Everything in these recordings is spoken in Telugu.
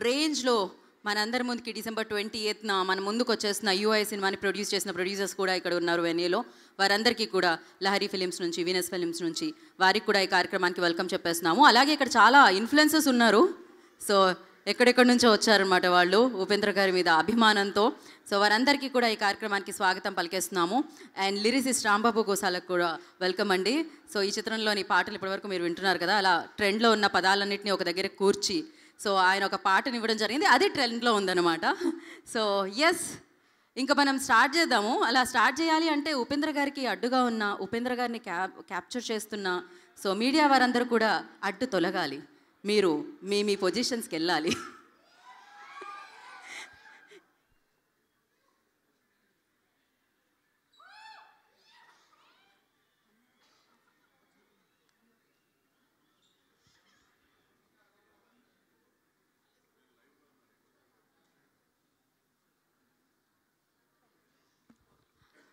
రేంజ్లో మనందరి ముందుకి December 28న మన ముందుకు వచ్చేసిన UI సినిమాని ప్రొడ్యూస్ చేసిన ప్రొడ్యూసర్స్ కూడా ఇక్కడ ఉన్నారు వెన్యూలో. వారందరికీ కూడా లహరి ఫిలిమ్స్ నుంచి, వీనస్ ఫిలిమ్స్ నుంచి వారికి కూడా ఈ కార్యక్రమానికి వెల్కమ్ చెప్పేస్తున్నాము. అలాగే ఇక్కడ చాలా ఇన్ఫ్లుయెన్సర్స్ ఉన్నారు. సో ఎక్కడెక్కడి నుంచో వచ్చారనమాట వాళ్ళు ఉపేంద్ర గారి మీద అభిమానంతో. సో వారందరికీ కూడా ఈ కార్యక్రమానికి స్వాగతం పలికేస్తున్నాము. అండ్ లిరిసిస్ట్ రాంబాబు గోసాలకు కూడా వెల్కమ్ అండి. సో ఈ చిత్రంలోని పాటలు ఇప్పటివరకు మీరు వింటున్నారు కదా, అలా ట్రెండ్లో ఉన్న పదాలన్నింటినీ ఒక దగ్గర కూర్చి సో ఆయన ఒక పాటను ఇవ్వడం జరిగింది. అది ట్రెండ్లో ఉందన్నమాట. సో ఎస్, ఇంకా మనం స్టార్ట్ చేద్దాము. అలా స్టార్ట్ చేయాలి అంటే ఉపేంద్ర గారికి అడ్డుగా ఉన్న, ఉపేంద్ర గారిని క్యాప్చర్ చేస్తున్న సో మీడియా వారందరూ కూడా అడ్డు తొలగాలి. మీరు మీ పొజిషన్స్కి వెళ్ళాలి.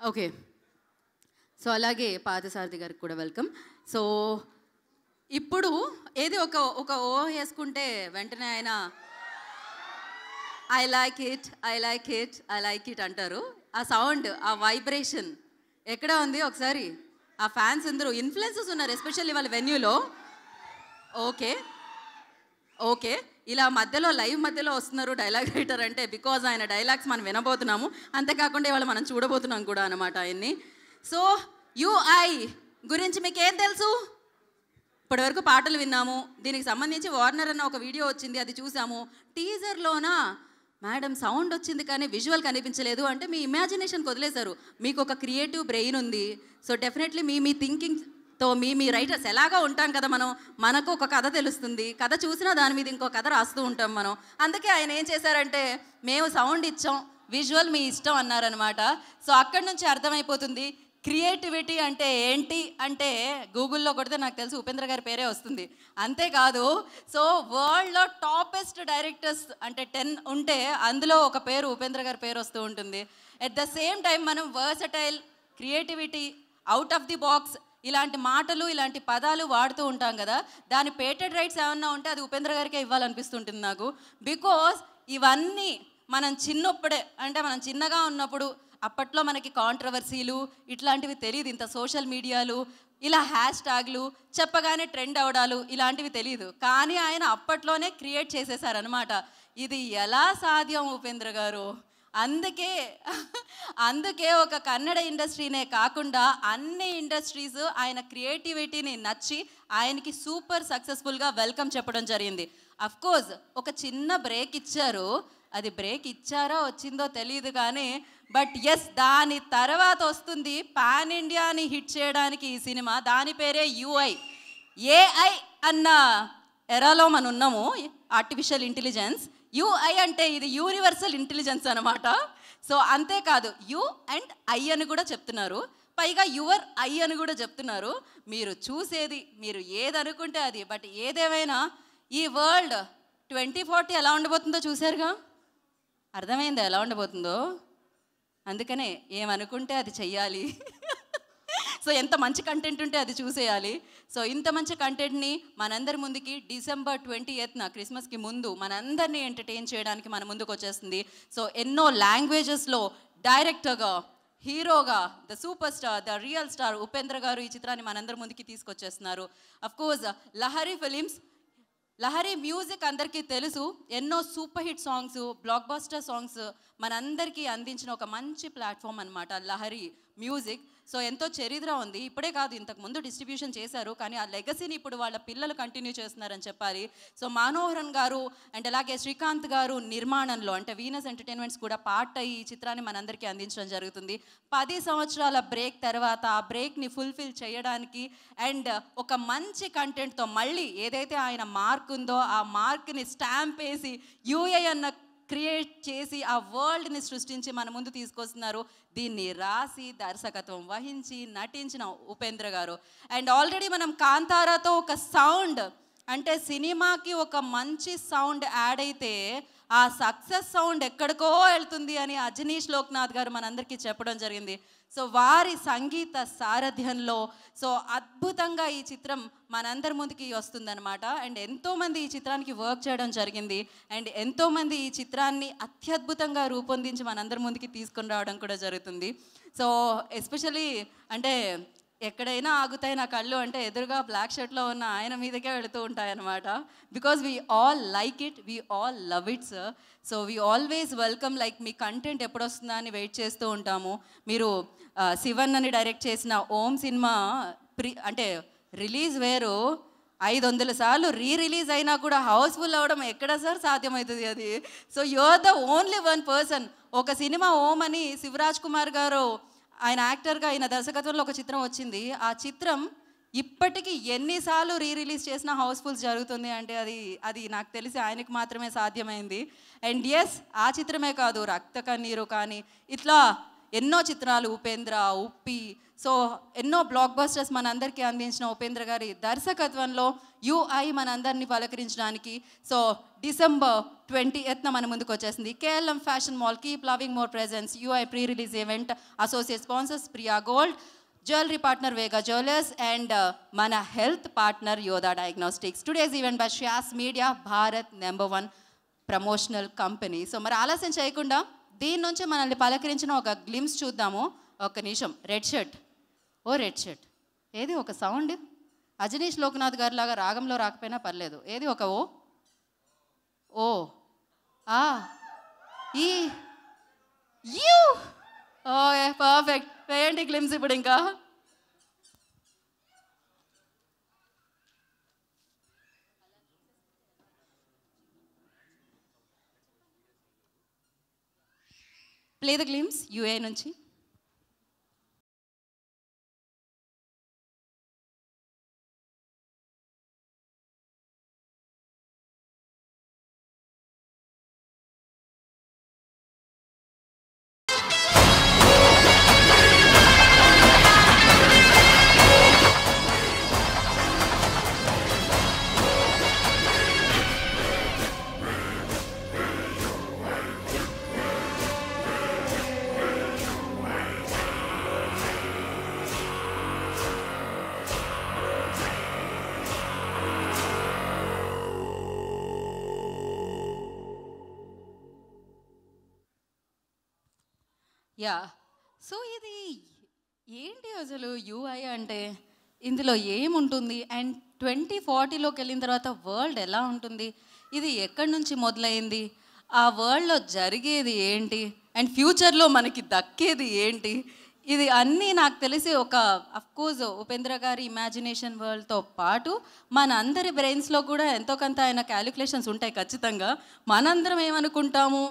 ఓకే, సో అలాగే పాదసారథి గారికి కూడా వెల్కమ్. సో ఇప్పుడు ఏది ఒక ఓ వేసుకుంటే వెంటనే ఆయన ఐ లైక్ ఇట్ అంటారు. ఆ సౌండ్, ఆ వైబ్రేషన్ ఎక్కడ ఉంది ఒకసారి? ఆ ఫ్యాన్స్ అందరూ ఇన్ఫ్లుయెన్సర్స్ ఉన్నారు ఎస్పెషల్లీ వాళ్ళ వెన్యూలో. ఓకే, ఇలా లైవ్ మధ్యలో వస్తున్నారు డైలాగ్ రైటర్ అంటే బికాజ్ ఆయన డైలాగ్స్ మనం వినబోతున్నాము. అంతేకాకుండా ఇవాళ మనం చూడబోతున్నాం కూడా అనమాట ఆయన్ని. సో UI గురించి మీకు ఏం తెలుసు? ఇప్పటివరకు పాటలు విన్నాము, దీనికి సంబంధించి వార్నర్ అన్న ఒక వీడియో వచ్చింది, అది చూసాము. టీజర్లోనా మేడం సౌండ్ వచ్చింది కానీ విజువల్ కనిపించలేదు అంటే మీ ఇమాజినేషన్కి వదిలేశారు. మీకు ఒక క్రియేటివ్ బ్రెయిన్ ఉంది. సో డెఫినెట్లీ మీ థింకింగ్తో మీ రైటర్స్ ఎలాగా ఉంటాం కదా, మనకు ఒక కథ తెలుస్తుంది, కథ చూసినా దాని మీద ఇంకో కథ రాస్తూ ఉంటాం మనం. అందుకే ఆయన ఏం చేశారంటే మేము సౌండ్ ఇచ్చాం, విజువల్ మీ ఇష్టం అన్నారనమాట. సో అక్కడి నుంచి అర్థమైపోతుంది క్రియేటివిటీ అంటే ఏంటి అంటే గూగుల్లో కొడితే నాకు తెలిసి ఉపేంద్ర గారి పేరే వస్తుంది. అంతేకాదు, సో వరల్డ్లో టాపెస్ట్ డైరెక్టర్స్ అంటే 10 ఉంటే అందులో ఒక పేరు ఉపేంద్ర గారి పేరు వస్తూ ఉంటుంది. ఎట్ ద సేమ్ టైం మనం versatile, creativity, out of the box ఇలాంటి మాటలు, ఇలాంటి పదాలు వాడుతూ ఉంటాం కదా, దాని పేటెంట్ రైట్స్ ఏమన్నా ఉంటే అది ఉపేంద్ర గారికే ఇవ్వాలనిపిస్తుంటుంది నాకు. బికాజ్ ఇవన్నీ మనం చిన్నగా ఉన్నప్పుడు అప్పట్లో మనకి కాంట్రవర్సీలు ఇట్లాంటివి తెలియదు, ఇంత సోషల్ మీడియాలు ఇలా హ్యాష్ ట్యాగ్లు చెప్పగానే ట్రెండ్ అవడాలు ఇలాంటివి తెలియదు. కానీ ఆయన అప్పట్లోనే క్రియేట్ చేసేసారనమాట. ఇది ఎలా సాధ్యం ఉపేంద్ర గారు? అందుకే ఒక కన్నడ ఇండస్ట్రీనే కాకుండా అన్ని ఇండస్ట్రీస్ ఆయన క్రియేటివిటీని నచ్చి ఆయనకి సూపర్ సక్సెస్ఫుల్గా వెల్కమ్ చెప్పడం జరిగింది. అఫ్కోర్స్ ఒక చిన్న బ్రేక్ ఇచ్చారు, అది బ్రేక్ ఇచ్చారో వచ్చిందో తెలియదు కానీ బట్ ఎస్, దాని తర్వాత వస్తుంది పాన్ ఇండియాని హిట్ చేయడానికి ఈ సినిమా. దాని పేరే UI. AI అన్న ఎరాలో మనం ఉన్నాము, ఆర్టిఫిషియల్ ఇంటెలిజెన్స్. UI అంటే ఇది యూనివర్సల్ ఇంటెలిజెన్స్ అనమాట. సో అంతేకాదు యు అండ్ ఐ అని కూడా చెప్తున్నారు, పైగా యువర్ ఐ అని కూడా చెప్తున్నారు. మీరు చూసేది, మీరు ఏదనుకుంటే అది. బట్ ఏదేమైనా ఈ వరల్డ్ 2040 ఎలా ఉండబోతుందో చూసారుగా, అర్థమైందా ఎలా ఉండబోతుందో? అందుకనే ఏమనుకుంటే అది చెయ్యాలి. సో ఎంత మంచి కంటెంట్ ఉంటే అది చూసేయాలి. సో ఇంత మంచి కంటెంట్ని మనందరి ముందుకి December 28న క్రిస్మస్కి ముందు మనందరినీ ఎంటర్టైన్ చేయడానికి మన ముందుకు వచ్చేస్తుంది. సో ఎన్నో లాంగ్వేజెస్లో డైరెక్టర్గా, హీరోగా, the super star, the real star Upendra garu ఈ చిత్రాన్ని మనందరి ముందుకి తీసుకొచ్చేస్తున్నారు. Of course Lahari films, Lahari music అందరికీ తెలుసు. ఎన్నో super hit songs, blockbuster songs మనందరికీ అందించిన ఒక మంచి ప్లాట్ఫామ్ అనమాట లహరి మ్యూజిక్. సో ఎంతో చరిత్ర ఉంది. ఇప్పుడే కాదు, ఇంతకుముందు డిస్ట్రిబ్యూషన్ చేశారు, కానీ ఆ లెగసీని ఇప్పుడు వాళ్ళ పిల్లలు కంటిన్యూ చేస్తున్నారని చెప్పాలి. సో మనోహరన్ గారు అండ్ అలాగే శ్రీకాంత్ గారు నిర్మాణంలో అంటే వీనస్ ఎంటర్టైన్మెంట్స్ కూడా పార్ట్ అయ్యి ఈ చిత్రాన్ని మనందరికీ అందించడం జరుగుతుంది. 10 సంవత్సరాల బ్రేక్ తర్వాత ఆ బ్రేక్ని ఫుల్ఫిల్ చేయడానికి అండ్ ఒక మంచి కంటెంట్తో మళ్ళీ ఏదైతే ఆయన మార్క్ ఉందో ఆ మార్క్ని స్టాంప్ వేసి UI అన్న క్రియేట్ చేసి ఆ వరల్డ్ని సృష్టించి మన ముందు తీసుకొస్తున్నారు. దీన్ని రాసి దర్శకత్వం వహించి నటించిన ఉపేంద్ర గారు. అండ్ ఆల్రెడీ మనం కాంతారాతో ఒక సౌండ్ అంటే సినిమాకి ఒక మంచి సౌండ్ యాడ్ అయితే ఆ సక్సెస్ సౌండ్ ఎక్కడికో వెళ్తుంది అని అజనీష్ లోక్నాథ్ గారు మనందరికీ చెప్పడం జరిగింది. సో వారి సంగీత సారథ్యంలో సో అద్భుతంగా ఈ చిత్రం మనందరి ముందుకి వస్తుందన్నమాట. అండ్ ఎంతోమంది ఈ చిత్రానికి వర్క్ చేయడం జరిగింది. అండ్ ఎంతోమంది ఈ చిత్రాన్ని అత్యద్భుతంగా రూపొందించి మనందరి ముందుకి తీసుకొని రావడం కూడా జరుగుతుంది. సో ఎస్పెషలీ అంటే ఎక్కడైనా ఆగుతాయి నా కళ్ళు అంటే ఎదురుగా బ్లాక్ షర్ట్లో ఉన్న ఆయన మీదకే వెళుతూ ఉంటాయన్నమాట. Because we all like it, we all love it sir. So we always welcome, like me content ఎప్పుడు వస్తుందా అని వెయిట్ చేస్తూ ఉంటాము. మీరు శివన్ అని డైరెక్ట్ చేసిన ఓం సినిమా అంటే రిలీజ్ వేరు, 500 సార్లు రిలీజ్ అయినా కూడా హౌస్ఫుల్ అవ్వడం ఎక్కడ సార్ సాధ్యమవుతుంది అది? So you're the only one person. ఒక సినిమా ఓం అని శివరాజ్ కుమార్ గారు ఆయన యాక్టర్గా ఆయన దర్శకత్వంలో ఒక చిత్రం వచ్చింది. ఆ చిత్రం ఇప్పటికీ ఎన్నిసార్లు రిలీజ్ చేసినా హౌస్ఫుల్స్ జరుగుతుంది అంటే అది నాకు తెలిసి ఆయనకు మాత్రమే సాధ్యమైంది. అండ్ ఎస్, ఆ చిత్రమే కాదు, రక్త కన్నీరు కానీ ఇట్లా ఎన్నో చిత్రాలు, ఉపేంద్ర, ఉప్పి, సో ఎన్నో బ్లాక్ బస్టర్స్ మనందరికీ అందించిన ఉపేంద్ర గారి దర్శకత్వంలో యూఐ మనందరినీ పలకరించడానికి సో December 20th మన ముందుకు వచ్చేసింది. KLM fashion mall, keep loving more presence, UI pre release event, associate sponsors Priya gold, jewellery partner Vega jewellers and మన health partner Yodha diagnostics. Today's event by శ్యాస్ media, Bharat #1 promotional company. So మరి ఆలస్యం చేయకుండా దీని నుంచి మనల్ని పలకరించిన ఒక గ్లిమ్స్ చూద్దాము. ఒక నిమిషం. రెడ్ షర్ట్, ఓ రెడ్ షర్ట్ ఏది? ఒక సౌండ్ అజనీష్ లోక్నాథ్ గారి లాగా రాగంలో రాకపోయినా పర్లేదు. ఏది? ఒక ఓ ఓ ఆ ఈ యూ. Okay, perfect. వేయండి గ్లిమ్స్ ఇప్పుడు. ఇంకా ప్లే ద గ్లిమ్స్ యూఏ నుంచి. యా, సో ఇది ఏంటి అసలు యూఐ అంటే? ఇందులో ఏముంటుంది? అండ్ 2040లోకి వెళ్ళిన తర్వాత వరల్డ్ ఎలా ఉంటుంది? ఇది ఎక్కడి నుంచి మొదలైంది? ఆ వరల్డ్లో జరిగేది ఏంటి? అండ్ ఫ్యూచర్లో మనకి దక్కేది ఏంటి? ఇది అన్నీ నాకు తెలిసి ఒక అఫ్కోర్స్ ఉపేంద్ర గారి ఇమాజినేషన్ వరల్డ్తో పాటు మన అందరి బ్రెయిన్స్లో కూడా ఎంతో కొంత ఆయన క్యాలిక్యులేషన్స్ ఉంటాయి ఖచ్చితంగా. మనందరం ఏమనుకుంటాము,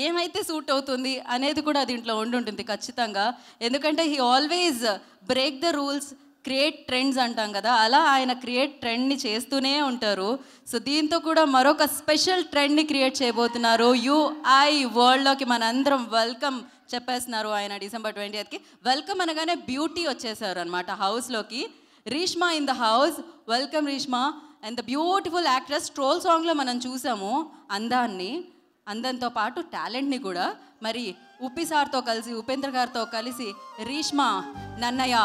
ఏమైతే సూట్ అవుతుంది అనేది కూడా దీంట్లో ఉండుంటుంది ఖచ్చితంగా. ఎందుకంటే he always break the rules, create trends అంటాం కదా, అలా ఆయన క్రియేట్ ట్రెండ్ని చేస్తూనే ఉంటారు. సో దీంతో కూడా మరొక స్పెషల్ ట్రెండ్ని క్రియేట్ చేయబోతున్నారు. యూఐ వరల్డ్లోకి మనందరం వెల్కమ్ చెప్పేస్తున్నారు ఆయన December 20th. వెల్కమ్ అనగానే బ్యూటీ వచ్చేసారు అనమాట హౌస్లోకి. Reeshma in the house, welcome Reeshma. And the beautiful actress, troll సాంగ్లో మనం చూసాము అందంతో పాటు టాలెంట్ని కూడా. మరి ఉప్పి సార్తో కలిసి, ఉపేంద్ర గారితో కలిసి రీష్మా నన్నయ్య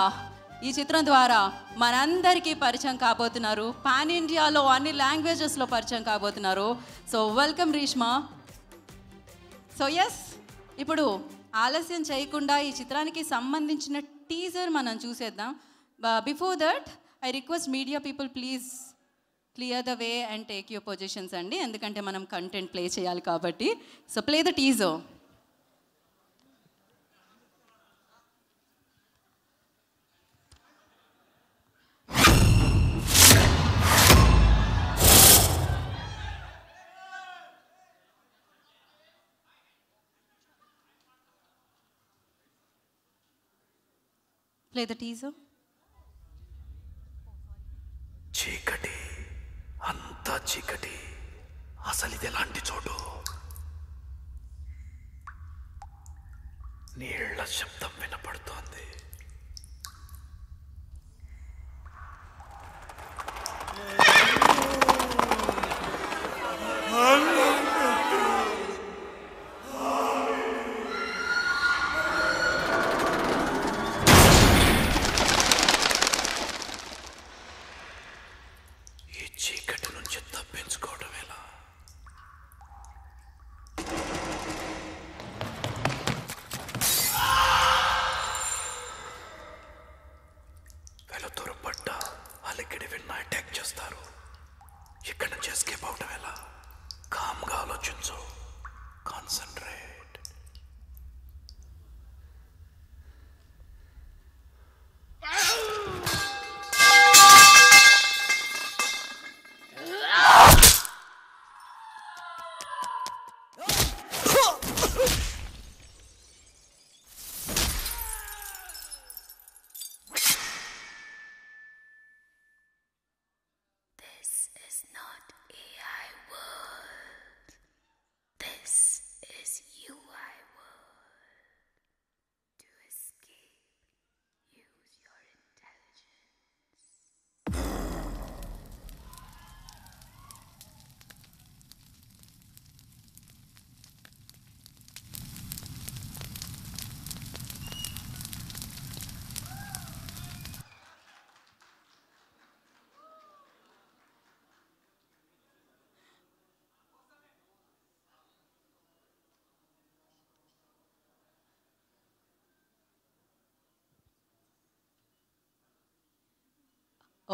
ఈ చిత్రం ద్వారా మనందరికీ పరిచయం కాబోతున్నారు. పాన్ ఇండియాలో అన్ని లాంగ్వేజెస్లో పరిచయం కాబోతున్నారు. So welcome Reeshma. So yes, ఇప్పుడు ఆలస్యం చేయకుండా ఈ చిత్రానికి సంబంధించిన టీజర్ మనం చూసేద్దాం. Before that I request media people please clear the way and take your positions అండి, ఎందుకంటే మనం కంటెంట్ ప్లే చేయాలి కాబట్టి. So play the teaser. Play the teaser. చీకటి, అంతా చీకటి. అసలు ఇది ఎలాంటి చోటు? నీళ్ల శబ్దం వినపడుతోంది. కూర్చో, కాన్సంట్రేట్.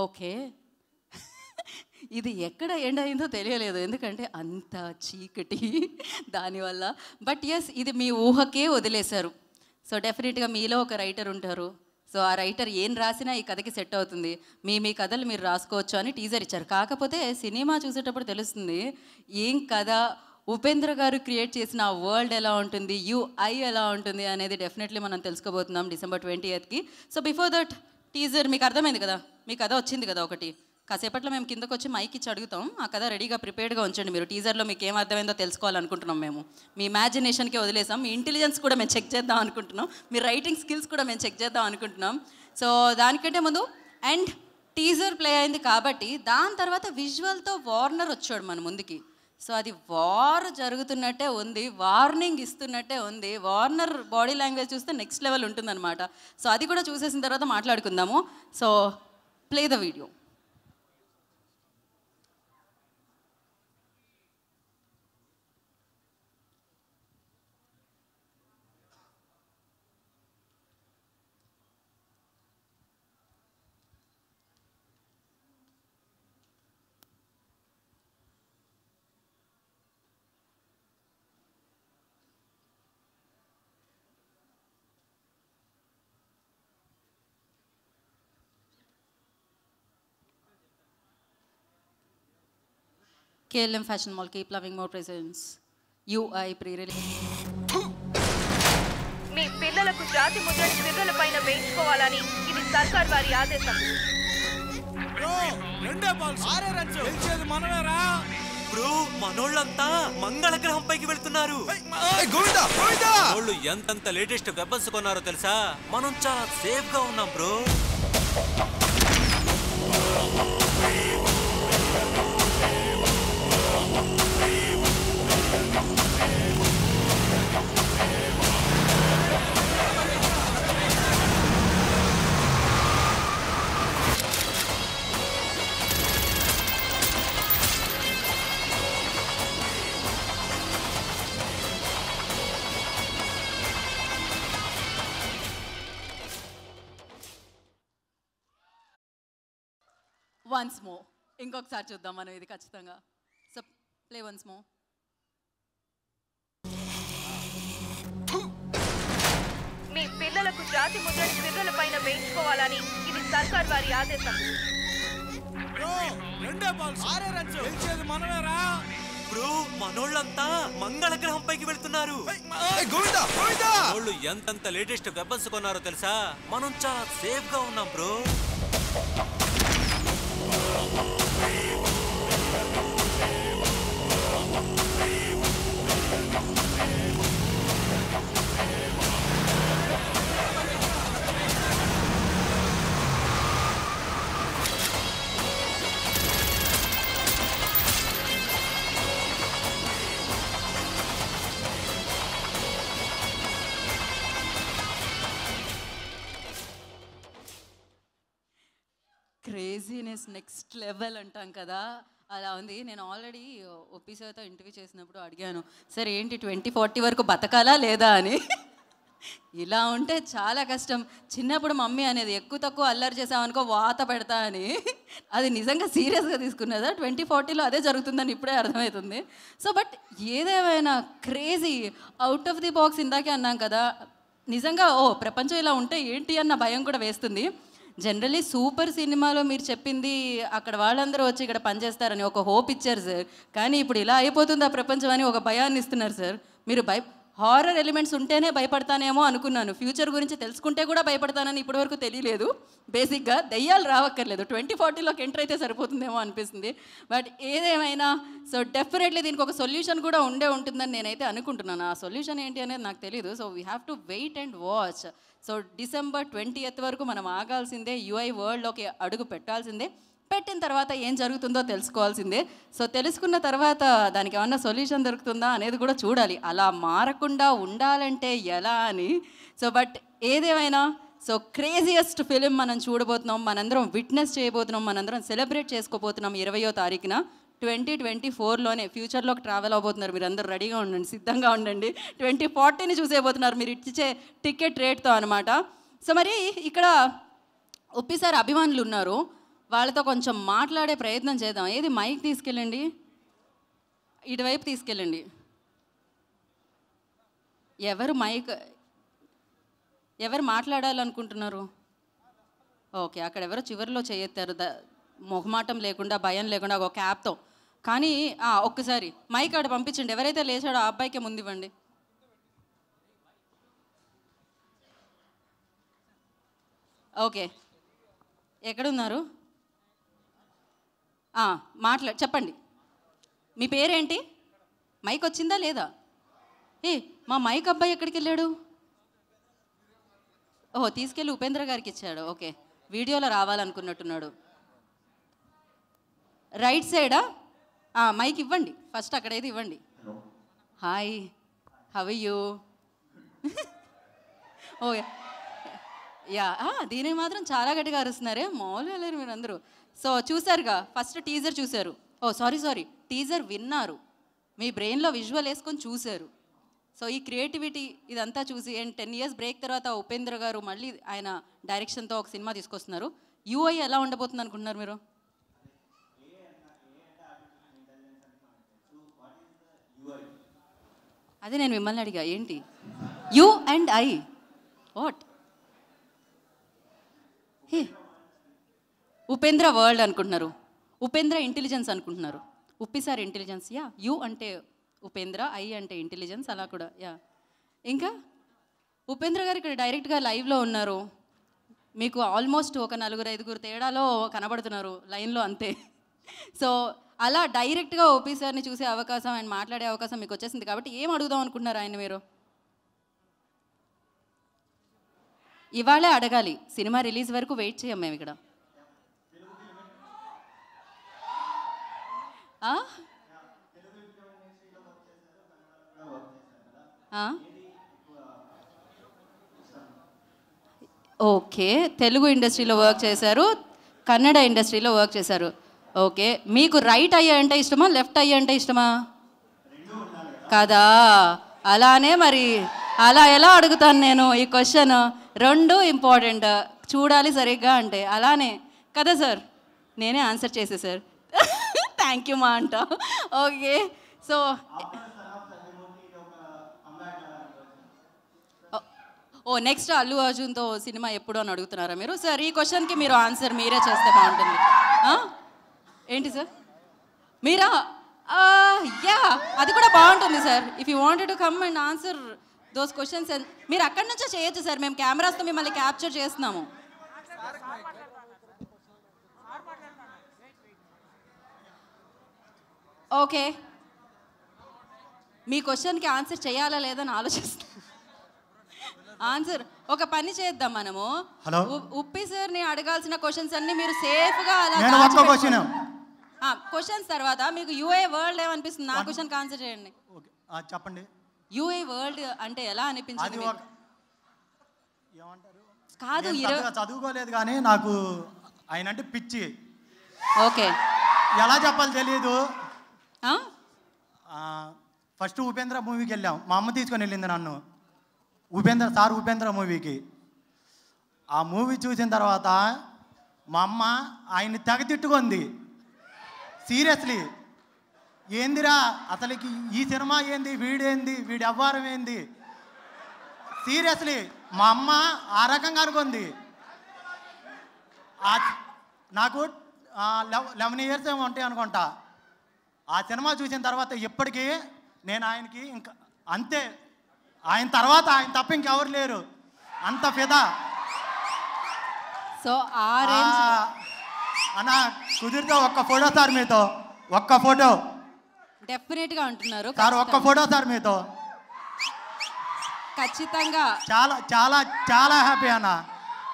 ఓకే, ఇది ఎక్కడ ఎండ్ అయిందో తెలియలేదు, ఎందుకంటే అంత చీకటి దానివల్ల. బట్ ఎస్, ఇది మీ ఊహకే వదిలేశారు. సో డెఫినెట్గా మీలో ఒక రైటర్ ఉంటారు. సో ఆ రైటర్ ఏం రాసినా ఈ కథకి సెట్ అవుతుంది, మీ కథలు మీరు రాసుకోవచ్చు అని టీజర్ ఇచ్చారు. కాకపోతే సినిమా చూసేటప్పుడు తెలుస్తుంది ఏం కథ, ఉపేంద్ర గారు క్రియేట్ చేసిన ఆ వరల్డ్ ఎలా ఉంటుంది, యూఐ ఎలా ఉంటుంది అనేది డెఫినెట్లీ మనం తెలుసుకోబోతున్నాం December 20th. So before that teaser మీకు అర్థమైంది కదా, మీ కథ వచ్చింది కదా ఒకటి. కాసేపట్లో మేము కిందకు వచ్చి మైక్ ఇచ్చి అడుగుతాం, ఆ కథ రెడీగా ప్రిపేర్డ్గా ఉంచండి. మీరు టీజర్లో మీకు ఏం అర్థమైందో తెలుసుకోవాలనుకుంటున్నాం. మేము మీ ఇమాజినేషన్కే వదిలేసాం, మీ ఇంటెలిజెన్స్ కూడా మేము చెక్ చేద్దాం అనుకుంటున్నాం, మీ రైటింగ్ స్కిల్స్ కూడా మేము చెక్ చేద్దాం అనుకుంటున్నాం. సో దానికంటే ముందు అండ్ టీజర్ ప్లే అయింది కాబట్టి దాని తర్వాత విజువల్తో వార్నర్ వచ్చాడు మన ముందుకి. సో అది వార్ జరుగుతున్నట్టే ఉంది, వార్నింగ్ ఇస్తున్నట్టే ఉంది. వార్నర్ బాడీ లాంగ్వేజ్ చూస్తే నెక్స్ట్ లెవెల్ ఉంటుందన్నమాట. సో అది కూడా చూసేసిన తర్వాత మాట్లాడుకుందాము. So play the video. KLM Fashion Mall, keep loving more presents. UI pre-release. మీ పిల్లలకు జాతి ముద్రని సిర్రల పైన వేయించుకోవాలని ఇది సర్కార్ వారి ఆదేశం. బ్రో, మనోళ్ళంతా మంగళ గ్రహం పైకి వెళ్తున్నారు. వాళ్ళు ఎంతంత లేటెస్ట్ వెపన్స్ కొన్నారో తెలుసా? మనం చాలా సేఫ్ గా ఉన్నాం బ్రో. వన్స్ మోర్, ఇంకొకసారి చూద్దాం మనం ఇది ఖచ్చితంగా. So play once more. మీ పిల్లలకు జాతి ముద్రని సిర్రల పైన వేయించుకోవాలని ఇది సర్కార్ వారి ఆదేశం. బ్రో, మనోళ్ళంతా మంగళ గ్రహం పైకి వెళ్తున్నారు. వాళ్ళు ఎంతంత లేటెస్ట్ వెపన్స్ కొన్నారో తెలుసా? మనం చాలా సేఫ్ గా ఉన్నాం బ్రో. క్రేజీనెస్ నెక్స్ట్ లెవెల్ అంటాం కదా, అలా ఉంది. నేను ఆల్రెడీ ఒప్పి సార్తో ఇంటర్వ్యూ చేసినప్పుడు అడిగాను, సార్ ఏంటి 2040 వరకు బతకాలా లేదా అని. ఇలా ఉంటే చాలా కష్టం. చిన్నప్పుడు మమ్మీ అనేది ఎక్కువ తక్కువ అల్లరి చేసామనుకో వాత పెడతా అని, అది నిజంగా సీరియస్గా తీసుకున్నదా 2040లో అదే జరుగుతుందని ఇప్పుడే అర్థమవుతుంది. సో బట్ ఏదేమైనా crazy out of the box ఇందాకే అన్నాం కదా, నిజంగా ప్రపంచం ఇలా ఉంటే ఏంటి అన్న భయం కూడా వేస్తుంది. జనరలీ సూపర్ సినిమాలో మీరు చెప్పింది అక్కడ వాళ్ళందరూ వచ్చి ఇక్కడ పనిచేస్తారని ఒక హోప్ ఇచ్చారు సార్, కానీ ఇప్పుడు ఇలా అయిపోతుంది ఆ ప్రపంచం అని ఒక భయాన్ని ఇస్తున్నారు సార్. మీరు హారర్ ఎలిమెంట్స్ ఉంటేనే భయపడతానేమో అనుకున్నాను, ఫ్యూచర్ గురించి తెలుసుకుంటే కూడా భయపడతానని ఇప్పటివరకు తెలియలేదు. బేసిక్గా దయ్యాలు రావక్కర్లేదు, 2040లోకి ఎంటర్ అయితే సరిపోతుందేమో అనిపిస్తుంది. బట్ ఏదేమైనా సో డెఫినెట్లీ దీనికి ఒక సొల్యూషన్ కూడా ఉంటుందని నేనైతే అనుకుంటున్నాను. ఆ సొల్యూషన్ ఏంటి అనేది నాకు తెలియదు. So we have to wait and watch. So December 20th వరకు మనం ఆగాల్సిందే, UI వరల్డ్లోకి అడుగు పెట్టాల్సిందే. పెట్టిన తర్వాత ఏం జరుగుతుందో తెలుసుకోవాల్సిందే. సో తెలుసుకున్న తర్వాత దానికి ఏమన్నా సొల్యూషన్ దొరుకుతుందా అనేది కూడా చూడాలి, అలా మారకుండా ఉండాలంటే ఎలా అని. సో బట్ ఏదేమైనా సో క్రేజియస్ట్ ఫిలిం మనం చూడబోతున్నాం, మనందరం విట్నెస్ చేయబోతున్నాం, మనందరం సెలబ్రేట్ చేసుకోబోతున్నాం 20వ తారీఖున 2024లోనే. ఫ్యూచర్లోకి ట్రావెల్ అవబోతున్నారు, మీరు అందరూ రెడీగా ఉండండి, సిద్ధంగా ఉండండి. 2040ని చూసేయబోతున్నారు మీరు ఇచ్చే టికెట్ రేట్తో అనమాట. సో మరి ఇక్కడ ఉప్పిసారి అభిమానులు ఉన్నారు, వాళ్ళతో కొంచెం మాట్లాడే ప్రయత్నం చేద్దాం. ఏది మైక్ తీసుకెళ్ళండి, ఇటువైపు తీసుకెళ్ళండి. ఎవరు మాట్లాడాలనుకుంటున్నారు? ఓకే, అక్కడ ఎవరో చివరిలో చేయెత్తారు, మొహమాటం లేకుండా భయం లేకుండా ఒక క్యాప్తో. కానీ ఒక్కసారి మైక్ అక్కడ పంపించండి, ఎవరైతే లేచాడో ఆ అబ్బాయికే ముందు ఇవ్వండి. ఓకే, ఎక్కడున్నారు? చెప్పండి, మీ పేరేంటి? మైక్ వచ్చిందా లేదా? మా మైక్ అబ్బాయి ఎక్కడికి వెళ్ళాడు? తీసుకెళ్ళి ఉపేంద్ర గారికి ఇచ్చాడు. ఓకే, వీడియోలో రావాలనుకున్నట్టున్నాడు. రైట్ సైడా? మైక్ ఇవ్వండి ఫస్ట్, అక్కడైతే ఇవ్వండి. Hi, how are you? Okay, ya, దీనికి మాత్రం చాలా గట్టిగా అరుస్తున్నారే, మామూలుగా లేరు మీరు అందరూ. సో చూసారుగా, ఫస్ట్ టీజర్ చూశారు. సారీ టీజర్ విన్నారు, మీ బ్రెయిన్లో విజువల్ వేసుకొని చూశారు. సో ఈ క్రియేటివిటీ ఇదంతా చూసి అండ్ 10 years బ్రేక్ తర్వాత ఉపేంద్ర గారు మళ్ళీ ఆయన డైరెక్షన్తో ఒక సినిమా తీసుకొస్తున్నారు. UI ఎలా ఉండబోతుంది అనుకుంటున్నారు మీరు? అదే నేను మిమ్మల్ని అడిగా, ఏంటి you and I? What? Upendra world అనుకుంటున్నారు, ఉపేంద్ర ఇంటెలిజెన్స్ అనుకుంటున్నారు. ఉప్పిసారి ఇంటెలిజెన్స్, యా. యు అంటే ఉపేంద్ర, ఐ అంటే ఇంటెలిజెన్స్, అలా కూడా, యా. ఇంకా ఉపేంద్ర గారు ఇక్కడ డైరెక్ట్గా లైవ్లో ఉన్నారు, మీకు ఆల్మోస్ట్ ఒక 4-5 తేడాలో కనబడుతున్నారు లైన్లో, అంతే. సో అలా డైరెక్ట్గా ఓపీ సార్ని చూసే అవకాశం అండ్ మాట్లాడే అవకాశం మీకు వచ్చేసింది కాబట్టి ఏం అడుగుదాం అనుకుంటున్నారు ఆయన మీరు? ఇవాళే అడగాలి, సినిమా రిలీజ్ వరకు వెయిట్ చేయం మేము ఇక్కడ. ఓకే, తెలుగు ఇండస్ట్రీలో వర్క్ చేశారు, కన్నడ ఇండస్ట్రీలో వర్క్ చేశారు. ఓకే, మీకు రైట్ అయ్యే అంటే ఇష్టమా, లెఫ్ట్ అయ్యే అంటే ఇష్టమా? కదా, అలానే మరి అలా ఎలా అడుగుతాను నేను ఈ క్వశ్చన్? రెండు ఇంపార్టెంట్, చూడాలి సరిగ్గా అంటే, అలానే కదా సార్? నేనే ఆన్సర్ చేసే సార్, థ్యాంక్ యూ మా అంట. Okay, so next Allu cinema సినిమా ఎప్పుడు అని అడుగుతున్నారా మీరు? సార్ ఈ క్వశ్చన్కి మీరు ఆన్సర్ మీరే చేస్తే బాగుంటుంది. ఏంటి సార్ మీరా? యా, అది కూడా బాగుంటుంది sir. If you wanted to come and answer those questions మీరు అక్కడి నుంచే చేయొచ్చు సార్, మేము కెమెరాస్తో మిమ్మల్ని క్యాప్చర్ చేస్తున్నాము. ఓకే, మీ క్వశ్చన్కి ఆన్సర్ చేయాలా లేదని ఆలోచిస్తాం. ఆన్సర్ ఒక పని చేద్దాం మనము, ఉప్పి సార్ని అడగాల్సిన క్వశ్చన్స్ అన్ని మీరు సేఫ్గా అలా క్వశ్చన్స్ తర్వాత మీకు యూఏ వరల్డ్ ఏమనిపిస్తుంది? నా క్వశ్చన్కి ఆన్సర్ చేయండి. చెప్పండి. యూఏ వరల్డ్ అంటే ఎలా అనిపించింది? కాదు, చదువుకోలేదు కానీ నాకు ఆయన అంటే పిచ్చి. ఓకే, ఎలా చెప్పాలి తెలియదు. ఫస్ట్ ఉపేంద్ర మూవీకి వెళ్ళాం, మా అమ్మ తీసుకొని వెళ్ళింది నన్ను. ఉపేంద్ర మూవీకి. ఆ మూవీ చూసిన తర్వాత మా అమ్మ ఆయన్ని తెగ తిట్టుకుంది. సీరియస్లీ, ఏందిరా అసలుకి ఈ సినిమా ఏంది, వీడేంది, వీడి అవ్వారం ఏంది, సీరియస్లీ మా అమ్మ ఆ రకంగా అనుకుంది. నాకు 11 ఇయర్స్ ఏమో ఉంటాయి అనుకుంటా. ఆ సినిమా చూసిన తర్వాత ఇప్పటికీ నేను ఆయనకి ఇంకా అంతే, ఆయన తర్వాత ఆయన తప్ప ఇంకెవరు లేరు, అంత ఫిదా. సో ఆ రేంజ్ అన్న కుదిరితే ఒక్క ఫోటో సార్ మీతో, ఒక్క ఫోటో డెఫినెట్గా అంటున్నారు సార్, ఒక్క ఫోటో సార్ మీతో. ఖచ్చితంగా చాలా చాలా చాలా హ్యాపీ అన్న.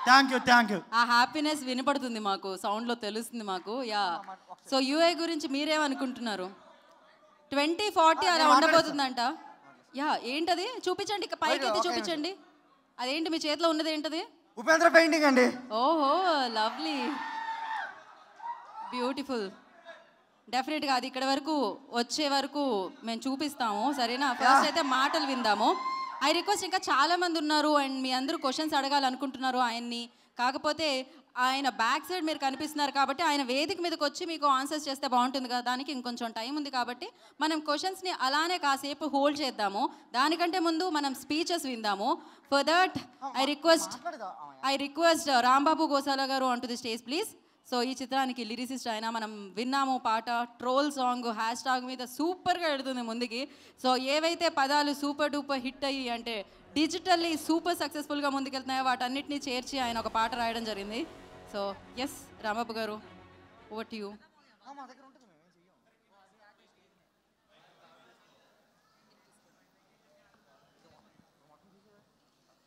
Thank you. ఆ హ్యాపీనెస్ వినపడుతుంది మాకు, సౌండ్లో తెలుస్తుంది మాకు. యా, సో యూఏ గురించి మీరేమనుకుంటున్నారు? 2040 అలా ఉండబోతుందంట. యా, ఏంటది చూపించండి, ఇక పైకి అయితే చూపించండి. అదేంటి మీ చేతిలో ఉన్నది ఏంటది? ఉపేంద్ర పెయింటింగ్ అండి. ఓహో, లవ్లీ, బ్యూటిఫుల్. డెఫినెట్గా అది ఇక్కడ వరకు వచ్చే వరకు మేము చూపిస్తాము, సరేనా? ఫస్ట్ అయితే మాటలు విందాము. ఐ రిక్వెస్ట్, ఇంకా చాలామంది ఉన్నారు అండ్ మీ అందరూ క్వశ్చన్స్ అడగాలనుకుంటున్నారు ఆయన్ని. కాకపోతే ఆయన బ్యాక్ సైడ్ మీరు కనిపిస్తున్నారు కాబట్టి ఆయన వేదిక మీదకి వచ్చి మీకు ఆన్సర్స్ చేస్తే బాగుంటుంది కదా. దానికి ఇంకొంచెం టైం ఉంది కాబట్టి మనం క్వశ్చన్స్ని అలానే కాసేపు హోల్డ్ చేద్దాము. దానికంటే ముందు మనం స్పీచెస్ విందాము. For that I request Rambabu Gosala garu on to the stage please. So ఈ చిత్రానికి లిరిసిస్ట్ అయినా మనం విన్నాము పాట, ట్రోల్ సాంగ్ #, మీద సూపర్గా ఎడుతుంది ముందుకి. సో ఏవైతే పదాలు సూపర్ డూపర్ హిట్ అయ్యి అంటే డిజిటల్లీ సూపర్ సక్సెస్ఫుల్గా ముందుకెళ్తున్నాయో వాటన్నిటిని చేర్చి ఆయన ఒక పాట రాయడం జరిగింది. సో ఎస్ రాంబాబు గారు, ఓవర్ టు యూ.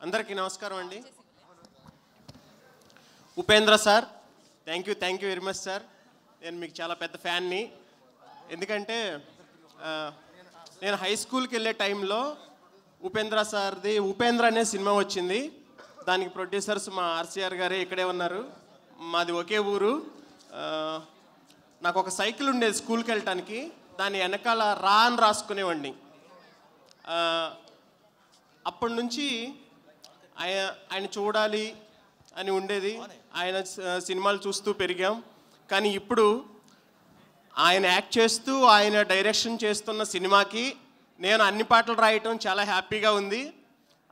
అందరికీ నమస్కారం అండి. Upendra sir, thank you very much sir. నేను మీకు చాలా పెద్ద ఫ్యాన్ని. ఎందుకంటే నేను హై స్కూల్కి వెళ్ళే టైంలో ఉపేంద్ర సార్ది ఉపేంద్ర అనే సినిమా వచ్చింది. దానికి ప్రొడ్యూసర్స్ మా ఆర్సీఆర్ గారే ఇక్కడే ఉన్నారు, మాది ఒకే ఊరు. నాకు ఒక సైకిల్ ఉండేది స్కూల్కి వెళ్ళటానికి, దాని వెనకాల రా అని రాసుకునేవాడిని. అప్పటి నుంచి ఆయన చూడాలి అని ఉండేది, ఆయన సినిమాలు చూస్తూ పెరిగాం. కానీ ఇప్పుడు ఆయన యాక్ట్ చేస్తూ ఆయన డైరెక్షన్ చేస్తున్న సినిమాకి నేను అన్ని పాటలు రాయటం చాలా హ్యాపీగా ఉంది.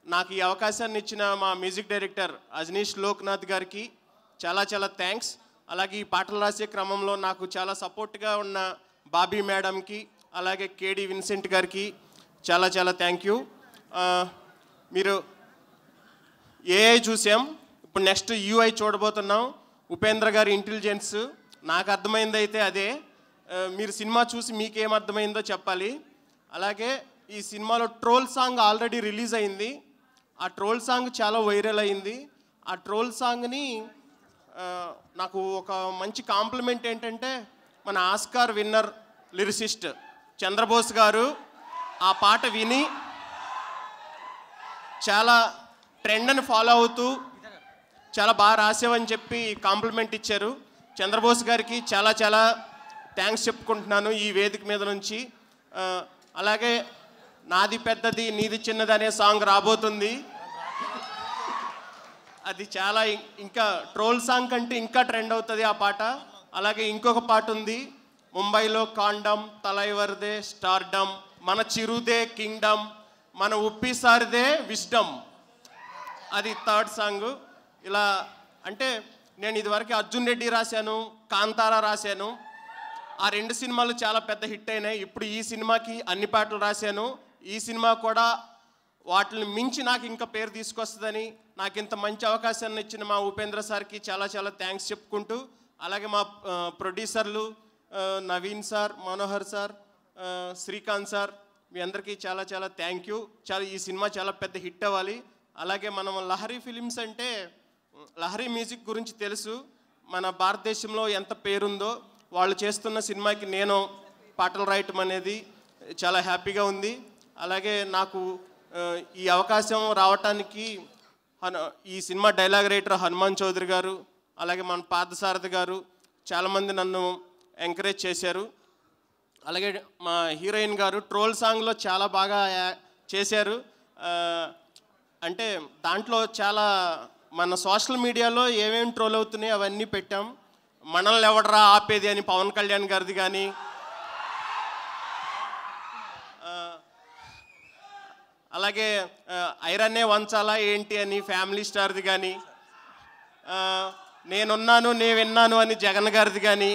నాకు ఈ అవకాశాన్ని ఇచ్చిన మా మ్యూజిక్ డైరెక్టర్ అజనీష్ లోక్నాథ్ గారికి చాలా చాలా థ్యాంక్స్. అలాగే ఈ పాటలు రాసే క్రమంలో నాకు చాలా సపోర్ట్గా ఉన్న బాబీ మేడంకి, అలాగే కేడి విన్సెంట్ గారికి చాలా చాలా థ్యాంక్ యూ. మీరు ఏఐ చూసాం, ఇప్పుడు నెక్స్ట్ యూఐ చూడబోతున్నాం. ఉపేంద్ర గారి ఇంటెలిజెన్స్ నాకు అర్థమైంది అయితే అదే. మీరు సినిమా చూసి మీకేం అర్థమైందో చెప్పాలి. అలాగే ఈ సినిమాలో ట్రోల్ సాంగ్ ఆల్రెడీ రిలీజ్ అయింది. ఆ ట్రోల్ సాంగ్ చాలా వైరల్ అయింది. ఆ ట్రోల్ సాంగ్ని నాకు ఒక మంచి కాంప్లిమెంట్ ఏంటంటే మన ఆస్కార్ విన్నర్ లిరిసిస్ట్ చంద్రబోస్ గారు ఆ పాట విని చాలా ట్రెండ్ని ఫాలో అవుతూ చాలా బాగా రాసావని చెప్పి కాంప్లిమెంట్ ఇచ్చారు. చంద్రబోస్ గారికి చాలా చాలా థ్యాంక్స్ చెప్పుకుంటున్నాను ఈ వేదిక మీద నుంచి. అలాగే నాది పెద్దది నీది చిన్నది అనే సాంగ్ రాబోతుంది. అది చాలా ఇంకా ట్రోల్ సాంగ్ కంటే ఇంకా ట్రెండ్ అవుతుంది ఆ పాట. అలాగే ఇంకొక పాట ఉంది, ముంబైలో కాండమ్ తలైవర్దే స్టార్డమ్, మన చిరుదే కింగ్డమ్, మన ఉప్పిసారిదే విజ్డమ్, అది థర్డ్ సాంగ్. ఇలా అంటే నేను ఇదివరకు అర్జున్ రెడ్డి రాశాను, కాంతారా రాశాను. ఆ 2 సినిమాలు చాలా పెద్ద హిట్ అయినాయి. ఇప్పుడు ఈ సినిమాకి అన్ని పాటలు రాశాను. ఈ సినిమా కూడా వాటిని మించి నాకు ఇంకా పేరు తీసుకొస్తుందని, నాకు ఇంత మంచి అవకాశాన్ని ఇచ్చిన మా ఉపేంద్ర సార్కి చాలా చాలా థ్యాంక్స్ చెప్పుకుంటూ, అలాగే మా ప్రొడ్యూసర్లు Naveen sir, Manohar sir, Srikanth sir, మీ అందరికీ చాలా చాలా థ్యాంక్ యూ. ఈ సినిమా చాలా పెద్ద హిట్ అవ్వాలి. అలాగే మనం లహరి ఫిలిమ్స్ అంటే లహరి మ్యూజిక్ గురించి తెలుసు, మన భారతదేశంలో ఎంత పేరుందో. వాళ్ళు చేస్తున్న సినిమాకి నేను పాటలు రాయటం అనేది చాలా హ్యాపీగా ఉంది. అలాగే నాకు ఈ అవకాశం రావటానికి ఈ cinema dialogue writer Hanuman Chowdary గారు, అలాగే మన పార్థసారథి గారు చాలామంది నన్ను ఎంకరేజ్ చేశారు. అలాగే మా హీరోయిన్ గారు ట్రోల్ సాంగ్లో చాలా బాగా చేశారు. అంటే దాంట్లో చాలా మన సోషల్ మీడియాలో ఏమేమి ట్రోల్ అవుతున్నాయి అవన్నీ పెట్టాం. మనల్ని ఎవడరా ఆపేది అని పవన్ కళ్యాణ్ గారిది కానీ, అలాగే ఐరన్నే వంచాలా ఏంటి అని ఫ్యామిలీ స్టార్ది కానీ, నేనున్నాను నేను విన్నాను అని జగన్ గారిది కానీ,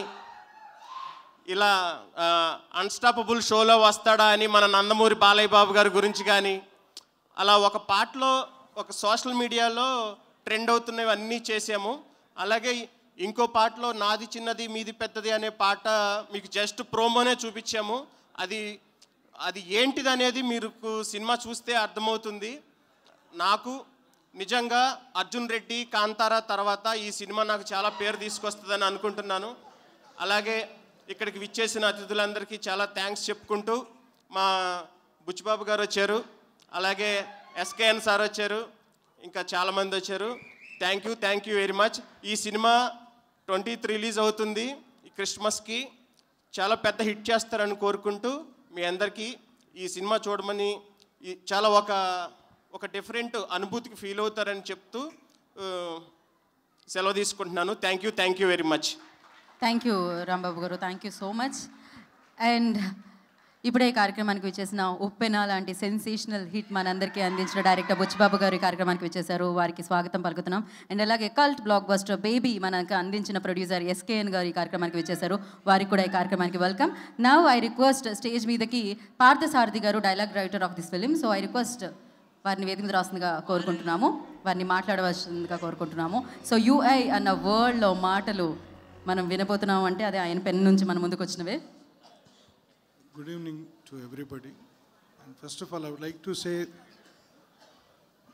ఇలా అన్స్టాపబుల్ షోలో వస్తాడా అని మన నందమూరి బాలయ్య బాబు గారి గురించి కానీ, అలా ఒక పాటలో ఒక సోషల్ మీడియాలో ట్రెండ్ అవుతున్నవి అన్నీ చేసాము. అలాగే ఇంకో పాటలో నాది చిన్నది మీది పెద్దది అనే పాట మీకు జస్ట్ ప్రోమోనే చూపించాము. అది ఏంటిది అనేది మీరు సినిమా చూస్తే అర్థమవుతుంది. నాకు నిజంగా అర్జున్ రెడ్డి, కాంతారా తర్వాత ఈ సినిమా నాకు చాలా పేరు తీసుకొస్తుందని అనుకుంటున్నాను. అలాగే ఇక్కడికి విచ్చేసిన అతిథులందరికీ చాలా థ్యాంక్స్ చెప్పుకుంటూ, మా బుచ్చిబాబు గారు వచ్చారు, అలాగే ఎస్కేఎన్ సార్ వచ్చారు, ఇంకా చాలామంది వచ్చారు. Thank you very much. ఈ సినిమా 20th రిలీజ్ అవుతుంది ఈ క్రిస్మస్కి. చాలా పెద్ద హిట్ చేస్తారని కోరుకుంటూ మీ అందరికీ ఈ సినిమా చూడమని, చాలా ఒక డిఫరెంట్ అనుభూతికి ఫీల్ అవుతారని చెప్తూ సెలవు తీసుకుంటున్నాను. Thank you very much. Thank you Rambabu garu, thank you so much. And ఇప్పుడే ఈ కార్యక్రమానికి విచ్చేసిన ఉప్పెన లాంటి సెన్సేషనల్ హిట్ మనందరికీ అందించిన డైరెక్టర్ బుచ్చిబాబు గారు ఈ కార్యక్రమానికి విచ్చేశారు. వారికి స్వాగతం పలుకుతున్నాం. అండ్ అలాగే కల్ట్ బ్లాక్ బస్టర్ బేబీ మనకు అందించిన ప్రొడ్యూసర్ ఎస్కేఎన్ గారు ఈ కార్యక్రమానికి విచ్చేశారు. వారికి కూడా ఈ కార్యక్రమానికి welcome. Now I request stage మీదకి పార్థసారథి గారు, dialogue writer of this film. So I request వారిని వేదిక మీద రాస్తుందిగా కోరుకుంటున్నాము, వారిని మాట్లాడవలసిందిగా కోరుకుంటున్నాము. సో యూఐ అన్న వర్డ్లో మాటలు మనం వినబోతున్నాం అంటే అది ఆయన పెన్ నుంచి మన ముందుకు వచ్చినవే. Good evening to everybody. And first of all, I would like to say,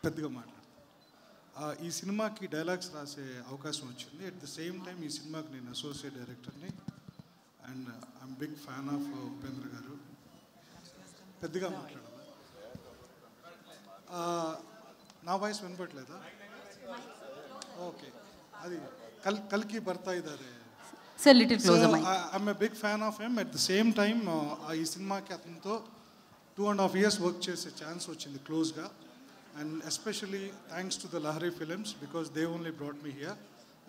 పెద్దగా మాట్లాడు. ఈ సినిమాకి డైలాగ్స్ రాసే అవకాశం వచ్చింది. అట్ ద సేమ్ టైం ఈ సినిమాకి నేను అసోసియేట్ డైరెక్టర్ని. And I'm big fan of Upendra గారు. పెద్దగా మాట్లాడాలి. నా వాయిస్ వినపట్లేదా? ఓకే, అది కల్కి భర్త ఇదారే. So little closer, Mike. I'm a big fan of him. At the same time, ఈ సినిమాకి అతనితో 2.5 years వర్క్ చేసే ఛాన్స్ వచ్చింది క్లోజ్గా. And especially thanks to the Lahari films because they only brought me here,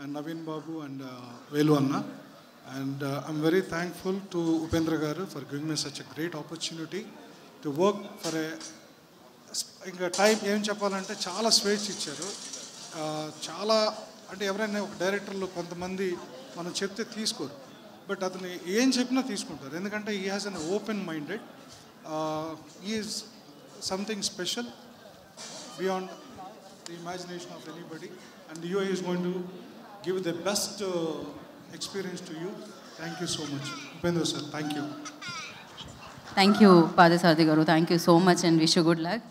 and Naveen Babu and Velu అన్న. And I'm very thankful to Upendra garu for giving me such a great opportunity to work for a, ఇంకా టైం ఏం చెప్పాలంటే చాలా స్వేచ్ఛ ఇచ్చారు. చాలా అంటే ఎవరైనా ఒక డైరెక్టర్లు కొంతమంది మనం చెప్తే తీసుకోరు, బట్ అతను ఏం చెప్పినా తీసుకుంటారు. ఎందుకంటే he has an open minded. He is something special beyond the imagination of anybody. And UI is going to give the best experience to you. Thank you so much Upendra sir. Thank you. Thank you Parthasarathi garu, thank you so much and wish you good luck.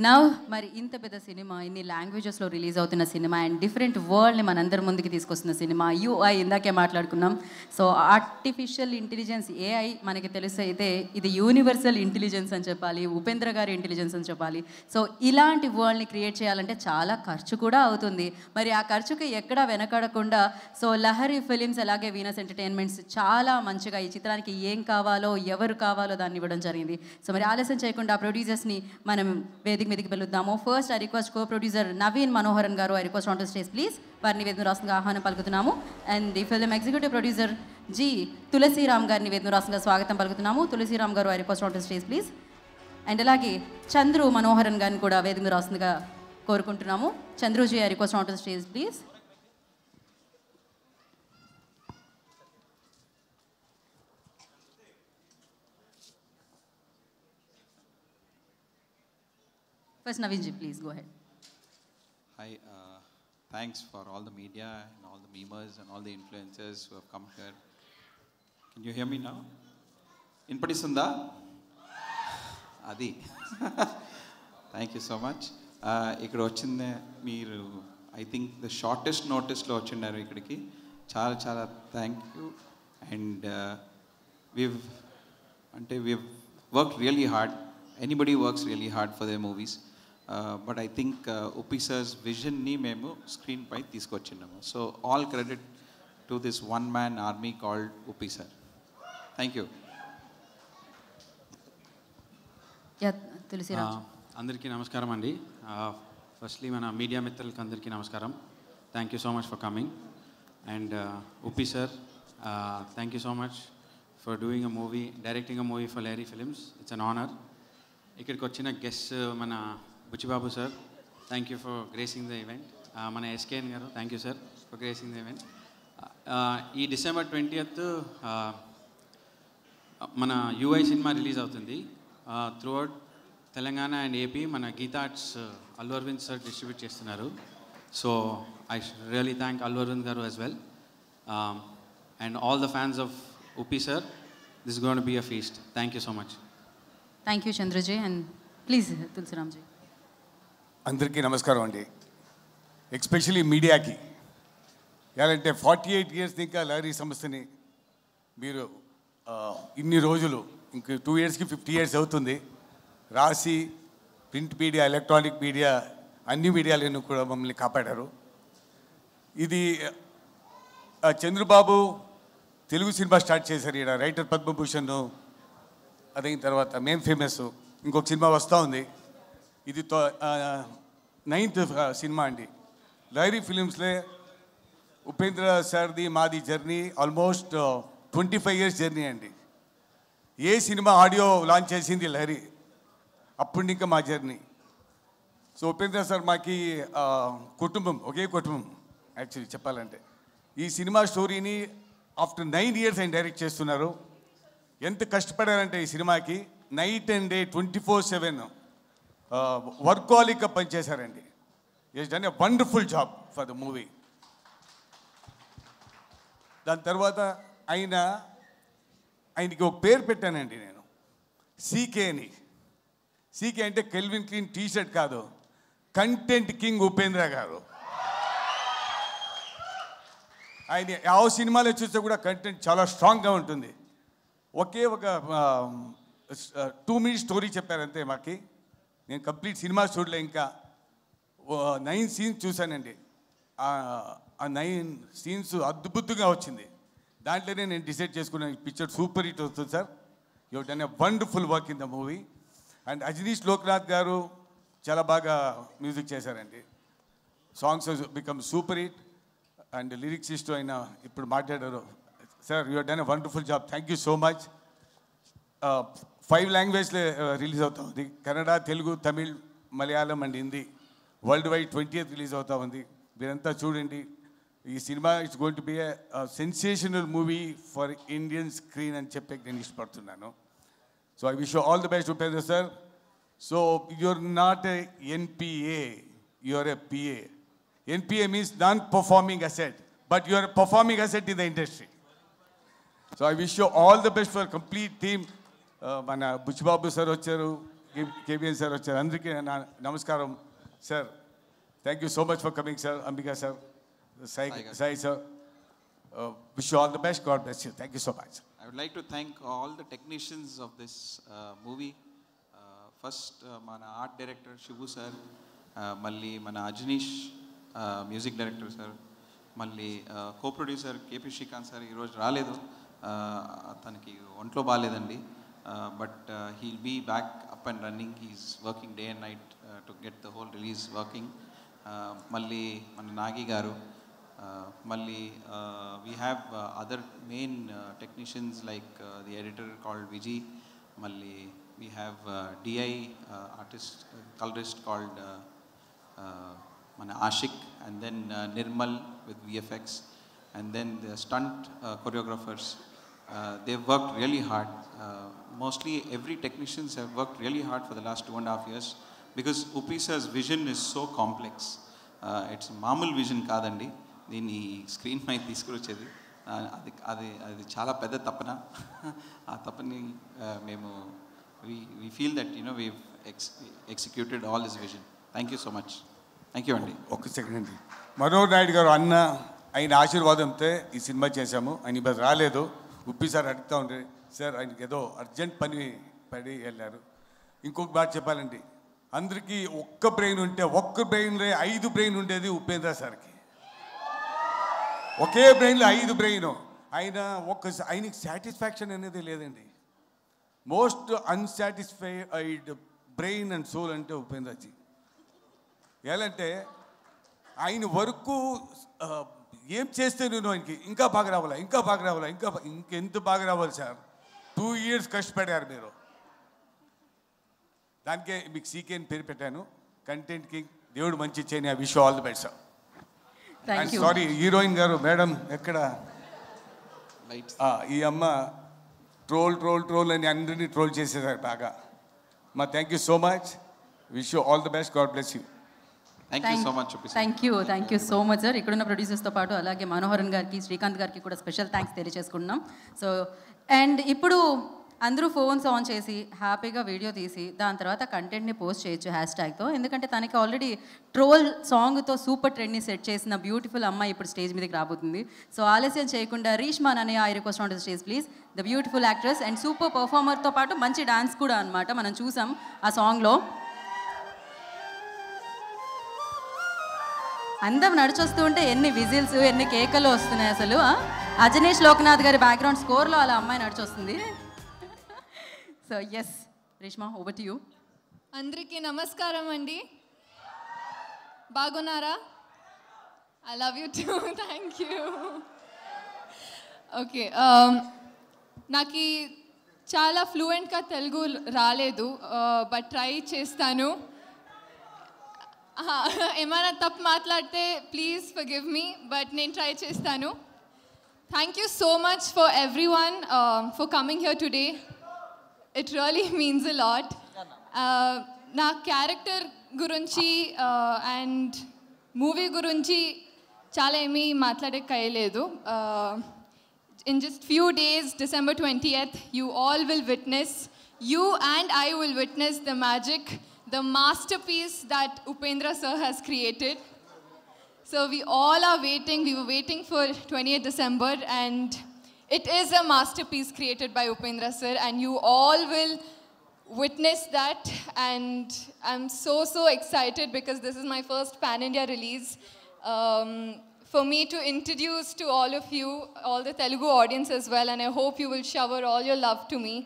Now మరి ఇంత పెద్ద సినిమా, ఇన్ని లాంగ్వేజెస్లో రిలీజ్ అవుతున్న సినిమా అండ్ డిఫరెంట్ వరల్డ్ని మనందరి ముందుకి తీసుకొస్తున్న సినిమా యూఐ. ఇందాకే మాట్లాడుకున్నాం. సో ఆర్టిఫిషియల్ ఇంటెలిజెన్స్ ఏఐ మనకి తెలిసి అయితే ఇది యూనివర్సల్ ఇంటెలిజెన్స్ అని చెప్పాలి, ఉపేంద్ర గారి ఇంటెలిజెన్స్ అని చెప్పాలి. సో ఇలాంటి వరల్డ్ని క్రియేట్ చేయాలంటే చాలా ఖర్చు కూడా అవుతుంది. మరి ఆ ఖర్చుకి ఎక్కడా వెనకడకుండా సో లహరి ఫిలిమ్స్ అలాగే వీనస్ ఎంటర్టైన్మెంట్స్ చాలా మంచిగా ఈ చిత్రానికి ఏం కావాలో ఎవరు కావాలో దాన్ని ఇవ్వడం జరిగింది. సో మరి ఆలస్యం చేయకుండా ఆ ప్రొడ్యూసర్స్ని మనం వేదిక మీదకి పిలుద్దాము. First I request co producer Naveen Manoharan garu, I request on to stage please. వారిని వేదిక రాష్ట్రంగా ఆహ్వానం పలుకుతున్నాము. అండ్ ఈ film executive producer G Tulasiram గారిని వేదిక రాష్ట్రంగా స్వాగతం పలుకుతున్నాము. Tulasiram garu, I request on to stage please. And అలాగే చంద్రు మనోహరన్ గారిని కూడా వేదిక రాష్ట్రంగా కోరుకుంటున్నాము. Chandruji, I request on to stage please. First, Navinji, please go ahead. Hi, thanks for all the media and all the memers and all the influencers who have come here. Can you hear me now? Inpadisunda? Adi. Thank you so much. ఇక్కడ వచ్చిందే మీరు, I think the shortest noticeలో వచ్చిన్నారు ఇక్కడికి. చాలా చాలా thank you. And we've worked really hard. Anybody works really hard for their movies. But I think Upi sir's vision-ni మేము screen pi తీసుకొచ్చినాము. So all credit to this one-man army called Upi sir. Thank you. Yeah, Tulsi Raj. అందరికీ నమస్కారం అండి. ఫస్ట్లీ మన మీడియా మిత్రులకి అందరికీ నమస్కారం. Thank you so much for coming. And Uppi sir, thank you so much for doing a movie, directing a movie for Lahari films. It's an honour. ఇక్కడికి వచ్చిన గెస్ట్ మన Buchibabu sir, thank you for gracing the event. మన SKN garu, thank you sir for gracing the event. ఈ December 20th మన యూఐ సినిమా రిలీజ్ అవుతుంది. త్రూఅవుట్ తెలంగాణ అండ్ ఏపీ మన గీతా ఆర్ట్స్ అల్లు అరవింద్ సార్ డిస్ట్రిబ్యూట్ చేస్తున్నారు. So I really thank Allu Aravind garu as well. And all the fans of Uppi sir, this gonna be a feast. Thank you so much. Thank you Chandraji. And please Tulasiramji. అందరికీ నమస్కారం అండి. ఎస్పెషలీ మీడియాకి. ఎలాంటే 48 years ఇంకా లహరి సంస్థని మీరు ఇన్ని రోజులు, ఇంక 2 yearsకి 50 years అవుతుంది, రాసి ప్రింట్ మీడియా, ఎలక్ట్రానిక్ మీడియా, అన్ని మీడియాలను కూడా మమ్మల్ని కాపాడారు. ఇది చంద్రబాబు తెలుగు సినిమా స్టార్ట్ చేశారు. ఇక్కడ రైటర్ పద్మభూషణ్, అదైన తర్వాత మేం ఫేమస్, ఇంకొక సినిమా వస్తూ ఉంది. ఇది 9th సినిమా అండి. లహరి ఫిలిమ్స్లో ఉపేంద్ర సార్ది మాది జర్నీ ఆల్మోస్ట్ 25 years జర్నీ అండి. ఏ సినిమా ఆడియో లాంచ్ చేసింది లహరి, అప్పుడు ఇంకా మా జర్నీ. సో ఉపేంద్ర సార్ మాకి కుటుంబం, ఒకే కుటుంబం యాక్చువల్లీ చెప్పాలంటే. ఈ సినిమా స్టోరీని ఆఫ్టర్ 9 years ఆయన డైరెక్ట్ చేస్తున్నారు. ఎంత కష్టపడారంటే ఈ సినిమాకి నైట్ అండ్ డే 24/7 వర్కాలిక్గా పనిచేశారండి. Is done a wonderful job for the movie. దాని తర్వాత ఆయనకి ఒక పేరు పెట్టానండి నేను, సీకే అని. సీకే అంటే కెల్విన్ క్లీన్ టీషర్ట్ కాదు, కంటెంట్ కింగ్ ఉపేంద్ర గారు. ఆయన ఆ సినిమాలో చూస్తే కూడా కంటెంట్ చాలా స్ట్రాంగ్గా ఉంటుంది. ఒకే ఒక 2 minutes స్టోరీ చెప్పారంతే మాకి. నేను కంప్లీట్ సినిమా చూడలే, ఇంకా 9 scenes చూశానండి. ఆ 9 scenes అద్భుతంగా వచ్చింది. దాంట్లోనే నేను డిసైడ్ చేసుకున్నాను, పిక్చర్ సూపర్ హిట్ వస్తుంది sir. You done a wonderful work in the movie. And Ajaneesh Loknath garu చాలా బాగా మ్యూజిక్ చేశారండి. Songs become super hit. And lyricist అయినా ఇప్పుడు మాట్లాడారు sir, you done a wonderful job. Thank you so much. 5 languagesలో రిలీజ్ అవుతా ఉంది, Kannada, Telugu, Tamil, Malayalam and Hindi. Worldwide 20th release అవుతా ఉంది. మీరంతా చూడండి. ఈ cinema it's going to be a sensational movie for Indian screen అని చెప్పి నేను ఇష్టపడుతున్నాను. So I wish you all the best Upendra sir. So you're not a NPA, you're a PA. NPA means non performing asset, but you're a performing asset in the industry. So I wish you all the best for complete team. మన బుచ్చిబాబు సార్ వచ్చారు, KBN సార్ వచ్చారు, అందరికీ నమస్కారం sir. Thank you so much for coming, sir. Ambika sir, Sai sir. Wish you all the best. God bless you. Thank you so much. I would like to thank all the technicians of this movie. First, mana art director Shivu sir, malli mana Ajnish music director sir, malli co-producer KP Shrikant sir ee roju raaledu, ataniki ontlo baaledandi, but he'll be back up and running. He's working day and night to get the whole release working. Malli mana Nagi garu, malli we have other main technicians like the editor called Vijay, malli we have DI artist colorist called mana Ashik, and then Nirmal with VFX, and then the stunt choreographers. They've worked really hard. Mostly every technicians have worked really hard for the last 2.5 years. Because Uppi sir's vision is so complex. It's మామూలు విజన్ కాదండి, దీన్ని స్క్రీన్ పై తీసుకువచ్చేది. అది చాలా పెద్ద తపన. ఆ తపని మేము we feel that we've executed all his vision. Thank you so much. Thank you అండి. ఒక సెకండ్ అండి. మనోహర్ నాయుడు గారు అన్న ఆయన ఆశీర్వాదంతో ఈ సినిమా చేశాము. ఆయన ఇప్పుడు రాలేదు. ఉప్పి సార్ అడుగుతూ ఉండే, సార్ ఆయనకి ఏదో అర్జెంట్ పని పడి వెళ్ళారు. ఇంకొక మాట చెప్పాలండి, అందరికీ ఒక్క బ్రెయిన్ ఉంటే ఒక్క బ్రెయిన్లో 5 బ్రెయిన్ ఉండేది ఉపేంద్ర సార్కి. ఒకే బ్రెయిన్లో 5 బ్రెయిన్. ఆయనకి సాటిస్ఫాక్షన్ అనేది లేదండి. Most unsatisfied brain and soul అంటే ఉపేంద్రజీ. ఎలాంటే ఆయన వర్క్ ఏం చేస్తే నేను ఆయనకి ఇంకా బాగా రావాలా ఇంకెంత బాగా రావాలి సార్. 2 years కష్టపడారు మీరు. దానికే మీకు సీకే అని పేరు పెట్టాను. Content king. దేవుడు మంచి చేయని. I wish all the best sir. Sorry heroine గారు మేడం ఎక్కడ ఈ అమ్మ ట్రోల్ అని అందరినీ ట్రోల్ చేసేసారు బాగా. మా thank you so much. Wish you all the best. God bless you. Thank you so much sir. ఇక్కడున్న ప్రొడ్యూసర్స్తో పాటు అలాగే మనోహరన్ గారికి, శ్రీకాంత్ గారికి కూడా స్పెషల్ థ్యాంక్స్ తెలియజేసుకుంటున్నాం. సో అండ్ ఇప్పుడు అందరూ ఫోన్స్ ఆన్ చేసి హ్యాపీగా వీడియో తీసి దాని తర్వాత కంటెంట్ని పోస్ట్ చేయొచ్చు హ్యాష్ట్యాగ్తో. ఎందుకంటే తనకి ఆల్రెడీ ట్రోల్ సాంగ్తో సూపర్ ట్రెండ్ని సెట్ చేసిన బ్యూటిఫుల్ అమ్మాయి ఇప్పుడు స్టేజ్ మీదకి రాబోతుంది. సో ఆలస్యం చేయకుండా రీష్మా అన్నయ్య I request on to stage please. The beautiful actress and super పర్ఫార్మర్తో పాటు మంచి డాన్స్ కూడా అనమాట. మనం చూసాం ఆ సాంగ్లో. అందం నడిచొస్తూ ఉంటే ఎన్ని విజిల్స్ ఎన్ని కేకలు వస్తున్నాయి అసలు. అజనీష్ లోక్నాథ్ గారి బ్యాక్గ్రౌండ్ స్కోర్లో అలా అమ్మాయి నడిచొస్తుంది. So yes Reshma, over to you. అందరికీ నమస్కారం అండి. బాగున్నారా? I love you too. Thank you. Okay, నాకు చాలా ఫ్లూయెంట్గా తెలుగు రాలేదు, బట్ ట్రై చేస్తాను. ఏమైనా తప్పు మాట్లాడితే ప్లీజ్ ఫర్గివ్ మీ, బట్ నేను ట్రై చేస్తాను. Thank you so much for everyone for coming here today. It really means a lot. నా క్యారెక్టర్ గురించి అండ్ మూవీ గురించి చాలా ఏమీ మాట్లాడక్కర్లేదు. In just few days, December 20th, you all will witness, you and I will witness the magic, the masterpiece that Upendra sir has created. So we all are waiting. We were waiting for 20th December, and it is a masterpiece created by Upendra sir, and you all will witness that. And I'm so excited because this is my first pan-India release. For me to introduce to all of you, all the Telugu audience as well, and I hope you will shower all your love to me.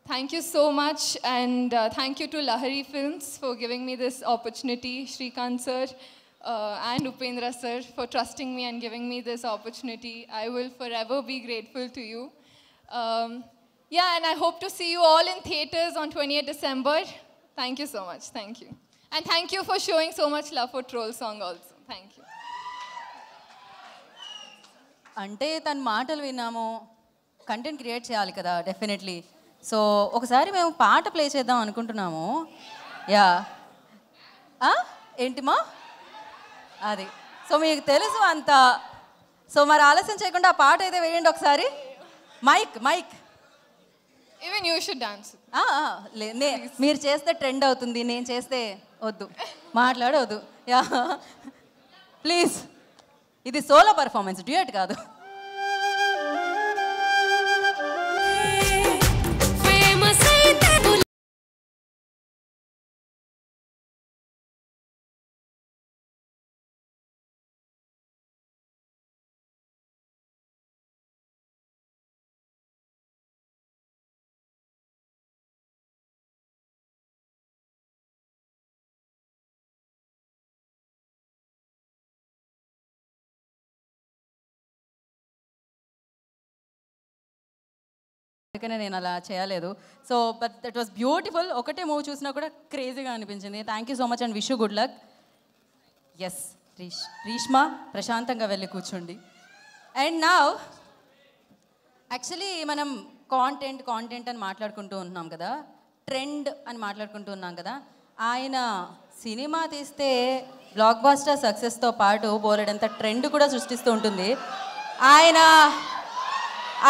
Thank you so much, and thank you to Lahari Films for giving me this opportunity, Shrikant sir and Upendra sir for trusting me and giving me this opportunity. I will forever be grateful to you. Yeah, and I hope to see you all in theatres on 20th December. Thank you so much. Thank you. And thank you for showing so much love for Troll Song also. Thank you. అంటే తన మాటలు విన్నాము, కంటెంట్ క్రియేట్ చేయాలి కదా డెఫినెట్లీ. సో ఒకసారి మేము పాట ప్లే చేద్దాం అనుకుంటున్నాము. యా ఏంటిమా అది. సో మీకు తెలుసు అంత. సో మరి ఆలస్యం చేయకుండా ఆ పాట అయితే వేయండి ఒకసారి. Mike Even you should dance. మీరు చేస్తే ట్రెండ్ అవుతుంది, నేను చేస్తే వద్దు, మాట్లాడవద్దు. Yeah please. ఇది సోలో పర్ఫార్మెన్స్, డ్యూయట్ కాదు. అందుకనే నేను అలా చేయలేదు. So but that was beautiful. ఒకటే మూవీ చూసినా కూడా క్రేజీగా అనిపించింది. Thank you so much and wish you good luck. Yes Reeshma, ప్రశాంతంగా వెళ్ళి కూర్చోండి. అండ్ నా యాక్చువల్లీ మనం కాంటెంట్ అని మాట్లాడుకుంటూ ఉన్నాం కదా, ట్రెండ్ అని మాట్లాడుకుంటూ ఉన్నాం కదా. ఆయన సినిమా తీస్తే బ్లాక్ బాస్టర్ సక్సెస్తో పాటు బోలెడంత ట్రెండ్ కూడా సృష్టిస్తూ ఉంటుంది.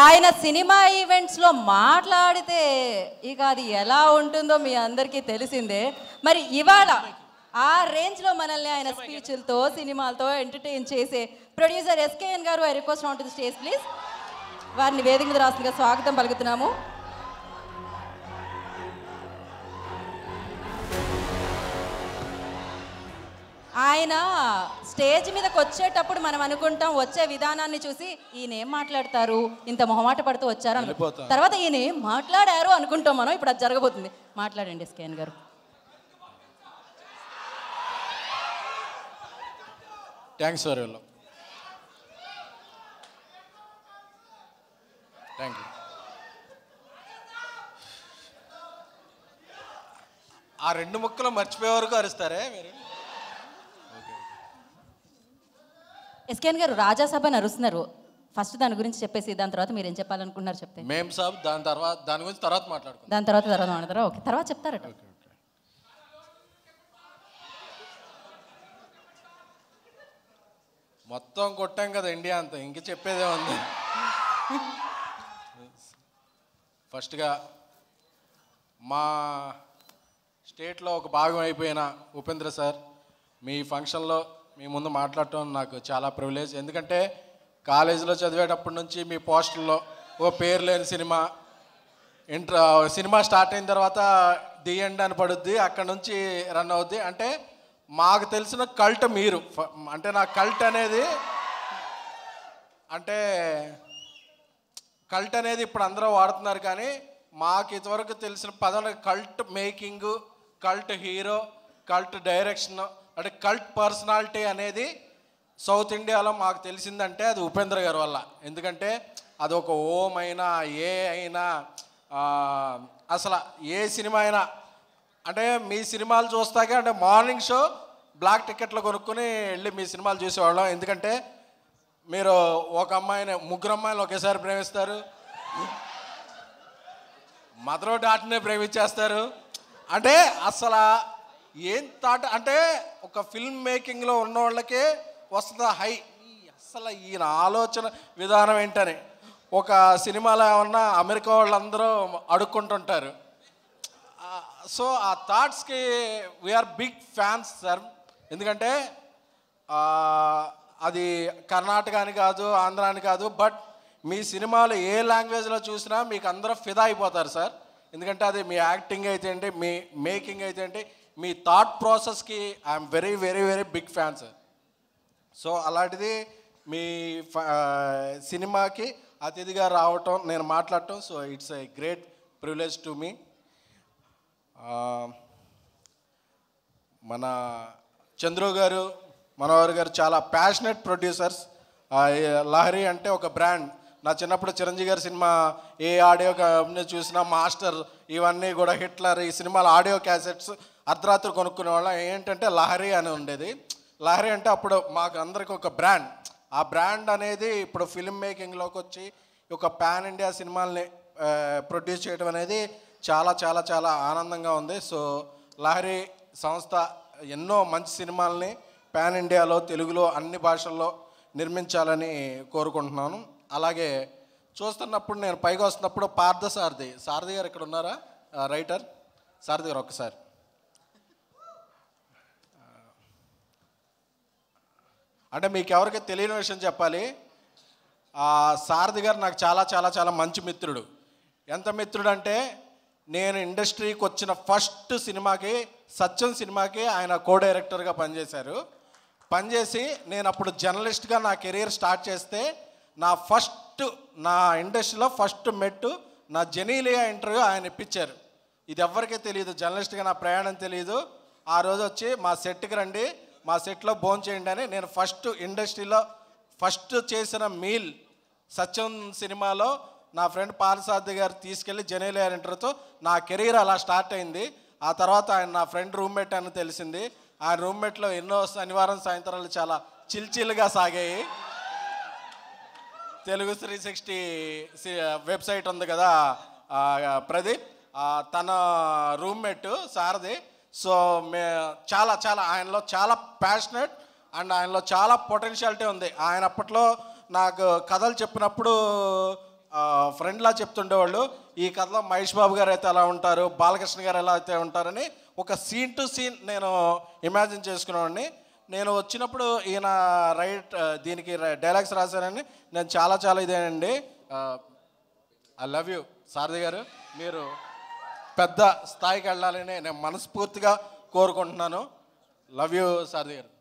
ఆయన సినిమా ఈవెంట్స్లో మాట్లాడితే ఇక అది ఎలా ఉంటుందో మీ అందరికీ తెలిసిందే. మరి ఇవాళ ఆ రేంజ్లో మనల్ని ఆయన స్పీచ్లతో సినిమాలతో ఎంటర్టైన్ చేసే ప్రొడ్యూసర్ ఎస్కేఎన్ గారు, I request on to the stage please. వారిని వేదిక మీద రాష్ట్రంగా స్వాగతం పలుకుతున్నాము. ఆయన స్టేజ్ మీదకి వచ్చేటప్పుడు మనం అనుకుంటాం, వచ్చే విధానాన్ని చూసి ఈయన ఏం మాట్లాడతారు, ఇంత మొహమాట పడుతూ వచ్చారు, తర్వాత ఈయన ఏం మాట్లాడారు అనుకుంటాం మనం. ఇప్పుడు అది జరగబోతుంది. మాట్లాడండి ఎస్కేఎన్ గారు. Thanks for you. Thank you. ఆ 2 ముక్కలు మర్చిపోయే వరకు అరుస్తారే మీరు? ఎస్కేఎన్ గారు రాజాసభ నరుస్తున్నారు. ఫస్ట్ దాని గురించి చెప్పేసి దాని తర్వాత మీరు ఏం చెప్పాలనుకున్నారు చెప్తే. మేం సాబ్ దాని గురించి తర్వాత మాట్లాడుకుంటాం. దాని తర్వాత మాట్లాడతారా? ఓకే, తర్వాత చెప్తారట. మొత్తం కొట్టాం కదా ఇండియా అంతా, ఇంక చెప్పేదే ఉంది. ఫస్ట్గా మా స్టేట్లో ఒక భాగం అయిపోయిన ఉపేంద్ర సార్, మీ ఫంక్షన్లో మీ ముందు మాట్లాడటం నాకు చాలా ప్రివిలేజ్. ఎందుకంటే కాలేజీలో చదివేటప్పటి నుంచి మీ పోస్టర్లో ఓ పేరు లేని సినిమా సినిమా స్టార్ట్ అయిన తర్వాత ది ఎండ్ అని పడుద్ది, అక్కడ నుంచి రన్ అవుద్ది. అంటే మాకు తెలిసిన కల్ట్ మీరు. అంటే నా కల్ట్ అనేది ఇప్పుడు అందరూ వాడుతున్నారు, కానీ మాకు ఇంతవరకు తెలిసిన పదం cult making, cult hero, cult direction, అంటే కల్ట్ పర్సనాలిటీ అనేది సౌత్ ఇండియాలో మాకు తెలిసిందంటే అది ఉపేంద్ర గారి వల్ల. ఎందుకంటే అదొక ఓం అయినా ఏ అయినా అసలు ఏ సినిమా అయినా, అంటే మీ సినిమాలు చూస్తాకే అంటే మార్నింగ్ షో బ్లాక్ టికెట్లు కొనుక్కొని వెళ్ళి మీ సినిమాలు చూసేవాళ్ళం. ఎందుకంటే మీరు ఒక అమ్మాయిని 3 అమ్మాయిలు ఒకేసారి ప్రేమిస్తారు, మదరో డాట్నే ప్రేమించేస్తారు. అంటే అసలు ఏం థాట్ అంటే ఒక ఫిల్మ్ మేకింగ్లో ఉన్న వాళ్ళకే వస్తుంది హై. అసలు ఈయన ఆలోచన విధానం ఏంటని ఒక సినిమాలో ఏమన్నా అమెరికా వాళ్ళందరూ అడుక్కుంటుంటారు. సో ఆ థాట్స్కి వీఆర్ బిగ్ ఫ్యాన్స్ సార్. ఎందుకంటే అది కర్ణాటక అని కాదు, ఆంధ్ర అని కాదు, బట్ మీ సినిమాలు ఏ లాంగ్వేజ్లో చూసినా మీకు అందరూ ఫిదా అయిపోతారు సార్. ఎందుకంటే అది మీ యాక్టింగ్ అయితే ఏంటి, మీ మేకింగ్ అయితే ఏంటి, మీ థాట్ ప్రాసెస్కి I'm very very very big fan sir. So అలాంటిది మీ సినిమాకి అతిథిగా రావటం, నేను మాట్లాడటం, so it's a great privilege to me. మన చంద్రు గారు, మనోహర్ గారు చాలా ప్యాషనెట్ ప్రొడ్యూసర్స్. లహరి అంటే ఒక బ్రాండ్. నా చిన్నప్పుడు చిరంజీవి గారి సినిమా ఏ ఆడియో కంపెనీ చూసినా మాస్టర్ ఇవన్నీ కూడా హిట్లర్ ఈ సినిమాల ఆడియో క్యాసెట్స్ అర్ధరాత్రి కొనుక్కునే వాళ్ళం. ఏంటంటే లహరి అని ఉండేది. లహరి అంటే అప్పుడు మాకు అందరికి ఒక బ్రాండ్. ఆ బ్రాండ్ అనేది ఇప్పుడు ఫిల్మ్ మేకింగ్లోకి వచ్చి ఒక పాన్ ఇండియా సినిమాల్ని ప్రొడ్యూస్ చేయడం అనేది చాలా చాలా చాలా ఆనందంగా ఉంది. సో లహరి సంస్థ ఎన్నో మంచి సినిమాల్ని పాన్ ఇండియాలో, తెలుగులో, అన్ని భాషల్లో నిర్మించాలని కోరుకుంటున్నాను. అలాగే చూస్తున్నప్పుడు నేను పైకి వస్తున్నప్పుడు సారథి గారు ఇక్కడ ఉన్నారా? రైటర్ సారథి గారు ఒక్కసారి. అంటే మీకు ఎవరికి తెలియని విషయం చెప్పాలి, సారథి గారు నాకు చాలా చాలా చాలా మంచి మిత్రుడు. ఎంత మిత్రుడు అంటే నేను ఇండస్ట్రీకి వచ్చిన ఫస్ట్ సినిమాకి, సత్యం సినిమాకి ఆయన కో డైరెక్టర్గా పనిచేసి నేను అప్పుడు జర్నలిస్ట్గా నా కెరీర్ స్టార్ట్ చేస్తే నా ఇండస్ట్రీలో ఫస్ట్ మెట్టు నా జెనీలియా ఇంటర్వ్యూ ఆయన ఇప్పించారు. ఇది ఎవరికీ తెలియదు, జర్నలిస్ట్గా నా ప్రయాణం తెలియదు. ఆ రోజు వచ్చి మా సెట్కి రండి, మా సెట్లో భోజనం చేయండి అని నేను ఇండస్ట్రీలో ఫస్ట్ చేసిన మీల్ సత్యం సినిమాలో నా ఫ్రెండ్ పాలసారథి గారు తీసుకెళ్ళి జెనీలియా ఇంటర్వ్యూతో నా కెరీర్ అలా స్టార్ట్ అయింది. ఆ తర్వాత ఆయన నా ఫ్రెండ్ రూమ్మేట్ అని తెలిసింది. ఆ రూమ్మేట్లో ఎన్నో శనివారం సాయంత్రాలు చాలా చిల్చిల్గా సాగాయి. తెలుగు 360 వెబ్సైట్ ఉంది కదా ప్రదీప్, తన రూమ్మేట్ సారథి. సో చాలా చాలా ఆయనలో చాలా ప్యాషనెట్ అండ్ ఆయనలో చాలా పొటెన్షియాలిటీ ఉంది. ఆయన అప్పట్లో నాకు కథలు చెప్పినప్పుడు ఫ్రెండ్లా చెప్తుండేవాళ్ళు. ఈ కథలో మహేష్ బాబు గారు అయితే ఎలా ఉంటారు, బాలకృష్ణ గారు ఎలా అయితే ఉంటారని ఒక సీన్ టు సీన్ నేను ఇమాజిన్ చేసుకునేవాడిని. నేను వచ్చినప్పుడు ఈయన దీనికి డైలాగ్స్ రాశానని నేను చాలా చాలా ఇదేనండి. ఐ లవ్ యూ సారథి గారు, మీరు పెద్ద స్థాయికి వెళ్ళాలని నేను మనస్ఫూర్తిగా కోరుకుంటున్నాను. లవ్ యూ సారథి గారు.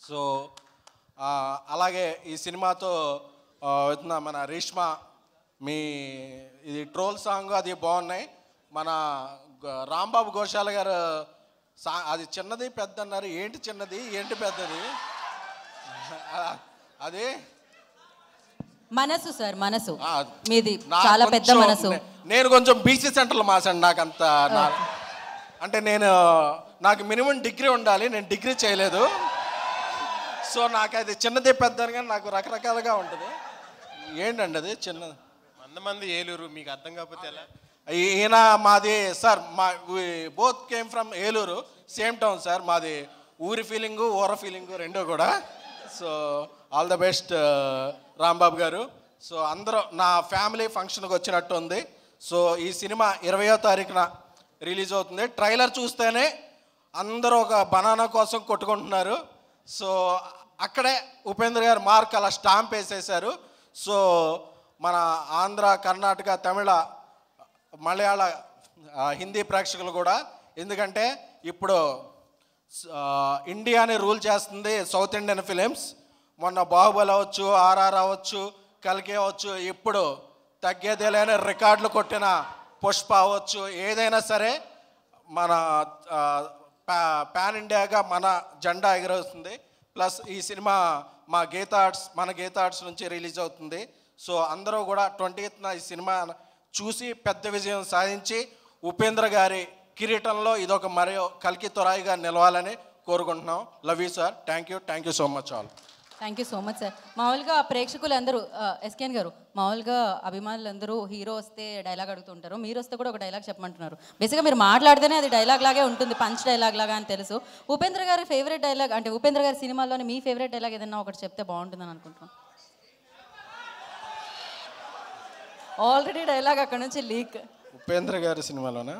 సో అలాగే ఈ సినిమాతో మన రేష్మా ఇది ట్రోల్ సాంగ్ అది బాగున్నాయి. మన రాంబాబు గోశాల గారు అది చిన్నది పెద్ద అన్నారు. ఏంటి చిన్నది ఏంటి పెద్దది? అది మనసు సార్, మనసు ఆ, మీది నాకు చాలా పెద్ద కొంచెం మనసు. నేను కొంచెం బీసీ సెంటర్లో మాసాను. నాకంత అంటే నాకు మినిమం డిగ్రీ ఉండాలి, నేను డిగ్రీ చేయలేదు. సో నాకు అది చిన్నది పెద్దది కానీ నాకు రకరకాలుగా ఉంటుంది. ఏంటండి అది చిన్న మంది ఏలూరు మీకు అర్థం కాకపోతే ఎలా? ఈయన మాది sir, both came from Eluru, same town sir. మాది ఊరి ఫీలింగు ఊర ఫీలింగు రెండూ కూడా. So all the best Rambabu గారు. సో అందరూ నా ఫ్యామిలీ ఫంక్షన్కి వచ్చినట్టు ఉంది. సో ఈ సినిమా 20వ తారీఖున రిలీజ్ అవుతుంది. ట్రైలర్ చూస్తేనే అందరూ ఒక బనానా కోసం కొట్టుకుంటున్నారు. సో అక్కడే ఉపేంద్ర గారు మార్క్ అలా స్టాంప్ వేసేశారు. సో మన ఆంధ్ర, కర్ణాటక, తమిళ, మలయాళ, హిందీ ప్రేక్షకులు కూడా, ఎందుకంటే ఇప్పుడు ఇండియాని రూల్ చేస్తుంది సౌత్ ఇండియన్ ఫిలిమ్స్. మొన్న బాహుబలి అవ్వచ్చు, ఆర్ఆర్ అవ్వచ్చు, కల్కి అవ్వచ్చు, ఇప్పుడు తగ్గేదే లేని రికార్డులు కొట్టిన పుష్ప అవ్వచ్చు, ఏదైనా సరే మన పాన్ ఇండియాగా మన జెండా ఎగురవుతుంది. ప్లస్ ఈ సినిమా మన గీతా ఆర్ట్స్ నుంచి రిలీజ్ అవుతుంది. సో అందరూ కూడా 20th ఈ సినిమా చూసి పెద్ద విజయం సాధించి ఉపేంద్ర గారి కిరీటంలో ఇదొక మరియు కల్కి తొరాయిగా నిలవాలని కోరుకుంటున్నాం. Love you sir. Thank you so much all. Thank you so much sir. మామూలుగా ప్రేక్షకులందరూ ఎస్కేన్ గారు, మామూలుగా అభిమానులందరూ హీరో వస్తే డైలాగ్ అడుగుతుంటారు, మీరు వస్తే కూడా ఒక డైలాగ్ చెప్పమంటున్నారు. బేసిక్గా మీరు మాట్లాడితేనే అది డైలాగ్ లాగే ఉంటుంది, పంచ్ డైలాగ్ లాగా అని తెలుసు. ఉపేంద్ర గారి ఫేవరెట్ డైలాగ్ అంటే ఉపేంద్ర గారి సినిమాల్లోనే మీ ఫేవరెట్ డైలాగ్ ఏదన్నా ఒకటి చెప్తే బాగుంటుందని అనుకుంటున్నాను. ఆల్రెడీ డైలాగ్ అక్కడ నుంచి లీక్. ఉపేంద్ర గారి సినిమాలోనా?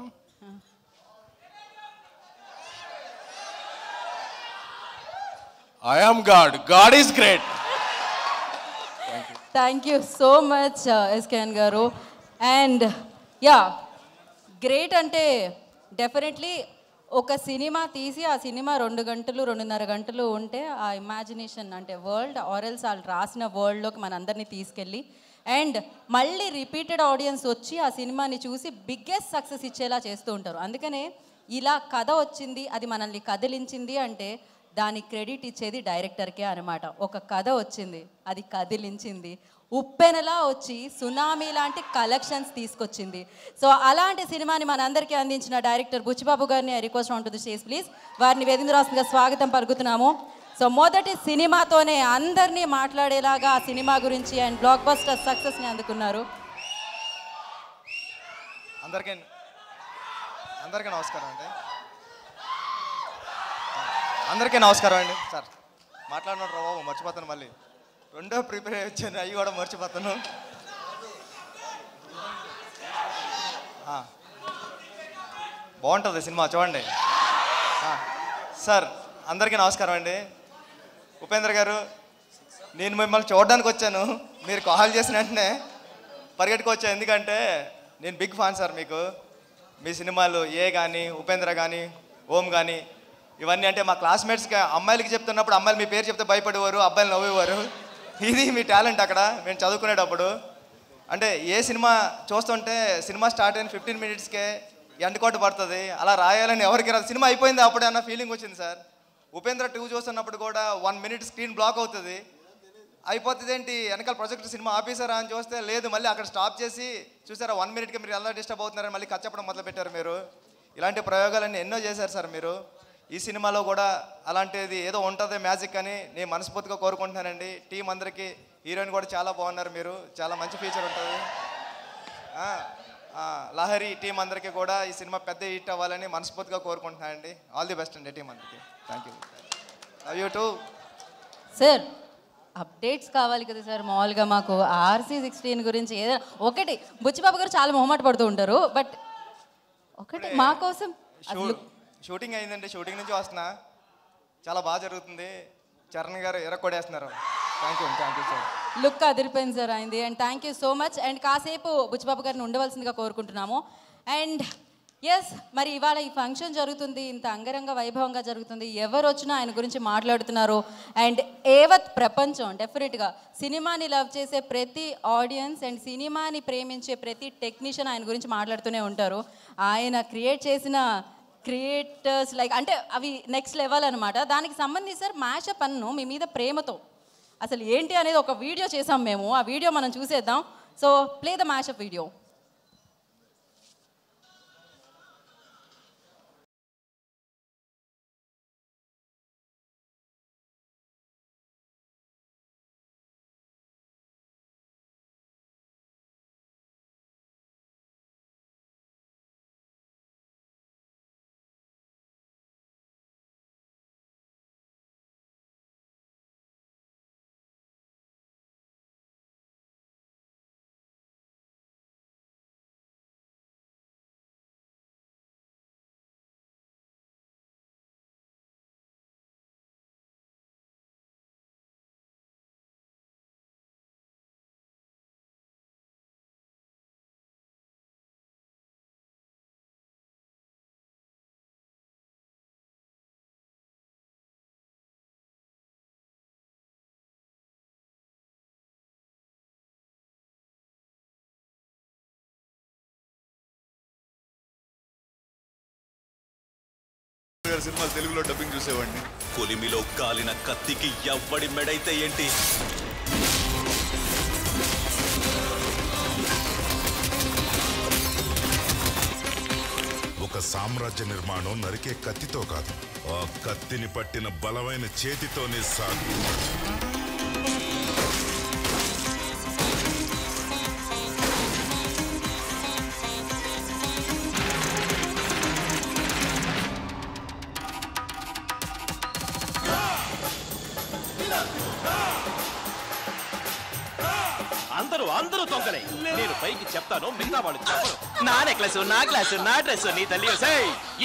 I am God. God is great. Thank you so much SKN గారు. అండ్ యా, గ్రేట్ అంటే డెఫినెట్లీ ఒక సినిమా తీసి ఆ సినిమా 2 గంటలు 2.5 గంటలు ఉంటే ఆ ఇమాజినేషన్ అంటే వరల్డ్ ఆరెల్స్ వాళ్ళు రాసిన వరల్డ్లోకి మనందరినీ తీసుకెళ్ళి అండ్ మళ్ళీ రిపీటెడ్ ఆడియన్స్ వచ్చి ఆ సినిమాని చూసి బిగ్గెస్ట్ సక్సెస్ ఇచ్చేలా చేస్తూ ఉంటారు. అందుకనే ఇలా కథ వచ్చింది, అది మనల్ని కదిలించింది అంటే దానికి క్రెడిట్ ఇచ్చేది డైరెక్టర్కే అనమాట. ఒక కథ వచ్చింది, అది కదిలించింది, ఉప్పెనలా వచ్చి సునామీ లాంటి కలెక్షన్స్ తీసుకొచ్చింది. సో అలాంటి సినిమాని మనందరికీ అందించిన డైరెక్టర్ బుచ్చిబాబు గారిని I request on to the stage please. వారిని వేదిక రాష్ట్రంగా స్వాగతం పలుకుతున్నాము. సో మొదటి సినిమాతోనే అందరినీ మాట్లాడేలాగా ఆ సినిమా గురించి అండ్ బ్లాక్ బస్టర్ సక్సెస్ని అందుకున్నారు. అందరికీ నమస్కారం అండి. అందరికీ నమస్కారం అండి. సార్ మాట్లాడినాడు బాబు, మర్చిపోతాను, మళ్ళీ రెండో ప్రిపేర్ వచ్చాను, అవి కూడా మర్చిపోతాను. బాగుంటుంది సినిమా, చూడండి. సార్ అందరికీ నమస్కారం అండి. ఉపేంద్ర గారు, నేను మిమ్మల్ని చూడడానికి వచ్చాను, మీరు కాల్ చేసిన వెంటనే పరిగెట్టుకొచ్చాను, ఎందుకంటే నేను బిగ్ ఫ్యాన్ సార్ మీకు. మీ సినిమాలు ఏ కానీ, ఉపేంద్ర కానీ, ఓం కానీ, ఇవన్నీ అంటే మా క్లాస్మేట్స్కి అమ్మాయిలకి చెప్తున్నప్పుడు అమ్మాయిలు మీ పేరు చెప్తే భయపడేవారు, అబ్బాయిలు నవ్వేవారు. ఇది మీ టాలెంట్ అక్కడ మేము చదువుకునేటప్పుడు. అంటే ఏ సినిమా చూస్తుంటే సినిమా స్టార్ట్ అయిన 15 minutesకే ఎండ్ కోట్ పడుతుంది, అలా రాయాలని ఎవరికి రాదు. సినిమా అయిపోయింది అప్పుడే అన్న ఫీలింగ్ వచ్చింది సార్. ఉపేంద్ర 2 చూస్తున్నప్పుడు కూడా 1 minute స్క్రీన్ బ్లాక్ అవుతుంది, అయిపోతుంది ఏంటి వెనకాల ప్రొజెక్టర్ సినిమా ఆఫీసరా అని చూస్తే లేదు, మళ్ళీ అక్కడ స్టాప్ చేసి చూసారా 1 minuteకి మీరు ఎలా డిస్టర్బ్ అవుతున్నారని మళ్ళీ కథ చెప్పడం మొదలుపెట్టారు మీరు. ఇలాంటి ప్రయోగాలన్నీ ఎన్నో చేశారు సార్ మీరు. ఈ సినిమాలో కూడా అలాంటిది ఏదో ఉంటుంది మ్యాజిక్ అని నేను మనస్ఫూర్తిగా కోరుకుంటున్నానండి. టీం అందరికీ, హీరోయిన్ కూడా చాలా బాగున్నారు మీరు, చాలా మంచి ఫీచర్ ఉంటుంది. లహరి టీం అందరికీ కూడా ఈ సినిమా పెద్ద హిట్ అవ్వాలని మనస్ఫూర్తిగా కోరుకుంటున్నానండి. ఆల్ ది బెస్ట్ అండి టీం అందరికీ. Thank you. Love you two. Sir updates కావాలి కదా సార్. మామూలుగా మాకు RC16 గురించి ఏదైనా ఒకటి, బుచ్చిబాబు గారు చాలా మొహమాట పడుతూ ఉంటారు, బట్ ఒకటి మా కోసం. షూటింగ్ అయిందండి, షూటింగ్ నుంచి వస్తున్నా, చాలా బాగా జరుగుతుంది. చరణ్ గారు ఎరకొడేస్తున్నారు. Thank you sir. లుక్ అదిరిపోయింది సార్ అయింది. And thank you so much. And కాసేపు బుచ్చిబాబు గారిని ఉండవలసిందిగా కోరుకుంటున్నాము. అండ్ ఎస్, మరి ఇవాళ ఈ ఫంక్షన్ జరుగుతుంది, ఇంత అంగరంగ వైభవంగా జరుగుతుంది, ఎవరు వచ్చినా ఆయన గురించి మాట్లాడుతున్నారు. అండ్ ఏవత్ ప్రపంచం డెఫినెట్గా సినిమాని లవ్ చేసే ప్రతి ఆడియన్స్ అండ్ సినిమాని ప్రేమించే ప్రతి టెక్నీషియన్ ఆయన గురించి మాట్లాడుతూనే ఉంటారు. ఆయన క్రియేట్ చేసిన క్రియేటర్స్ లైక్ అంటే అవి నెక్స్ట్ లెవెల్ అనమాట. దానికి సంబంధించి సార్ మ్యాషప్ అన్ను మీ మీద ప్రేమతో అసలు ఏంటి అనేది ఒక వీడియో చేసాం మేము. ఆ వీడియో మనం చూసేద్దాం. So play the mashup video. సినిమాలు తెలుగులో డబ్బింగ్ చూసేవాడిని. కొలిమిలో కాలిన కత్తికి ఎవ్వడి మెడైతే ఏంటి? ఒక సామ్రాజ్య నిర్మాణం నరికే కత్తితో కాదు, ఆ కత్తిని పట్టిన బలమైన చేతితోనే సాగు. అందరూ తొంగలే. నేను పైకి చెప్తాను, మిగతా వాళ్ళు చెప్పరు. నా నెక్లెస్, నా గ్లాస్, నా డ్రెస్, నీ తల్లి.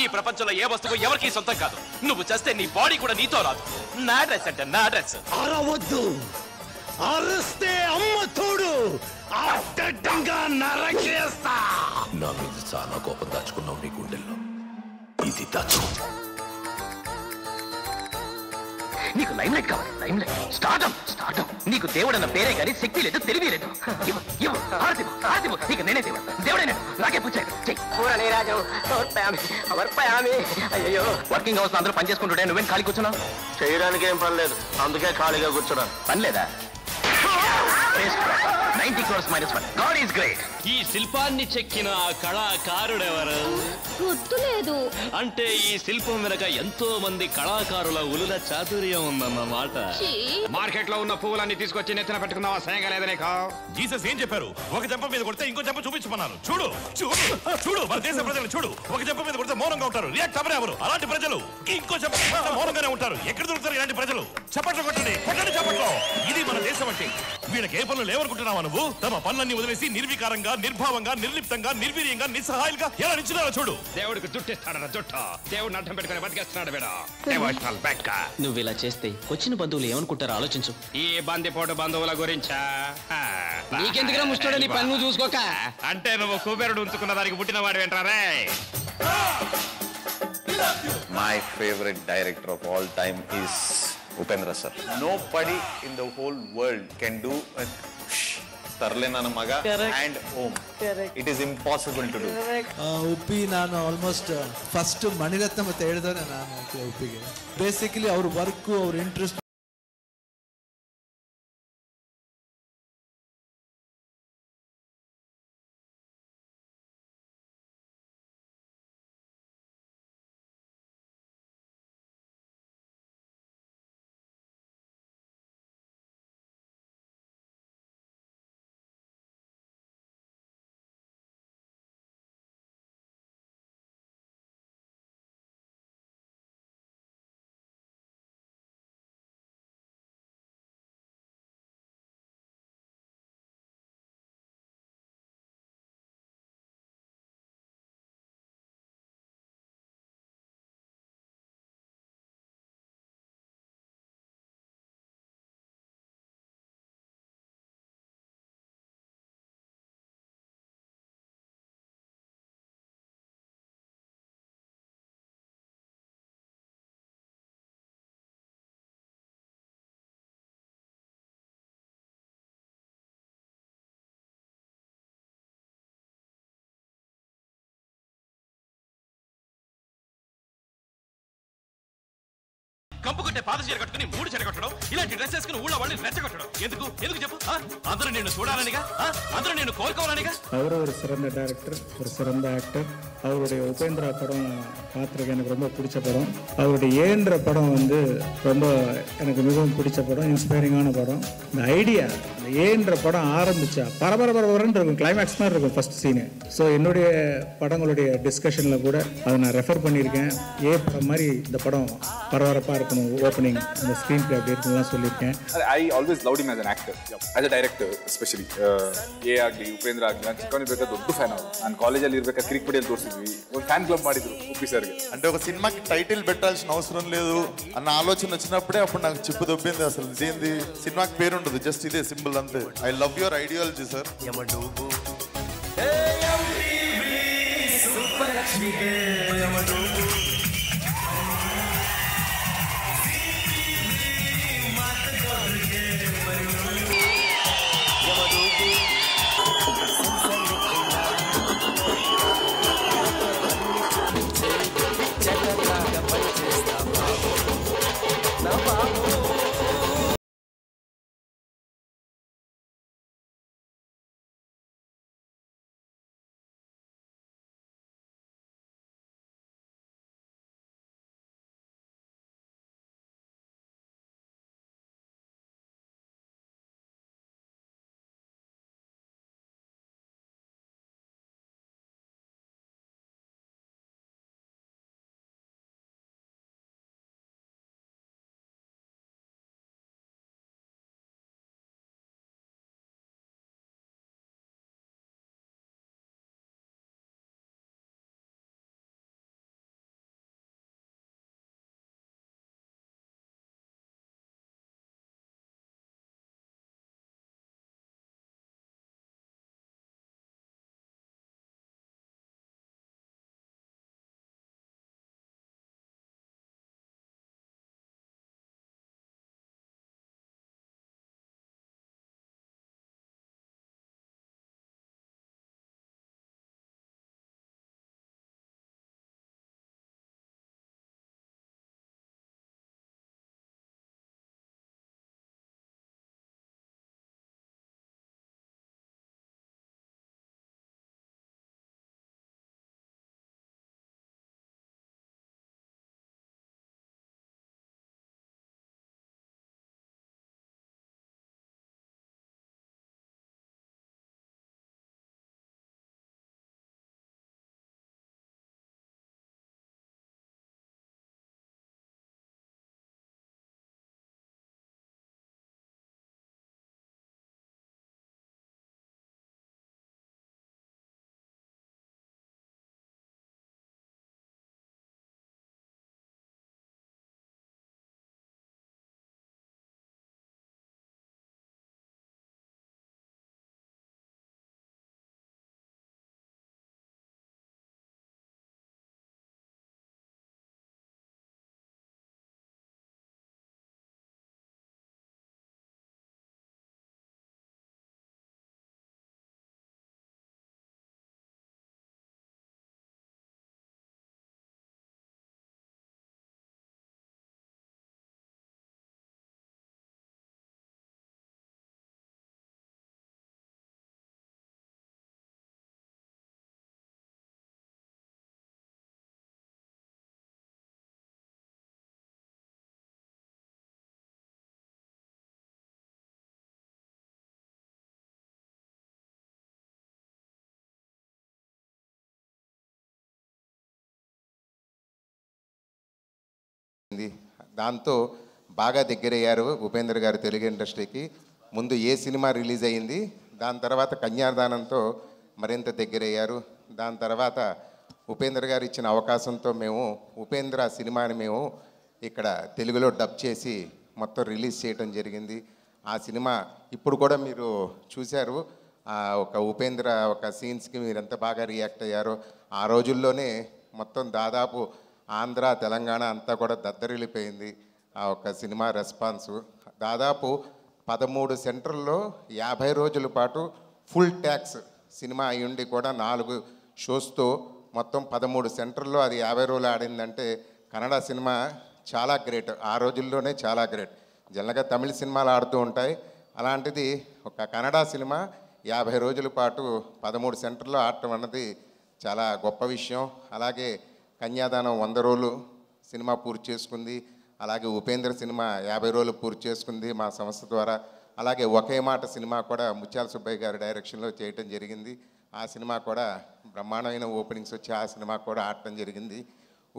ఈ ప్రపంచంలో ఏ వస్తువు ఎవరికి సొంతం కాదు. నువ్వు చేస్తే నీ బాడీ కూడా నీతో రాదు. నా డ్రెస్ అంటే నా డ్రెస్. అరవద్దు, అరిస్తే అమ్మ తోడు అడ్డంగా నరకేస్తా. నా మీద చాలా కోపం దాచుకున్నావు నీ గుండెల్లో, ఇది దాచు. నీకు లైమ్ లైట్ కావాలి, లైమ్ లైట్. స్టార్టం. నీకు దేవుడన్న పేరే గాని శక్తి లేదు, తెలివి లేదు. నీకు నేనే దేవుడైనా నాకే పూచాడు. అయ్యో, వర్కింగ్ హౌస్ అందరూ పని చేసుకుంటుంటే నువ్వేం ఖాళీ కూర్చున్నావు? చేయడానికి ఏం పని లేదు, అందుకే ఖాళీగా కూర్చున్నాను. పని లేదా? 90 crores minus 1. God is great. ఈ శిల్పాన్ని చెక్కిన ఆ కళాకారుడెవరు? గుర్తులేదు. అంటే ఈ శిల్పం వెనక ఎంతో మంది కళాకారుల ఉలుల చాతుర్యం ఉందన్నమాట. మార్కెట్ లో ఉన్న పువ్వులన్నీ తీసుకొచ్చి నెత్తిన పెట్టుకున్నావా? సేగలేదనే జీసస్ ఏం చెప్పారు? ఒక చెంప మీద కొడితే ఇంకో చెంప చూపించమన్నారు. చూడు చూడు చూడు, మన దేశ ప్రజలు చూడు. ఒక చెంప మీద కొడితే మౌనంగా ఉంటారు, రియాక్ట్ అవ్వరు ఎవరు. అలాంటి ప్రజలు ఇంకో చెంప మౌనంగానే ఉంటారు. ఎక్కడ దొరుకుతారు ఇలాంటి ప్రజలు? చప్పట్లు కొట్టండి, కొట్టండి చప్పట్లు. ఇది మన దేశం అంటే. వీళ్ళకి ఏ పనులు లేవనుకుంటున్నావా నువ్వు? తమ పనులన్నీ వదిలేసి నిర్వికారంగా, నిర్భావంగా, నిర్లిప్తంగా, నిర్వీర్యంగా, నిస్సహాయంగా ఎలా నిల్చున్నారో చూడు. దేవుడికి జుట్టిస్తాడరా జుట్ట. దేవుడిని అడ్డం పెట్టుకుని బతికేస్తున్నాడు వీడ. నువ్వు ఇలా చేస్తే వచ్చిన బంధువులు ఏమనుకుంటారో ఆలోచించు. ఈ బందిపోటు బంధువుల గురించా? నీకెందుకురా ముష్టోడు, నీ పని నువ్వు చూసుకోక. అంటే నువ్వు కుబేరుడు ఉంచుకున్న దానికి పుట్టిన వాడు ఏంటారే? My favorite director of all time is Upendra sir. Nobody in the whole world can do Tarle Nana Maga and Om. It is impossible to do. Uppi ನಾನು ಆಲ್ಮೋಸ್ಟ್ ಫಸ್ಟ್ ಮಣಿರತ್ನ ಮತ್ತೆ ಹೇಳಿದ್ರೆ ನಾನು ಉಪ್ಪಿಗೆ ಬೇಸಿಕಲಿ ಅವ್ರ ವರ್ಕು ಅವ್ರ ಇಂಟ್ರೆಸ್ಟ್ కంపు కొట్టే పాత చీర కట్టుకుని మూడు చీర కట్టడం, ఇలాంటి డ్రెస్ వేసుకుని ఊళ్ళో వాళ్ళని రెచ్చగొట్టడం ఎందుకు ఎందుకు చెప్పు? అందరూ నేను చూడాలనిగా, అందరూ నేను கோர்க்கவரானிగా. அவர் ஒரு சிறந்த டைரக்டர், ஒரு சிறந்த ஆக்டர். அவருடைய உபேந்திரா படம் பார்த்துருக்கேன், எனக்கு ரொம்ப பிடிச்ச படம். அவருடைய ஏன்ற படம் வந்து ரொம்ப எனக்கு மிகவும் பிடிச்ச படம், இன்ஸ்பைரிங்கான படம். இந்த ஐடியா, இந்த ஏன்ற படம் ஆரம்பிச்சா பரபரன்னு இருக்கும், கிளைமேக்ஸ் மாதிரி இருக்கும் ஃபர்ஸ்ட் சீனு. ஸோ என்னுடைய படங்களுடைய டிஸ்கஷனில் கூட அதை நான் ரெஃபர் பண்ணியிருக்கேன். ஏ படம் மாதிரி இந்த படம் பரபரப்பாக இருக்கணும், ஓப்பனிங் அந்த ஸ்க்ரீன் பிளே அப்படி இருக்குன்னு சொல்லியிருக்கேன். I always loved him as an actor, as a director especially. A ಆಗಲಿ ಉಪೇಂದ್ರ ಆಗಲಿ ನಾನು ಚಿಕ್ಕವನಿರ್ಬೇಕಾದ್ರೆ ದೊಡ್ಡ ಫ್ಯಾನ್ ಅವರು. ನಾನು ಕಾಲೇಜಲ್ಲಿ ಇರ್ಬೇಕಾದ್ರೆ ಕ್ರಿಕ್ ಪಡಿಯಲ್ಲಿ ತೋರಿಸಿದ್ವಿ, ಒಂದು ಫ್ಯಾನ್ క్లబ్ ಮಾಡಿದ್ರು ಉಪ್ಪಿ ಸರ್ಗೆ. అంటే ఒక సినిమాకి టైటిల్ పెట్టాల్సిన అవసరం లేదు అన్న ఆలోచన వచ్చినప్పుడే అప్పుడు నాకు చిప్పు దొబ్బింది. అసలు ఇదేంది సినిమాకి పేరు ఉండదు, జస్ట్ ఇదే సింపుల్ అంతే. I love your ideology sir. దాంతో బాగా దగ్గరయ్యారు ఉపేంద్ర గారు తెలుగు ఇండస్ట్రీకి. ముందు ఏ సినిమా రిలీజ్ అయ్యింది, దాని తర్వాత కన్యాదానంతో మరింత దగ్గరయ్యారు. దాని తర్వాత ఉపేంద్ర గారు ఇచ్చిన అవకాశంతో మేము ఉపేంద్ర సినిమాని మేము ఇక్కడ తెలుగులో డబ్ చేసి మొత్తం రిలీజ్ చేయడం జరిగింది. ఆ సినిమా ఇప్పుడు కూడా మీరు చూశారు. ఒక ఉపేంద్ర ఒక సీన్స్కి మీరు ఎంత బాగా రియాక్ట్ అయ్యారో. ఆ రోజుల్లోనే మొత్తం దాదాపు ఆంధ్ర తెలంగాణ అంతా కూడా దద్దరిల్లిపోయింది ఆ ఒక సినిమా రెస్పాన్సు. దాదాపు 13 సెంటర్లో 50 రోజుల పాటు ఫుల్ ట్యాక్స్ సినిమా అయ్యుండి కూడా 4 షోస్తో మొత్తం 13 సెంటర్లో అది 50 రోజులు ఆడిందంటే కన్నడ సినిమా చాలా గ్రేట్. ఆ రోజుల్లోనే చాలా గ్రేట్. జనరల్గా తమిళ సినిమాలు ఆడుతూ ఉంటాయి, అలాంటిది ఒక కన్నడ సినిమా 50 రోజుల పాటు 13 సెంటర్లో ఆడటం అన్నది చాలా గొప్ప విషయం. అలాగే కన్యాదానం 100 రోజులు సినిమా పూర్తి చేసుకుంది. అలాగే ఉపేంద్ర సినిమా 50 రోజులు పూర్తి చేసుకుంది మా సంస్థ ద్వారా. అలాగే ఒకే మాట సినిమా కూడా ముత్యాల సుబ్బయ్య గారి డైరెక్షన్లో చేయటం జరిగింది. ఆ సినిమా కూడా బ్రహ్మాండమైన ఓపెనింగ్స్ వచ్చి ఆ సినిమా కూడా ఆడటం జరిగింది.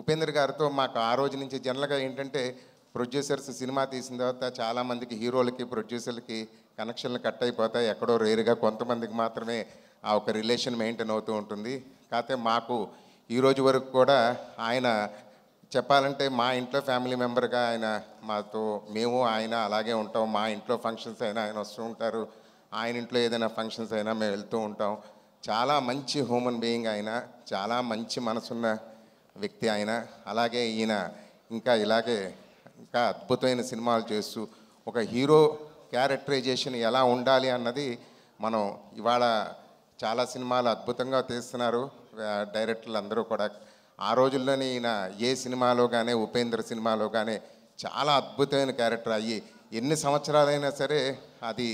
ఉపేంద్ర గారితో మాకు ఆ రోజు నుంచి జనరల్గా ఏంటంటే ప్రొడ్యూసర్స్ సినిమా తీసిన తర్వాత చాలామందికి హీరోలకి ప్రొడ్యూసర్లకి కనెక్షన్లు కట్ అయిపోతాయి. ఎక్కడో రేరుగా కొంతమందికి మాత్రమే ఆ ఒక రిలేషన్ మెయింటైన్ అవుతూ ఉంటుంది. కాకపోతే మాకు ఈ రోజు వరకు కూడా ఆయన చెప్పాలంటే మా ఇంట్లో ఫ్యామిలీ మెంబర్గా ఆయన మాతో, మేము ఆయన అలాగే ఉంటాం. మా ఇంట్లో ఫంక్షన్స్ అయినా ఆయన వస్తూ ఉంటారు, ఆయన ఇంట్లో ఏదైనా ఫంక్షన్స్ అయినా మేము వెళ్తూ ఉంటాం. చాలా మంచి హ్యూమన్ బీయింగ్ ఆయన, చాలా మంచి మనసున్న వ్యక్తి ఆయన. అలాగే ఈయన ఇంకా ఇలాగే ఇంకా అద్భుతమైన సినిమాలు చేస్తూ ఒక హీరో క్యారెక్టరైజేషన్ ఎలా ఉండాలి అన్నది మనం ఇవాళ చాలా సినిమాలు అద్భుతంగా తీస్తున్నారు డైరెక్టర్లు అందరూ కూడా. ఆ రోజుల్లోనే ఈయన ఏ సినిమాలో కానీ ఉపేంద్ర సినిమాలో కానీ చాలా అద్భుతమైన క్యారెక్టర్ అయ్యి ఎన్ని సంవత్సరాలైనా సరే అది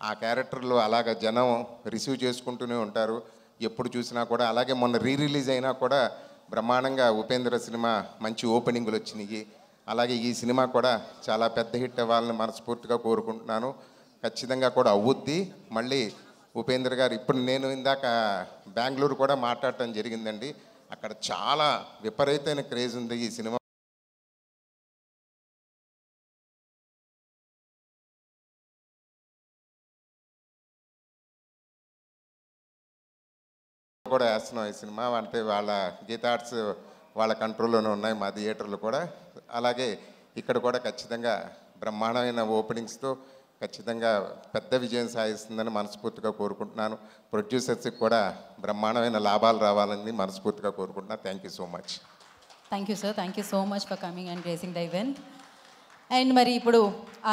ఆ క్యారెక్టర్లో అలాగ జనం రిసీవ్ చేసుకుంటూనే ఉంటారు ఎప్పుడు చూసినా కూడా. అలాగే మొన్న రిలీజ్ అయినా కూడా బ్రహ్మాండంగా ఉపేంద్ర సినిమా మంచి ఓపెనింగ్లు వచ్చినాయి. అలాగే ఈ సినిమా కూడా చాలా పెద్ద హిట్ అవ్వాలని మనస్ఫూర్తిగా కోరుకుంటున్నాను. ఖచ్చితంగా కూడా అవుద్ది. మళ్ళీ ఉపేంద్ర గారు ఇప్పుడు నేను ఇందాక బెంగళూరు కూడా మాట్లాడటం జరిగిందండి. అక్కడ చాలా విపరీతమైన క్రేజ్ ఉంది ఈ సినిమా. కూడా వేస్తున్నాం ఈ సినిమా. అంటే వాళ్ళ గీతా ఆర్ట్స్ వాళ్ళ కంట్రోల్లోనే ఉన్నాయి, మా థియేటర్లు కూడా. అలాగే ఇక్కడ కూడా ఖచ్చితంగా బ్రహ్మాండమైన ఓపెనింగ్స్తో ఖచ్చితంగా పెద్ద విజయం సాధిస్తుందని మనస్ఫూర్తిగా కోరుకుంటున్నాను. ప్రొడ్యూసర్స్కి కూడా బ్రహ్మాండమైన లాభాలు రావాలని మనస్ఫూర్తిగా కోరుకుంటున్నాను. Thank you so much. Thank you sir, thank you so much for coming and gracing the event. And మరి ఇప్పుడు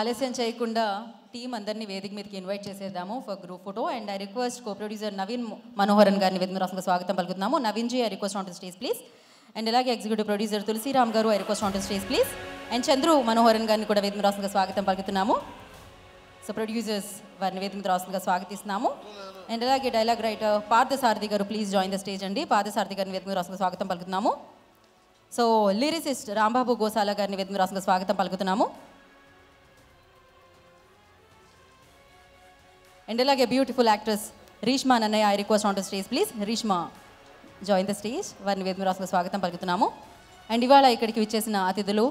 ఆలస్యం చేయకుండా టీం అందరినీ వేదిక మీదకి ఇన్వైట్ చేసేద్దాము for group photo. And I request co producer Naveen Manoharan గారిని వేదిక రాష్ట్రంగా స్వాగతం పలుకుతున్నాము. Naveen ji, I request on to stage please. And అలాగే executive producer Tulasiram garu, I request on to stage please. And Chandru Manoharan గారిని కూడా వేదిక రాష్ట్రంగా స్వాగతం పలుకుతున్నాము. సో ప్రొడ్యూసర్స్ వారిని వేదిక రాష్ట్రంగా స్వాగతిస్తున్నాము. అండ్ అలాగే డైలాగ్ రైటర్ పార్థసారథి గారు, ప్లీజ్ జాయిన్ ద స్టేజ్ అండి. పార్థసారథి గారిని వేదిక రాష్ట్రంగా స్వాగతం పలుకుతున్నాము. సో లిరిసిస్ట్ రాంబాబు గోసాల గారిని వేదిక రాష్ట్రంగా స్వాగతం పలుకుతున్నాము. అండ్ అలాగే beautiful actress Reshma Nannaya, I request on to stage please. Reshma join the stage, వారిని వేదిక రాష్ట్రంగా స్వాగతం పలుకుతున్నాము. అండ్ ఇవాళ ఇక్కడికి విచ్చేసిన అతిథులు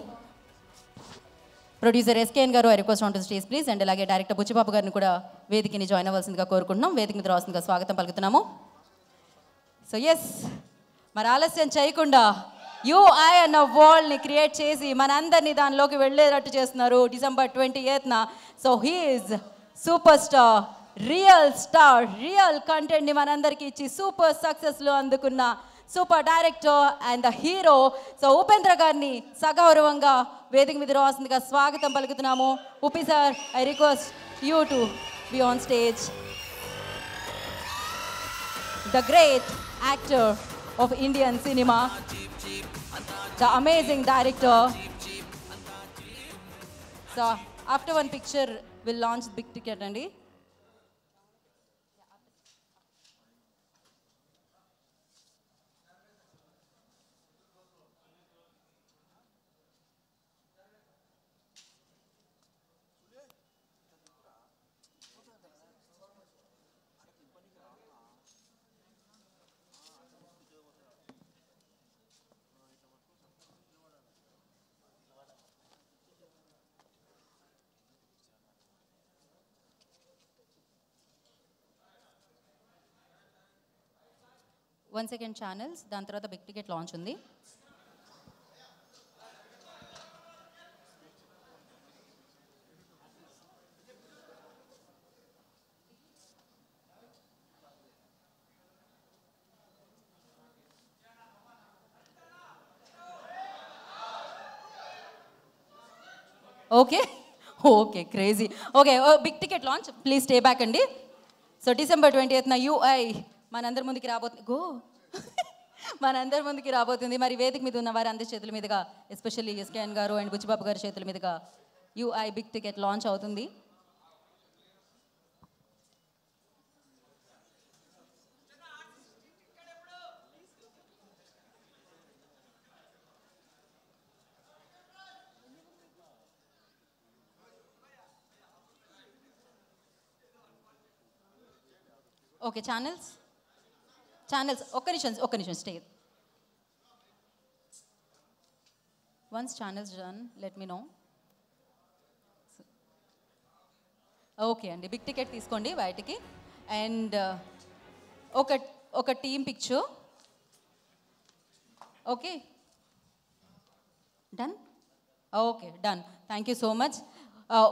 ప్రొడ్యూసర్ ఎస్కేఎన్ గారు, I request on to stage please. And అలాగే డైరెక్టర్ బుచ్చిబాబు గారిని కూడా వేదికని జాయిన్ అవ్వాల్సిందిగా కోరుకుంటున్నాం. వేదిక మీద రావాల్సిందిగా స్వాగతం పలుకుతున్నాము. సో ఎస్, మరి ఆలస్యం చేయకుండా యూఐ అన్న వరల్డ్ని క్రియేట్ చేసి మనందరినీ దానిలోకి వెళ్ళేటట్టు చేస్తున్నారు డిసెంబర్ 28న. So he's super star, real star, real కంటెంట్ని మనందరికీ ఇచ్చి సూపర్ సక్సెస్లో అందుకున్న super director and the hero. So Upendra గారిని సగౌరవంగా వేదిక మీద రావాల్సిందిగా స్వాగతం పలుకుతున్నాము. Uppi sir, I request you to be on stage. The great actor of Indian cinema, the amazing director. So after one picture will launch big ticket అండి. వన్ సెకండ్ ఛానల్స్, దాని తర్వాత బిగ్ టికెట్ లాంచ్ ఉంది. Okay okay, crazy. Okay, big ticket launch, please stay back అండి. సో డిసెంబర్ 28న యూఐ మనందరి ముందుకి రాబోతుంది. గో మనందరి ముందుకి రాబోతుంది. మరి వేదిక మీద ఉన్న వారి అందరి చేతుల మీదుగా ఎస్పెషల్లీ ఎస్కేఎన్ గారు అండ్ బుచ్చిబాబు గారి చేతుల మీదుగా యూఐ బిగ్ టికెట్ లాంచ్ అవుతుంది. ఓకే, ఛానల్స్ ఒక్క నిమిషం stay. Once channels done let me know. Okay అండి, బిగ్ టికెట్ తీసుకోండి బయటికి. అండ్ ఒక team picture. Okay done. Okay done. Thank you so much.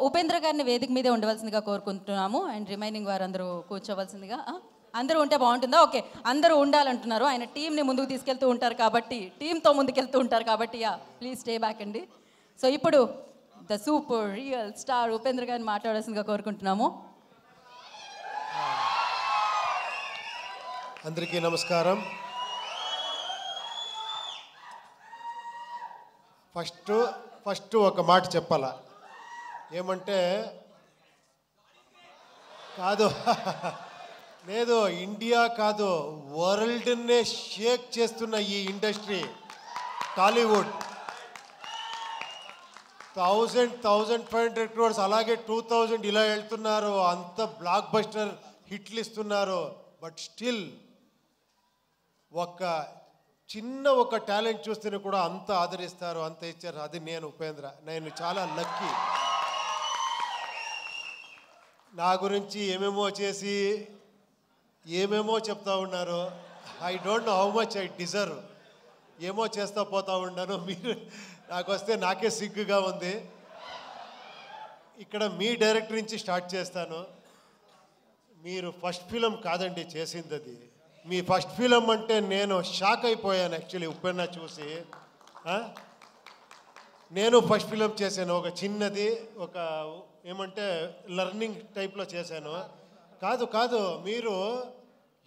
Upendra గారిని వేదిక మీదే ఉండవలసిందిగా కోరుకుంటున్నాము. అండ్ రిమైనింగ్ వారందరూ కూర్చోవలసిందిగా. అందరూ ఉంటే బాగుంటుందా? ఓకే, అందరూ ఉండాలంటున్నారు. ఆయన టీంని ముందుకు తీసుకెళ్తూ ఉంటారు కాబట్టి, టీంతో ముందుకెళ్తూ ఉంటారు కాబట్టి ప్లీజ్ స్టే బ్యాక్ అండి. సో ఇప్పుడు the super real star Upendra గారిని మాట్లాడాల్సిందిగా కోరుకుంటున్నాము. అందరికీ నమస్కారం. ఫస్ట్ ఒక మాట చెప్పాలా, ఏమంటే కాదు లేదు, ఇండియా కాదు, వరల్డ్నే షేక్ చేస్తున్న ఈ ఇండస్ట్రీ టాలీవుడ్ 1,500 crores అలాగే 2,000 ఇలా వెళ్తున్నారు. అంత బ్లాక్ బస్టర్ హిట్లు ఇస్తున్నారు. బట్ స్టిల్ ఒక టాలెంట్ చూస్తేనే కూడా అంత ఆదరిస్తారు, అంత ఇచ్చారు. అది నేను ఉపేంద్ర. నేను చాలా లక్కీ. నా గురించి ఏమేమో చేసి ఏమేమో చెప్తా ఉన్నారు. I don't know how much I deserve. ఏమో చేస్తా పోతా ఉన్నాను. మీరు నాకు వస్తే నాకే సిగ్గుగా ఉంది. ఇక్కడ మీ డైరెక్టర్ నుంచి స్టార్ట్ చేస్తాను. మీరు ఫస్ట్ ఫిలం కాదండి చేసింది, అది మీ ఫస్ట్ ఫిలం అంటే నేను షాక్ అయిపోయాను యాక్చువల్లీ ఉప్పెన్న చూసి. నేను ఫస్ట్ ఫిలం చేశాను, ఒక చిన్నది, ఒక ఏమంటే లర్నింగ్ టైప్లో చేశాను. కాదు మీరు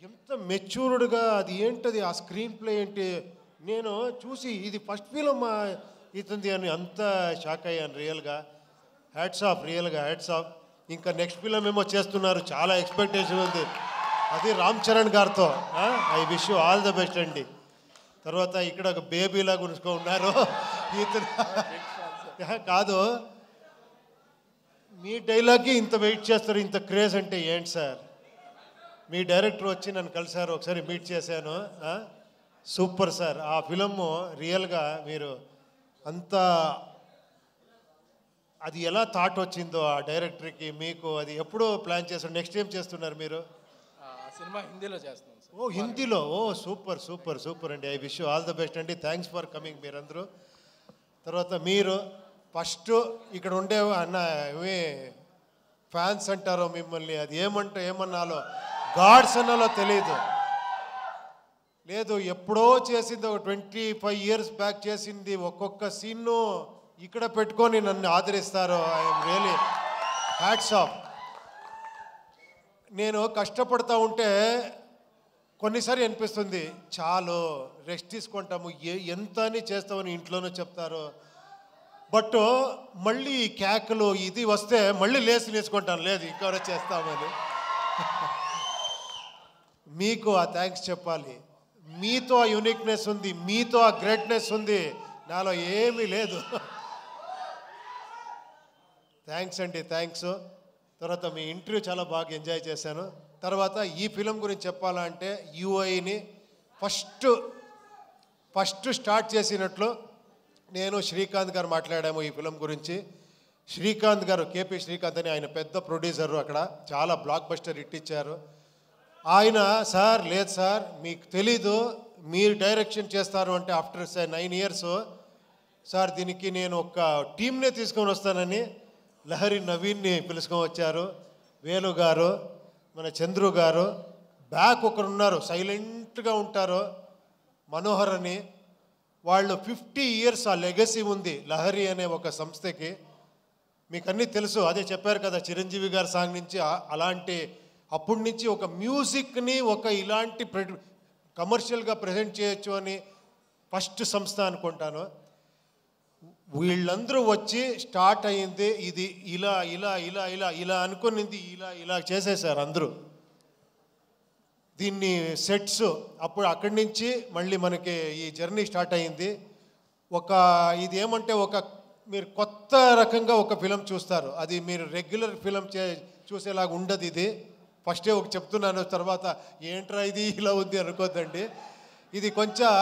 ఎంత మెచ్యూర్డ్గా, అది ఏంటది ఆ స్క్రీన్ ప్లే ఏంటి, నేను చూసి ఇది ఫస్ట్ ఫిలం ఇతుంది అని అంత షాక్ అయ్యాను రియల్గా. హ్యాట్స్ ఆఫ్, రియల్గా హ్యాట్స్ ఆఫ్. ఇంకా నెక్స్ట్ ఫిలం ఏమో చేస్తున్నారు, చాలా ఎక్స్పెక్టేషన్ ఉంది. అది రామ్ చరణ్ గారితో. I wish you all the best అండి. తర్వాత ఇక్కడ ఒక బేబీలా గురుచుకో ఉన్నారు. కాదు, మీ డైలాగ్కి ఇంత వెయిట్ చేస్తారు, ఇంత క్రేజ్ అంటే ఏంటి సార్? మీ డైరెక్టర్ వచ్చి నన్ను కలిశారు, ఒకసారి మీట్ చేశాను. Super sir. ఆ ఫిలము రియల్గా మీరు అంత, అది ఎలా థాట్ వచ్చిందో ఆ డైరెక్టర్కి మీకు, అది ఎప్పుడో ప్లాన్ చేస్తారు? నెక్స్ట్ ఏం చేస్తున్నారు మీరు? సినిమా హిందీలో చేస్తున్నాం. ఓ హిందీలో, ఓ సూపర్ సూపర్ సూపర్ అండి. I wish you all the best అండి. థ్యాంక్స్ ఫర్ కమింగ్ మీరందరూ. తర్వాత మీరు ఫస్ట్ ఇక్కడ ఉండే అన్న ఫ్యాన్స్ అంటారో మిమ్మల్ని, అది ఏమన్నాలో గాడ్స్ అన్నాలో తెలియదు. లేదు, ఎప్పుడో చేసింది, ఒక 25 years బ్యాక్ చేసింది. ఒక్కొక్క సీన్ను ఇక్కడ పెట్టుకొని నన్ను ఆదరిస్తారు. I'm really hats off. నేను కష్టపడతా ఉంటే కొన్నిసారి అనిపిస్తుంది చాలు రెస్ట్ తీసుకుంటాము, ఎంత అని చేస్తామని ఇంట్లోనూ చెప్తారు. బట్ మళ్ళీ కేకలు ఇది వస్తే మళ్ళీ లేచి నేర్చుకుంటాను, లేదు ఇంకెవరో చేస్తామని. మీకు ఆ థ్యాంక్స్ చెప్పాలి. మీతో ఆ యూనిక్నెస్ ఉంది, మీతో ఆ గ్రేట్నెస్ ఉంది, నాలో ఏమీ లేదు. థ్యాంక్స్ అండి, థ్యాంక్స్. తర్వాత మీ ఇంటర్వ్యూ చాలా బాగా ఎంజాయ్ చేశాను. తర్వాత ఈ ఫిలం గురించి చెప్పాలంటే యూఐని ఫస్ట్ స్టార్ట్ చేసినట్లు నేను శ్రీకాంత్ గారు మాట్లాడాము ఈ ఫిలం గురించి. శ్రీకాంత్ గారు, కేపీ శ్రీకాంత్ అని ఆయన పెద్ద ప్రొడ్యూసరు, అక్కడ చాలా బ్లాక్ బస్టర్ హిట్ ఇచ్చారు. ఆయన సార్ లేదు సార్ మీకు తెలీదు, మీరు డైరెక్షన్ చేస్తారు అంటే ఆఫ్టర్ 9 years సార్ దీనికి నేను ఒక టీంనే తీసుకొని వస్తానని లహరి నవీన్ని పిలుచుకొని వచ్చారు. వేలు గారు, మన చంద్రు గారు, బ్యాక్ ఒకరున్నారు సైలెంట్గా ఉంటారు, మనోహర్ అని. వాళ్ళు 50 years ఆ లెగసీ ఉంది లహరి అనే ఒక సంస్థకి. మీకు అన్నీ తెలుసు, అదే చెప్పారు కదా చిరంజీవి గారి సాంగ్ నుంచి అలాంటి అప్పటి నుంచి ఒక మ్యూజిక్ని ఒక ఇలాంటి కమర్షియల్గా ప్రజెంట్ చేయొచ్చు అని ఫస్ట్ సంస్థ అనుకుంటాను. వీళ్ళందరూ వచ్చి స్టార్ట్ అయ్యింది ఇది ఇలా ఇలా ఇలా ఇలా ఇలా అనుకునింది ఇలా ఇలా చేసేసారు అందరూ. దీన్ని సెట్స్ అప్పుడు అక్కడి నుంచి మళ్ళీ మనకి ఈ జర్నీ స్టార్ట్ అయ్యింది. ఇది ఏమంటే మీరు కొత్త రకంగా ఒక ఫిలం చూస్తారు. అది మీరు రెగ్యులర్ ఫిలం చూసేలాగా ఉండదు. ఇది ఫస్టే చెప్తున్నాను, తర్వాత ఏంట్రా ఇది ఇలా ఉంది అనుకోద్దండి. ఇది కొంచెం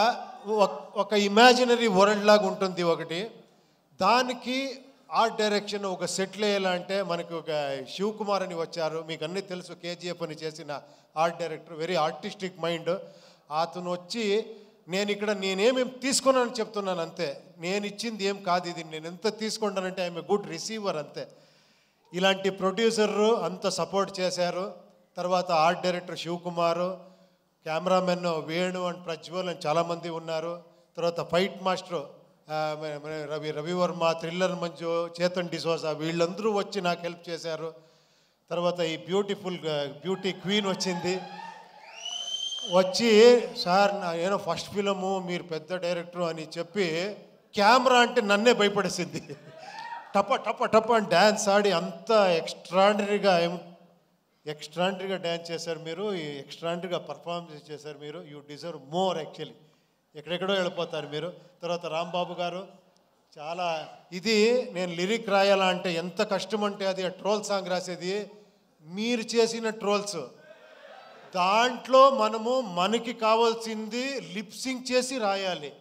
ఒక ఇమాజినరీ వరల్డ్ లాగా ఉంటుంది ఒకటి. దానికి ఆర్ట్ డైరెక్షన్ ఒక సెటిల్ వేయాలంటే మనకి ఒక శివకుమార్ అని వచ్చారు, మీకు అన్నీ తెలుసు, కేజీఎఫ్ అని చేసిన art director, very artistic mind. అతను వచ్చి నేనేమేమి తీసుకున్నానని చెప్తున్నాను అంతే, నేను ఇచ్చింది ఏం కాదు ఇది, నేను ఎంత తీసుకుంటానంటే ఐఎమ్ ఏ గుడ్ రిసీవర్ అంతే. ఇలాంటి ప్రొడ్యూసర్లు అంత సపోర్ట్ చేశారు. తర్వాత art director Shivakumar, cameramen Venu and Prajwal అని చాలామంది ఉన్నారు. తర్వాత fight master Ravivarma, thriller Manju, Chetan D'Souza, వీళ్ళందరూ వచ్చి నాకు హెల్ప్ చేశారు. తర్వాత ఈ బ్యూటీ క్వీన్ వచ్చింది, వచ్చి సార్ నేను ఫస్ట్ ఫిలము మీరు పెద్ద డైరెక్టరు అని చెప్పి కెమెరా అంటే నన్నే భయపడేసింది. టప టప టప అని డ్యాన్స్ ఆడి అంత ఎక్స్ట్రాండరీగా డ్యాన్స్ చేశారు మీరు, ఎక్స్ట్రాండరీగా పర్ఫార్మెన్స్ చేశారు మీరు. You deserve more actually. ఎక్కడెక్కడో వెళ్ళిపోతారు మీరు. తర్వాత రాంబాబు గారు చాలా ఇది నేను లిరిక్ రాయాలా అంటే ఎంత కష్టం అంటే అది ట్రోల్ సాంగ్ రాసేది మీరు చేసిన ట్రోల్స్. దాంట్లో మనకి కావాల్సింది లిప్సింగ్ చేసి రాయాలి.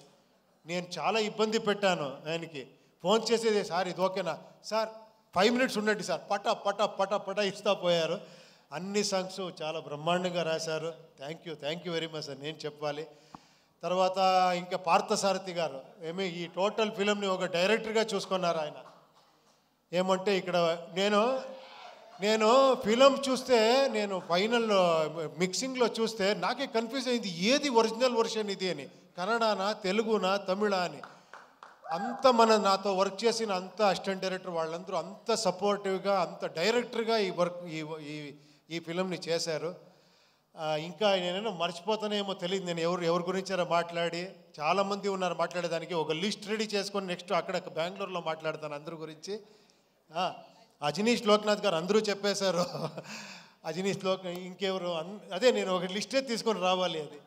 నేను చాలా ఇబ్బంది పెట్టాను ఆయనకి, ఫోన్ చేసేది సార్ ఇది ఓకేనా సార్ 5 minutes ఉండండి సార్, పట పట పట పట ఇస్తా పోయారు. అన్ని సాంగ్స్ చాలా బ్రహ్మాండంగా రాశారు. థ్యాంక్ యూ వెరీ మచ్ అని నేను చెప్పాలి. తర్వాత ఇంకా పార్థసారథి గారు ఈ టోటల్ ఫిలింని ఒక డైరెక్టర్గా చూసుకున్నారు ఆయన. ఏమంటే ఇక్కడ నేను ఫిలం చూస్తే నేను ఫైనల్లో మిక్సింగ్లో చూస్తే నాకే కన్ఫ్యూజ్ అయింది ఏది ఒరిజినల్ వర్షన్ ఇది అని, కన్నడనా తెలుగునా తమిళా అని. అంత నాతో వర్క్ చేసిన అంత అసిస్టెంట్ డైరెక్టర్ వాళ్ళందరూ అంత సపోర్టివ్గా అంత డైరెక్టర్గా ఈ ఫిలంని చేశారు. ఇంకా నేనేమో మర్చిపోతానేమో తెలియదు, నేను ఎవరి గురించారో మాట్లాడి చాలామంది ఉన్నారు మాట్లాడేదానికి. ఒక లిస్ట్ రెడీ చేసుకొని నెక్స్ట్ అక్కడ బెంగళూరులో మాట్లాడతాను అందరి గురించి. అజనీష్ లోక్నాథ్ గారు అందరూ చెప్పేశారు. అజనీష్ ఇంకెవరు అదే నేను ఒక లిస్టే తీసుకొని రావాలి. అది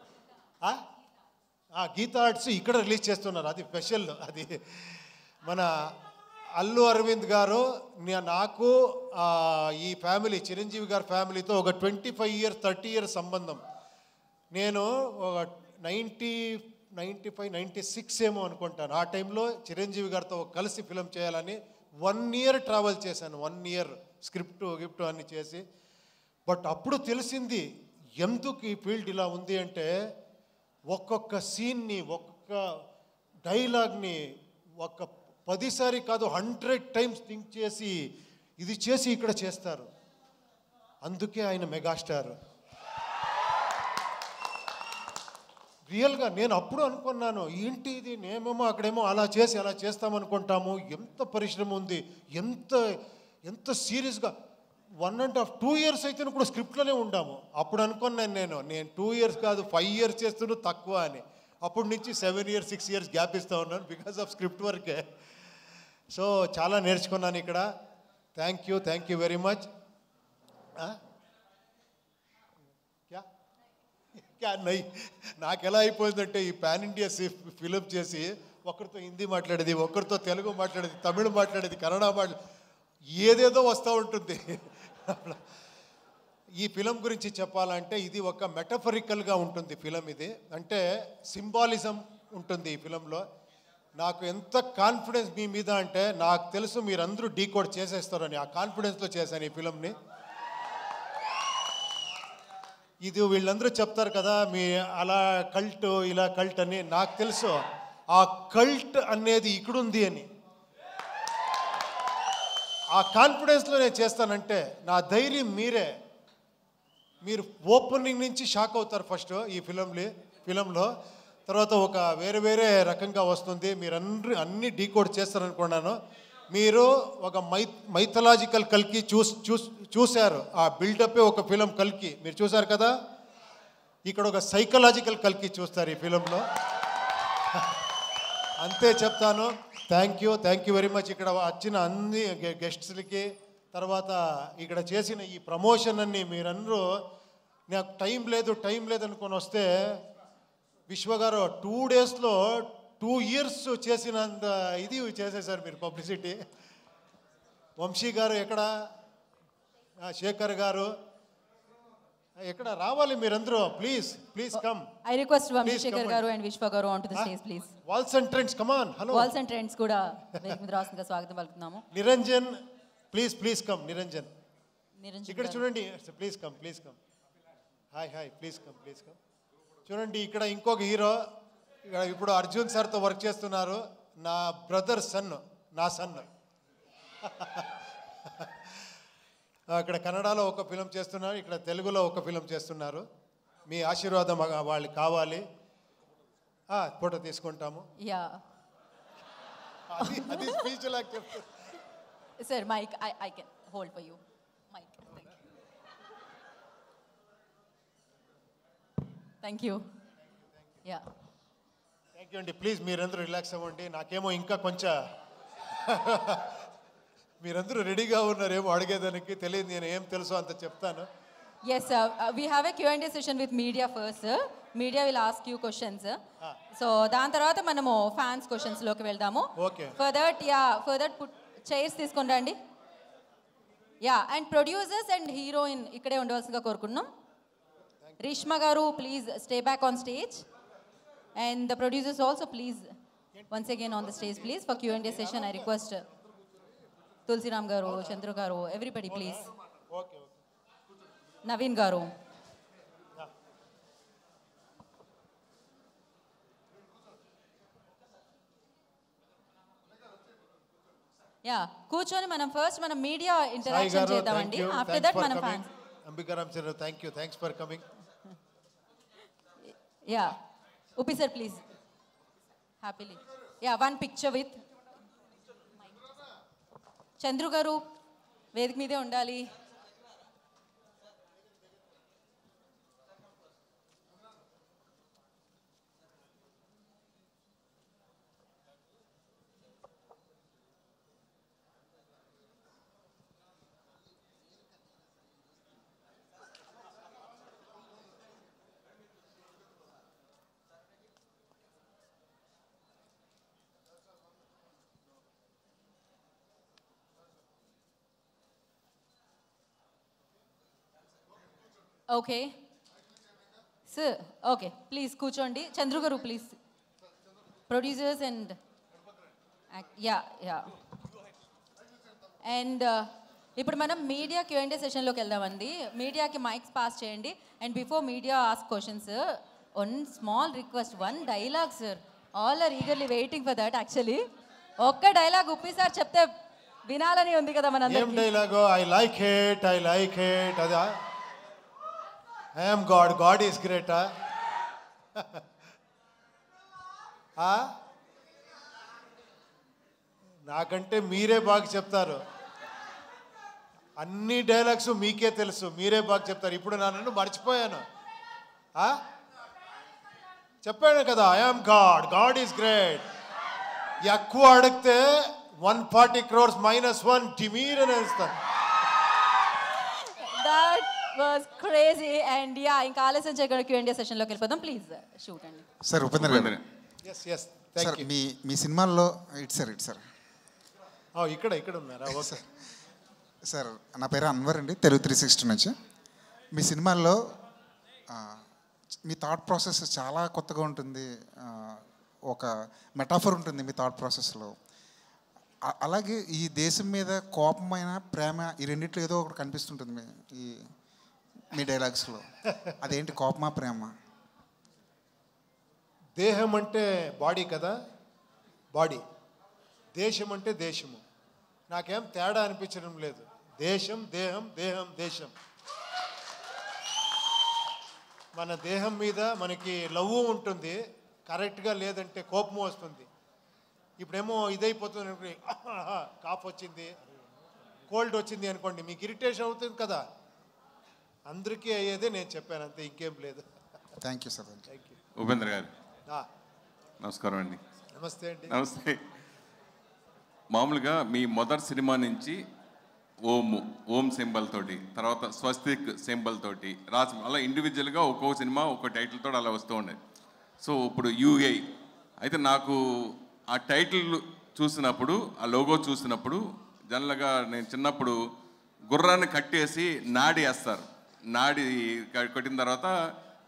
గీతా ఆర్ట్స్ ఇక్కడ రిలీజ్ చేస్తున్నారు, అది స్పెషల్. అది మన అల్లు అరవింద్ గారు నాకు ఈ ఫ్యామిలీ చిరంజీవి గారి ఫ్యామిలీతో ఒక 25 years 30 years సంబంధం. నేను ఒక 95 96 ఏమో అనుకుంటాను. ఆ టైంలో చిరంజీవి గారితో కలిసి ఫిలం చేయాలని 1 year ట్రావెల్ చేశాను. 1 year స్క్రిప్ట్ అన్ని చేసి. బట్ అప్పుడు తెలిసింది ఎందుకు ఈ ఫీల్డ్ ఇలా ఉంది అంటే ఒక్కొక్క సీన్ని ఒక్కొక్క డైలాగ్ని 10 సారి కాదు 100 times థింక్ చేసి ఇది చేసి ఇక్కడ చేస్తారు. అందుకే ఆయన మెగాస్టార్. రియల్గా నేను అప్పుడు అనుకున్నాను ఏంటి ఇది, నేమేమో అక్కడేమో అలా చేస్తామనుకుంటాము. ఎంత పరిశ్రమ ఉంది, ఎంత సీరియస్గా 1.5 2 years అయితే కూడా స్క్రిప్ట్లోనే ఉండాము. అప్పుడు అనుకున్నాను నేను 2 years కాదు 5 years చేస్తున్నా తక్కువ అని. అప్పటి నుంచి 7 years 6 years గ్యాప్ ఇస్తూ ఉన్నాను బికాస్ ఆఫ్ స్క్రిప్ట్ వర్కే. సో చాలా నేర్చుకున్నాను ఇక్కడ. Thank you very much. నాకు ఎలా అయిపోయిందంటే ఈ పాన్ ఇండియా ఫిలిం చేసి ఒకరితో హిందీ మాట్లాడేది, ఒకరితో తెలుగు మాట్లాడేది, తమిళ మాట్లాడేది, కన్నడ ఏదేదో వస్తూ ఉంటుంది. ఈ ఫిలం గురించి చెప్పాలంటే ఇది ఒక మెటఫరికల్గా ఉంటుంది ఫిలం. ఇది అంటే సింబాలిజం ఉంటుంది ఈ ఫిలంలో. నాకు ఎంత కాన్ఫిడెన్స్ మీ మీద అంటే నాకు తెలుసు మీరందరూ డీకోడ్ చేసేస్తారని, ఆ కాన్ఫిడెన్స్లో చేశాను ఈ ఫిలంని. ఇది వీళ్ళందరూ చెప్తారు కదా మీ అలా కల్ట్ ఇలా కల్ట్ అని, నాకు తెలుసు ఆ కల్ట్ అనేది ఇక్కడుంది అని. ఆ కాన్ఫిడెన్స్లో నేను చేస్తానంటే నా ధైర్యం మీరు ఓపెనింగ్ నుంచి షాక్ అవుతారు ఫస్ట్ ఈ ఫిలంలో. తర్వాత ఒక వేరే రకంగా వస్తుంది. మీరు అన్ని డీకోడ్ చేస్తారనుకున్నాను. మీరు ఒక మైథలాజికల్ కల్కి చూశారు. ఆ బిల్డప్పే ఒక ఫిలం కల్కి మీరు చూశారు కదా. ఇక్కడ ఒక సైకలాజికల్ కల్కి చూస్తారు ఈ ఫిలంలో. అంతే చెప్తాను. Thank you very much. ఇక్కడ వచ్చిన అన్ని గెస్ట్స్లకి, తర్వాత ఇక్కడ చేసిన ఈ ప్రమోషన్ అన్ని మీరందరూ నాకు టైం లేదు అనుకొని వస్తే విశ్వ గారు 2 daysలో 2 years చేసినంత ఇది చేసేసారు మీరు పబ్లిసిటీ. వంశీ గారు ఎక్కడ, శేఖర్ గారు ఎక్కడ, రావాలి మీరందరూ. Please come. I request Vamsi Shekar garu and Vishwa garu on to the stage please. Walls and Trends come on. Hello Walls and Trends కూడా వేదిక మీద రాస్తుందిగా స్వాగతం పలుకుతున్నాము. Niranjan please come. నిరంజన్ ఇక్కడ గారు. చూడండి. Please come. Hi please come. చూడండి ఇక్కడ ఇంకొక హీరో ఇక్కడ ఇప్పుడు అర్జున్ సార్తో వర్క్ చేస్తున్నారు. నా బ్రదర్ సన్, నా సన్. అక్కడ కన్నడలో ఒక ఫిలం చేస్తున్నారు, ఇక్కడ తెలుగులో ఒక ఫిలం చేస్తున్నారు. మీ ఆశీర్వాదం వాళ్ళకి కావాలి. ఫోటో తీసుకుంటాము. యా అది స్పీచ్ లాగా చెప్తారు. Sir mike I can hold for you. Mike. Thank you. Yeah thank you అండి. ప్లీజ్ మీరందరూ రిలాక్స్ అవ్వండి. నాకేమో ఇంకా కొంచెం మీరందరూ రెడీగా ఉన్నారేమో అడిగేదానికి. తెలియదు, నేను ఏం తెలుసో అంత చెప్తాను. Yes, we have a Q&A session with media first, sir. Media will ask you questions. So, దాని తర్వాత మనము ఫ్యాన్స్ క్వశ్చన్స్లోకి వెళ్దాము. ఓకే. ఫర్దర్ చైర్స్ తీసుకొని రండి. అండ్ ప్రొడ్యూసర్స్ అండ్ హీరోయిన్ ఇక్కడే ఉండవలసిందిగా కోరుకున్నాం. Rishma garu please stay back on stage. And the producers also please once again on the stage please for Q&A session. I request Tulasiram garu, Chandru garu, everybody please. Naveen garu. కూర్చొని మనం మీడియా ఇంటరాక్షన్ చేద్దామండి. ఆఫ్టర్ దట్ మనం fans. Ambika Ramachandra, thanks for coming. Uppi sir please. Happily. One picture with Chandru garu. వేదిక మీదే ఉండాలి. Okay sir. ఓకే ప్లీజ్ కూర్చోండి. చంద్రు గారు ప్లీజ్. ప్రొడ్యూసర్స్ అండ్ అండ్ ఇప్పుడు మనం మీడియా Q&A సెషన్లోకి వెళ్దామండి. మీడియాకి మైక్స్ పాస్ చేయండి. And before media ask questions, one small request, one dialogue sir. All are eagerly waiting for that. Actually ఒక్క డైలాగ్ ఉప్పి సార్ చెప్తే వినాలని ఉంది కదా మనందరికీ. ఏం డైలాగో? I like it. అదా I am God is great. నాకంటే మీరే బాగా చెప్తారు. అన్ని డైలాగ్స్ మీకే తెలుసు, మీరే బాగా చెప్తారు. ఇప్పుడు నన్ను మర్చిపోయాను. చెప్పాను కదా, I am god is great. ఎక్కువ అడిగితే 140 crores -1 డిమీర్ అని వేస్తాను. was crazy and ఇంకా ఆలస్యం చేయకుండా Q&A సెషన్లోకి వెళ్ళిపోదాం. ప్లీజ్ షూట్ అండి. సార్ ఉపేంద్ర గారు. yes thank you. మీ సినిమాల్లో ఇట్ సార్ ఇక్కడ ఉన్నారా? Okay sir. నా పేరు అన్వర్ అండి, తెలుగు 360 నుంచి. మీ సినిమాల్లో మీ థాట్ ప్రాసెస్ చాలా కొత్తగా ఉంటుంది. ఒక మెటాఫర్ ఉంటుంది మీ థాట్ ప్రాసెస్లో. అలాగే ఈ దేశం మీద కోపమైన ప్రేమ, ఈ రెండిట్లో ఏదో ఒకటి కనిపిస్తుంటుంది మీ డైలాగ్స్లో. అదేంటి, కోపమా ప్రేమ? దేహం అంటే బాడీ కదా, బాడీ. దేశం అంటే దేశము. నాకేం తేడా అనిపించడం లేదు. దేశం దేహం, దేహం దేశం. మన దేహం మీద మనకి లవ్ ఉంటుంది, కరెక్ట్గా లేదంటే కోపము వస్తుంది. ఇప్పుడేమో ఇదైపోతుంది అనుకోండి, కాఫ్ వచ్చింది, కోల్డ్ వచ్చింది అనుకోండి, మీకు ఇరిటేషన్ అవుతుంది కదా. అందరికీ అయ్యేదే నేను చెప్పాను, అంతే, ఇంకేం లేదు. Thank you sir. ఉపేంద్ర గారు ఆ, నమస్కారం అండి. నమస్తే అండి. నమస్తే. మామూలుగా మీ మొదటి సినిమా నుంచి ఓం సింబల్ తోటి, తర్వాత స్వస్తిక్ సింబల్ తోటి రాసి అలా ఇండివిజువల్గా ఒక్కో సినిమా ఒక్కో టైటిల్ తోటి అలా వస్తూ ఉండేది. సో ఇప్పుడు యూఐ అయితే నాకు ఆ టైటిల్ చూసినప్పుడు, ఆ లోగో చూసినప్పుడు జనరల్గా నేను చిన్నప్పుడు గుర్రాన్ని కట్టేసి నాడి వేస్తారు. నాడి కొట్టిన తర్వాత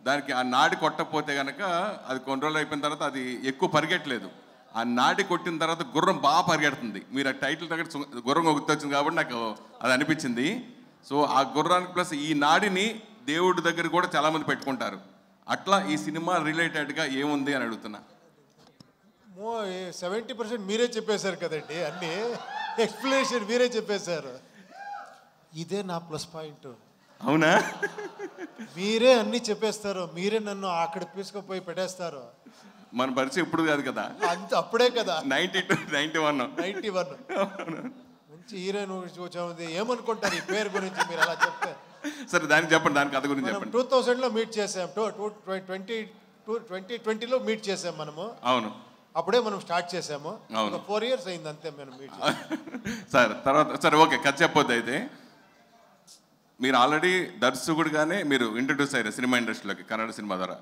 దానికి ఆ నాడి కొట్టకపోతే కనుక అది కొన్ని రోజులు అయిపోయిన తర్వాత అది ఎక్కువ పరిగెట్టలేదు. ఆ నాడి కొట్టిన తర్వాత గుర్రం బాగా పరిగెడుతుంది. మీరు ఆ టైటిల్ దగ్గర గుర్రం గుర్తొచ్చింది కాబట్టి నాకు అది అనిపించింది. సో ఆ గుర్రానికి ప్లస్ ఈ నాడిని దేవుడి దగ్గర కూడా చాలామంది పెట్టుకుంటారు. అట్లా ఈ సినిమా రిలేటెడ్గా ఏముంది అని అడుగుతున్నా. 70% మీరే చెప్పేశారు కదండి, అన్నీ ఎక్స్ప్లెనేషన్ మీరే చెప్పేశారు. ఇదే నా ప్లస్ పాయింట్. అవునా? మీరే అన్నీ చెప్పేస్తారు, మీరే నన్ను అక్కడ తీసుకుపోయి పెట్టేస్తారు. మన పరిచయం ఇప్పుడు కాదు కదా, అంత అప్పుడే కదా. 91 మంచి హీరోయిన్ చూసాము. ఏమనుకుంటారు ఈ పేరు గురించి మీరు అలా చెప్తే? సరే దానికి చెప్పండి, దాని కథ గురించి చెప్పండి. 2000లో మీట్ చేసాం, 2020లో మీట్ చేసాం మనము. అవును, అప్పుడే మనం స్టార్ట్ చేసాము. అవును. 4 years అయింది అంతే మనం మీట్ సార్. తర్వాత సరే ఓకే, కథ చెప్పొద్దు. అయితే మీరు ఆల్రెడీ దర్శకుడిగానే మీరు ఇంట్రడ్యూస్ అయ్యారు సినిమా ఇండస్ట్రీలోకి కన్నడ సినిమా ద్వారా.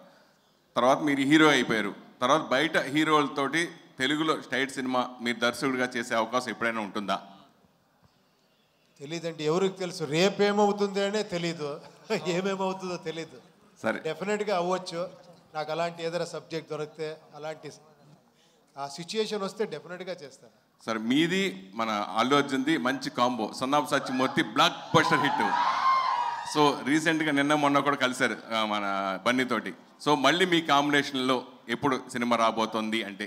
తర్వాత మీరు హీరో అయిపోయారు. తర్వాత బయట హీరోలతోటి తెలుగులో స్టైట్ సినిమా మీరు దర్శకుడిగా చేసే అవకాశం ఎప్పుడైనా ఉంటుందా? తెలీదండి, ఎవరికి తెలుసు రేపేమవుతుంది అనే తెలీదు, ఏమేమవుతుందో తెలీదు. సరే, డెఫినెట్గా అవ్వచ్చు. నాకు అలాంటి ఏదైనా సబ్జెక్ట్ దొరికితే, అలాంటి ఆ సిచ్యుయేషన్ వస్తే డెఫినెట్గా చేస్తాను. సరే, మీది మన అల్లు అర్జున్ది మంచి combo, son of Satyamurthy block buster hit. So రీసెంట్గా నిన్న మొన్న కూడా కలిశారు మన బన్నీతోటి. సో మళ్ళీ మీ కాంబినేషన్లో ఎప్పుడు సినిమా రాబోతోంది అంటే?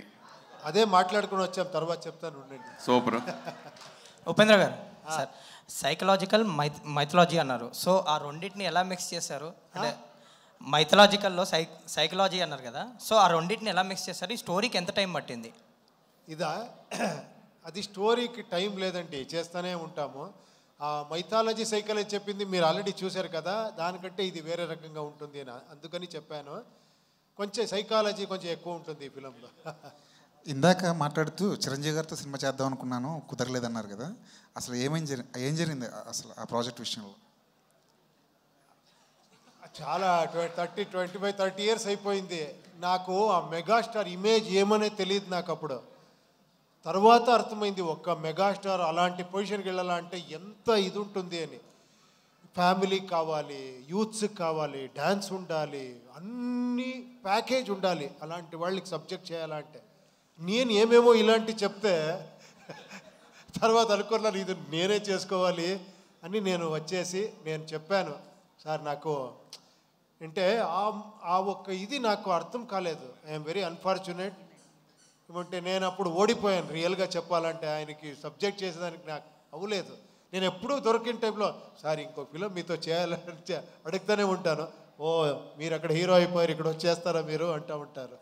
అదే మాట్లాడుకుని వచ్చాం, తర్వాత చెప్తాను ఉండండి. సూపర్. ఉపేంద్ర గారు, సార్ సైకలాజికల్ మైథలాజీ అన్నారు. సో ఆ రెండింటిని ఎలా మిక్స్ చేశారు? అంటే మైథలాజికల్లో సైకలాజీ అన్నారు కదా, సో ఆ రెండింటిని ఎలా మిక్స్ చేశారు? ఈ స్టోరీకి ఎంత టైం పట్టింది? ఇదా, అది స్టోరీకి టైం లేదండి, చేస్తూనే ఉంటాము. ఆ మైథాలజీ సైకాలజీ చెప్పింది మీరు ఆల్రెడీ చూశారు కదా, దానికంటే ఇది వేరే రకంగా ఉంటుంది అని అందుకని చెప్పాను. కొంచెం సైకాలజీ కొంచెం ఎక్కువ ఉంటుంది ఈ ఫిలంలో. ఇందాక మాట్లాడుతూ చిరంజీవి గారితో సినిమా చేద్దాం అనుకున్నాను, కుదరలేదన్నారు కదా, అసలు ఏం జరిగింది అసలు ఆ ప్రాజెక్ట్ విషయంలో? చాలా 25-30 years అయిపోయింది. నాకు ఆ మెగాస్టార్ ఇమేజ్ ఏమనే తెలియదు నాకు అప్పుడు. తర్వాత అర్థమైంది, ఒక్క మెగాస్టార్ అలాంటి పొజిషన్కి వెళ్ళాలంటే ఎంత ఇది ఉంటుంది అని. ఫ్యామిలీ కావాలి, యూత్స్ కావాలి, డ్యాన్స్ ఉండాలి, అన్ని ప్యాకేజ్ ఉండాలి అలాంటి వాళ్ళకి సబ్జెక్ట్ చేయాలంటే. నేను ఏమేమో ఇలాంటివి చెప్తే తర్వాత అనుకున్నాను ఇది నేనే చేసుకోవాలి అని. నేను వచ్చేసి నేను చెప్పాను, సార్ నాకు అంటే ఆ ఒక్క ఇది నాకు అర్థం కాలేదు. I'm very unfortunate. ఏమంటే నేను అప్పుడు ఓడిపోయాను రియల్గా చెప్పాలంటే. ఆయనకి సబ్జెక్ట్ చేసేదానికి నాకు అవ్వలేదు. నేను ఎప్పుడూ దొరికిన టైంలో సార్ ఇంకో ఫిలం మీతో చేయాలని అడుగుతూనే ఉంటాను. ఓ మీరు అక్కడ హీరో అయిపోయారు, ఇక్కడ వచ్చేస్తారా మీరు అంటూ ఉంటారు.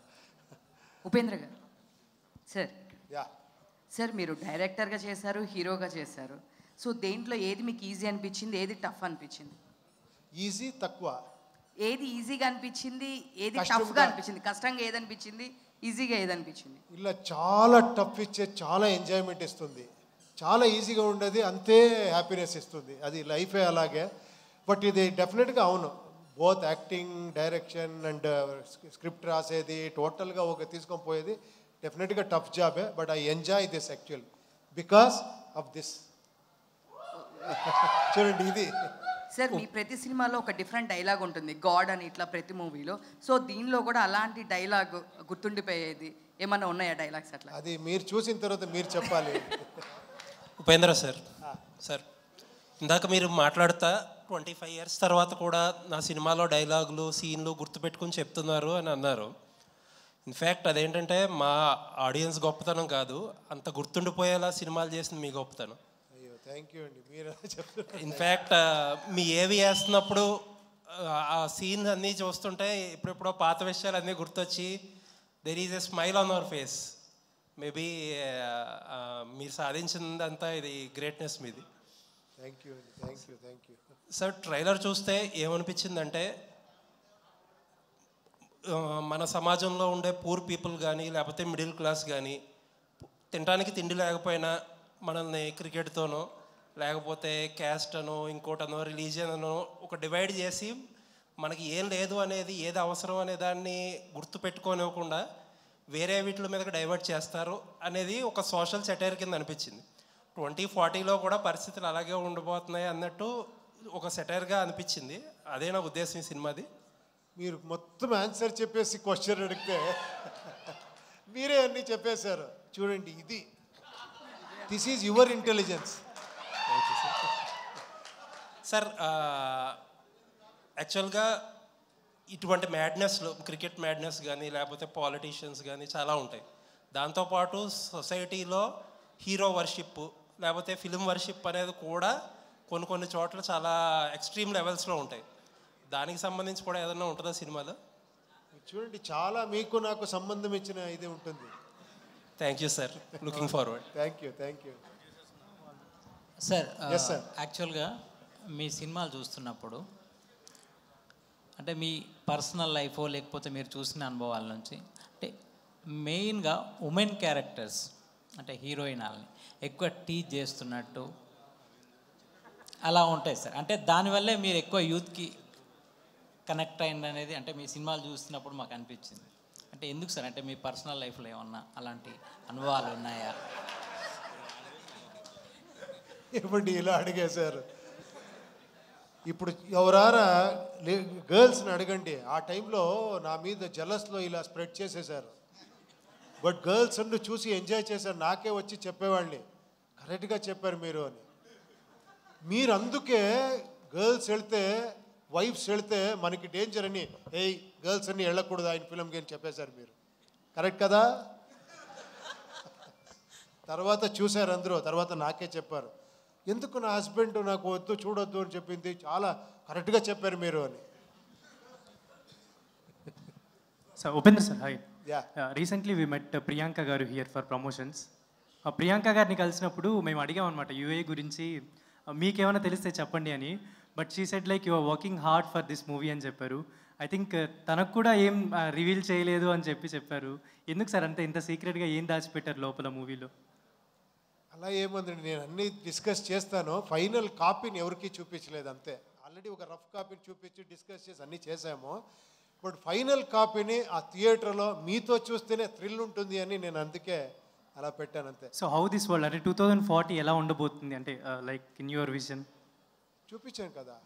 ఉపేంద్ర గారు సార్, యా సార్ మీరు డైరెక్టర్గా చేశారు, హీరోగా చేశారు. సో దేంట్లో ఏది మీకు ఈజీ అనిపించింది, ఏది టఫ్ అనిపించింది? ఈజీ తక్కువ. ఏది ఈజీగా అనిపించింది, ఏది టఫ్గా అనిపించింది? కష్టంగా ఏది అనిపించింది, ఈజీగా ఏది అనిపించింది? ఇలా చాలా టఫ్ ఇచ్చే చాలా ఎంజాయ్మెంట్ ఇస్తుంది, చాలా ఈజీగా ఉండేది అంతే హ్యాపీనెస్ ఇస్తుంది. అది లైఫే అలాగే. బట్ ఇది డెఫినెట్గా అవును, both acting, direction and script రాసేది టోటల్గా ఒక తీసుకొని పోయేది డెఫినెట్గా టఫ్ జాబే. But I enjoy this actual because of this. చూడండి ఇది సార్ మీ ప్రతి సినిమాలో ఒక డిఫరెంట్ డైలాగ్ ఉంటుంది, గాడ్ అని ఇట్లా ప్రతి మూవీలో. సో దీనిలో కూడా అలాంటి డైలాగ్ గుర్తుండిపోయేది ఏమన్నా ఉన్నాయా డైలాగ్స్ అట్లా? అది మీరు చూసిన తర్వాత మీరు చెప్పాలి. ఉపేంద్ర సార్, సార్ ఇందాక మీరు మాట్లాడుతా 25 years తర్వాత కూడా నా సినిమాలో డైలాగులు, సీన్లు గుర్తుపెట్టుకుని చెప్తున్నారు అని అన్నారు. ఇన్ఫ్యాక్ట్ అదేంటంటే మా ఆడియన్స్ గొప్పతనం కాదు, అంత గుర్తుండిపోయేలా సినిమాలు చేసింది మీ గొప్పతనం. థ్యాంక్ యూ అండి, మీరు చెప్తున్నారు. ఇన్ఫ్యాక్ట్ మీ ఏవి వేస్తున్నప్పుడు ఆ సీన్ అన్నీ చూస్తుంటే ఎప్పుడెప్పుడో పాత విషయాలు అన్నీ గుర్తొచ్చి there is a smile on hour face. Maybe మీరు సాధించిందంతా ఇది గ్రేట్నెస్ మీది. థ్యాంక్ యూ అండి, థ్యాంక్ యూ. సార్ ట్రైలర్ చూస్తే ఏమనిపించిందంటే మన సమాజంలో ఉండే పూర్ పీపుల్ కానీ లేకపోతే మిడిల్ క్లాస్ కానీ తినడానికి తిండి లేకపోయినా మనల్ని క్రికెట్తోనో లేకపోతే క్యాస్ట్ అనో ఇంకోటనో రిలీజియన్ అనో ఒక డివైడ్ చేసి మనకి ఏం లేదు అనేది ఏది అవసరం అనే దాన్ని గుర్తుపెట్టుకోనివ్వకుండా వేరే వీటి మీదకి డైవర్ట్ చేస్తారు అనేది ఒక సోషల్ సెటైర్ కింద అనిపించింది. 2040లో కూడా పరిస్థితులు అలాగే ఉండబోతున్నాయి అన్నట్టు ఒక సెటైర్గా అనిపించింది. అదే నా ఉద్దేశం ఈ సినిమాది. మీరు మొత్తం ఆన్సర్ చెప్పేసి క్వశ్చన్ అడిగితే మీరే అన్నీ చెప్పేశారు. చూడండి, this is your intelligence. Sir యాక్చువల్గా ఇటువంటి మ్యాడ్నెస్లో క్రికెట్ మ్యాడ్నెస్ కానీ లేకపోతే పాలిటీషియన్స్ కానీ చాలా ఉంటాయి. దాంతోపాటు సొసైటీలో హీరో వర్షిప్ లేకపోతే ఫిలిం వర్షిప్ అనేది కూడా కొన్ని చోట్ల చాలా ఎక్స్ట్రీమ్ లెవెల్స్లో ఉంటాయి. దానికి సంబంధించి కూడా ఏదైనా ఉంటుందా సినిమాలో? చూడండి, చాలా మీకు నాకు సంబంధం ఇచ్చిన ఇది ఉంటుంది. Thank you sir, looking forward. Thank you sir. Yes, sir. యాక్చువల్గా మీ సినిమాలు చూస్తున్నప్పుడు అంటే మీ పర్సనల్ లైఫ్ లేకపోతే మీరు చూసిన అనుభవాల నుంచి అంటే మెయిన్గా ఉమెన్ క్యారెక్టర్స్ అంటే హీరోయిన్ వాళ్ళని ఎక్కువ టీచ్ చేస్తున్నట్టు అలా ఉంటాయి సార్. అంటే దానివల్లే మీరు ఎక్కువ యూత్కి కనెక్ట్ అయింది అనేది అంటే మీ సినిమాలు చూస్తున్నప్పుడు మాకు అనిపించింది. అంటే ఎందుకు సార్? అంటే మీ పర్సనల్ లైఫ్లో ఏమన్నా అలాంటి అనుభవాలు ఉన్నాయా? ఏమండి ఇలా అడిగేశారు? ఇప్పుడు ఎవరారా గర్ల్స్ని అడగండి, ఆ టైంలో నా మీద జలస్లో ఇలా స్ప్రెడ్ చేసేసారు. బట్ గర్ల్స్ అన్ని చూసి ఎంజాయ్ చేశారు. నాకే వచ్చి చెప్పేవాళ్ళని, కరెక్ట్గా చెప్పారు మీరు అని. మీరు అందుకే గర్ల్స్ వెళ్తే వైఫ్స్ వెళ్తే మనకి డేంజర్ అని గర్ల్స్ అన్ని వెళ్ళకూడదు ఆయన ఫిల్మ్కి అని చెప్పేశారు మీరు. కరెక్ట్ కదా? తర్వాత చూశారు అందరూ, తర్వాత నాకే చెప్పారు ఎందుకు నా హస్బెండ్ నాకు వద్దు చూడొద్దు అని చెప్పింది, చాలా కరెక్ట్గా చెప్పారు మీరు అని. Sir Upendra sir, hi. Yeah. Recently we met Priyanka garu here for promotions. Priyanka గారిని కలిసినప్పుడు మేము అడిగామన్నమాట యూఏ గురించి, మీకేమైనా తెలిస్తే చెప్పండి అని. But she said like you are working hard for this movie అని చెప్పారు. ఐ థింక్ తనకు కూడా ఏం రివీల్ చేయలేదు అని చెప్పారు. ఎందుకు సార్ అంత ఇంత సీక్రెట్గా ఏం దాచిపెట్టారు లోపల మూవీలో? అలా ఏముందండి, నేను అన్నీ డిస్కస్ చేస్తాను. ఫైనల్ కాపీని ఎవరికి చూపించలేదు అంతే. ఆల్రెడీ ఒక రఫ్ కాపీని చూపించి డిస్కస్ చేసి అన్నీ చేసాము. బట్ ఫైనల్ కాపీని ఆ థియేటర్లో మీతో చూస్తేనే థ్రిల్ ఉంటుంది అని నేను అందుకే అలా పెట్టాను అంతే. సో హౌ దిస్ వరల్డ్ అంటే 2040 ఎలా ఉండబోతుంది అంటే లైక్ ఇన్ యువర్ విజన్? చూపించాను కదా.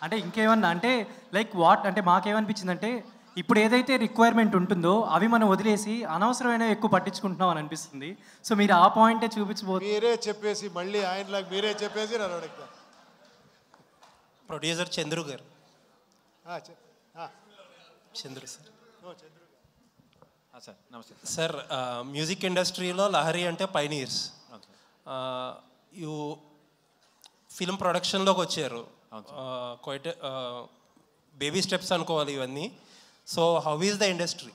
అంటే ఇంకేమన్నా అంటే లైక్ వాట్ అంటే మాకేమనిపించింది అంటే ఇప్పుడు ఏదైతే రిక్వైర్మెంట్ ఉంటుందో అవి మనం వదిలేసి అనవసరమైన ఎక్కువ పట్టించుకుంటున్నాం అని అనిపిస్తుంది. సో మీరు ఆ పాయింటే చూపించబోతున్నారు. మీరే చెప్పేసి మళ్ళీ ఆయనలాగా మీరే చెప్పేసి నన్ను అడుగుతా. ప్రొడ్యూసర్ చంద్రు గారు. చంద్రు సార్. సార్ నమస్తే సార్. మ్యూజిక్ ఇండస్ట్రీలో లహరి అంటే పైనీర్స్. యూ ఫిల్మ్ ప్రొడక్షన్లోకి వచ్చారు. క్వైట్ బేబీ స్టెప్స్ అనుకోవాలి ఇవన్నీ. So how is the industry?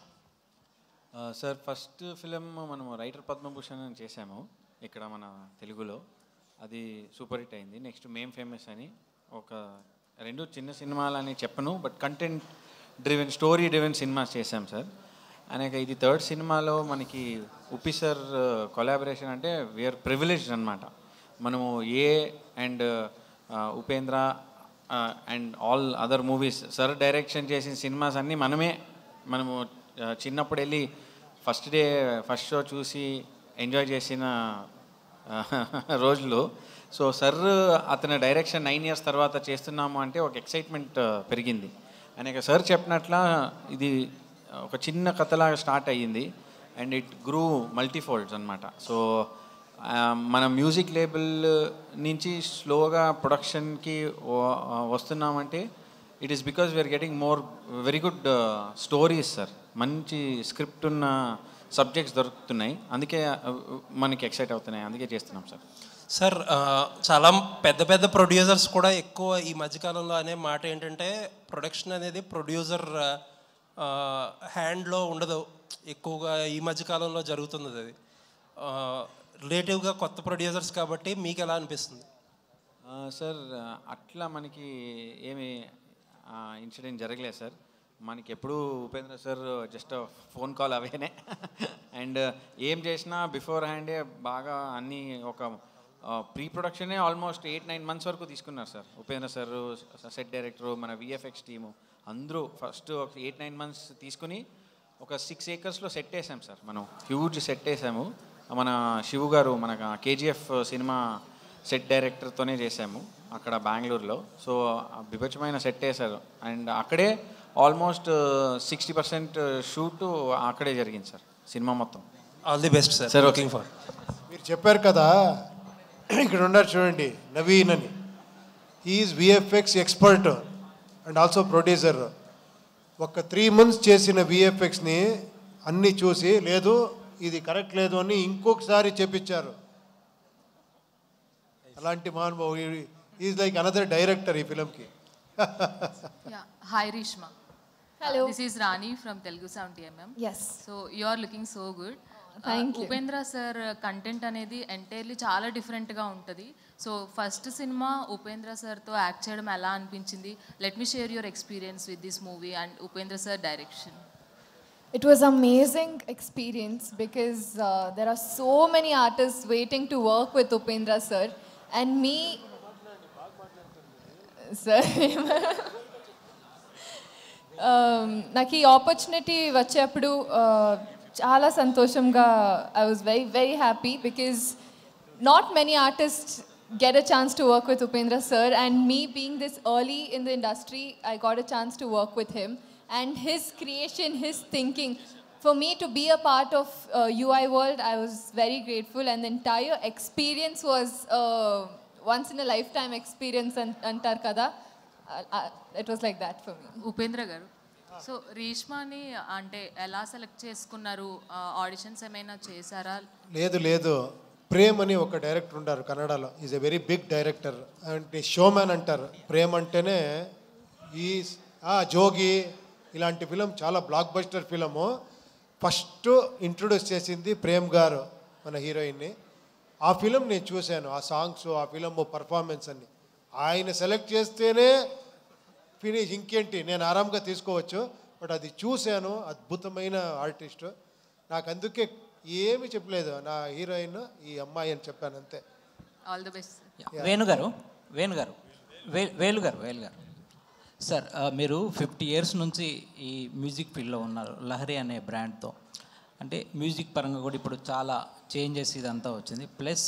Sir first film మనం రైటర్ పద్మభూషణ్ అని చేశాము ఇక్కడ మన తెలుగులో. అది సూపర్ హిట్ అయింది. నెక్స్ట్ మేం ఫేమస్ అని ఒక 2 చిన్న సినిమాలని చెప్పను, but content driven story driven cinemas చేశాం సార్. అనేక ఇది 3rd సినిమాలో మనకి ఉప్పి సార్ కొలాబరేషన్ అంటే వీఆర్ ప్రివిలేజ్డ్ అనమాట. మనము and Upendra and all other movies sir direction చేసిన సినిమాస్ అన్నీ మనము చిన్నప్పుడు వెళ్ళి ఫస్ట్ షో చూసి ఎంజాయ్ చేసిన రోజులు. సో సార్ అతని డైరెక్షన్ 9 years తర్వాత చేస్తున్నాము అంటే ఒక ఎక్సైట్మెంట్ పెరిగింది. అనేక సార్ చెప్పినట్ల ఇది ఒక చిన్న కథలాగా స్టార్ట్ అయ్యింది అండ్ ఇట్ గ్రూ మల్టీఫోల్డ్స్ అనమాట. సో మన మ్యూజిక్ లేబుల్ నుంచి స్లోగా ప్రొడక్షన్కి వస్తున్నామంటే it is because we are getting very good stories sir. మంచి స్క్రిప్ట్ ఉన్న సబ్జెక్ట్స్ దొరుకుతున్నాయి, అందుకే మనకి ఎక్సైట్ అవుతున్నాయి, అందుకే చేస్తున్నాం సార్. సార్ చాలా పెద్ద ప్రొడ్యూసర్స్ కూడా ఎక్కువ ఈ మధ్యకాలంలో అనే మాట ఏంటంటే ప్రొడక్షన్ అనేది ప్రొడ్యూసర్ హ్యాండ్లో ఉండదు ఎక్కువగా. ఈ మధ్యకాలంలో జరుగుతుంది అది. రిలేటివ్గా కొత్త ప్రొడ్యూసర్స్ కాబట్టి మీకు ఎలా అనిపిస్తుంది? సార్ అట్లా మనకి ఏమి ఇన్సిడెంట్ జరగలేదు సార్. మనకి ఎప్పుడు Upendra sir just phone call అవేనే అండ్ ఏం చేసినా బిఫోర్ హ్యాండే బాగా అన్నీ ఒక ప్రీ ప్రొడక్షనే ఆల్మోస్ట్ 8-9 మంత్స్ వరకు తీసుకున్నారు sir Upendra sir, set director, మన విఎఫ్ఎక్స్ టీము అందరూ ఫస్ట్ ఒక 8-9 మంత్స్ తీసుకుని ఒక 6 acresలో సెట్ వేసాం సార్. మనం హ్యూజ్ సెట్ వేసాము. మన శివు గారు మన కేజీఎఫ్ సినిమా సెట్ డైరెక్టర్తోనే చేసాము అక్కడ బెంగళూరులో. సో బిభత్సమైన సెట్ వేశారు అండ్ అక్కడే ఆల్మోస్ట్ 60% షూట్ అక్కడే జరిగింది సార్ సినిమా మొత్తం. All the best sir. Sir looking for. మీరు చెప్పారు కదా ఇక్కడ ఉన్నారు చూడండి నవీన్ అని, he's VFX expert and also producer. ఒక 3 months చేసిన విఎఫ్ఎక్స్ని అన్నీ చూసి లేదు ఇది కరెక్ట్ లేదు అని ఇంకొకసారి చెప్పించారు. అలాంటి మహానుభావు ఈజ్ లైక్ అనదర్ డైరెక్టర్ ఈ ఫిలింకి. Hi Rishma. Hello. This is Rani from Telugu Sound TMM. Yes. So you are looking so good. Thank you. Upendra sir content అనేది ఎంటైర్లీ చాలా డిఫరెంట్గా ఉంటుంది. సో ఫస్ట్ సినిమా ఉపేంద్ర సార్తో యాక్ట్ చేయడం ఎలా అనిపించింది? Let me share your experience with this movie and Upendra sir direction. It was amazing experience because there are so many artists waiting to work with Upendra sir and me sir నాకు ఈ ఆపర్చునిటీ వచ్చేప్పుడు చాలా సంతోషంగా I was very very happy because not many artists get a chance to work with Upendra sir and me being this early in the industry I got a chance to work with him. And his creation, his thinking, for me to be a part of UI World, I was very grateful. And the entire experience was once in a lifetime experience. Antar kada, it was like that for me. Upendra గారు, సో రీష్మాని అంటే ఎలా సెలెక్ట్ చేసుకున్నారు? ఆడిషన్స్ ఏమైనా చేశారా? లేదు ప్రేమ్ అని ఒక డైరెక్టర్ ఉంటారు కన్నడలో, is a very big director అంటే షోమ్యాన్ అంటారు. ప్రేమ్ అంటేనే ఈ జోగి ఇలాంటి ఫిలం చాలా blockbuster film. First introduce చేసింది ప్రేమ్ గారు మన హీరోయిన్ని. ఆ ఫిలం నేను చూశాను, ఆ సాంగ్స్, ఆ ఫిలం పర్ఫార్మెన్స్ అన్ని ఆయన సెలెక్ట్ చేస్తేనే ఫినిష్. ఇంకేంటి నేను ఆరాంగా తీసుకోవచ్చు, బట్ అది చూశాను. అద్భుతమైన ఆర్టిస్ట్. నాకు అందుకే ఏమి చెప్పలేదు, నా హీరోయిన్ ఈ అమ్మాయి అని చెప్పాను అంతే. All the best. వేలుగారు సార్, మీరు 50 years నుంచి ఈ మ్యూజిక్ ఫీల్డ్లో ఉన్నారు లహరి అనే బ్రాండ్తో. అంటే మ్యూజిక్ పరంగా కూడా ఇప్పుడు చాలా చేంజెస్ ఇదంతా వచ్చింది. ప్లస్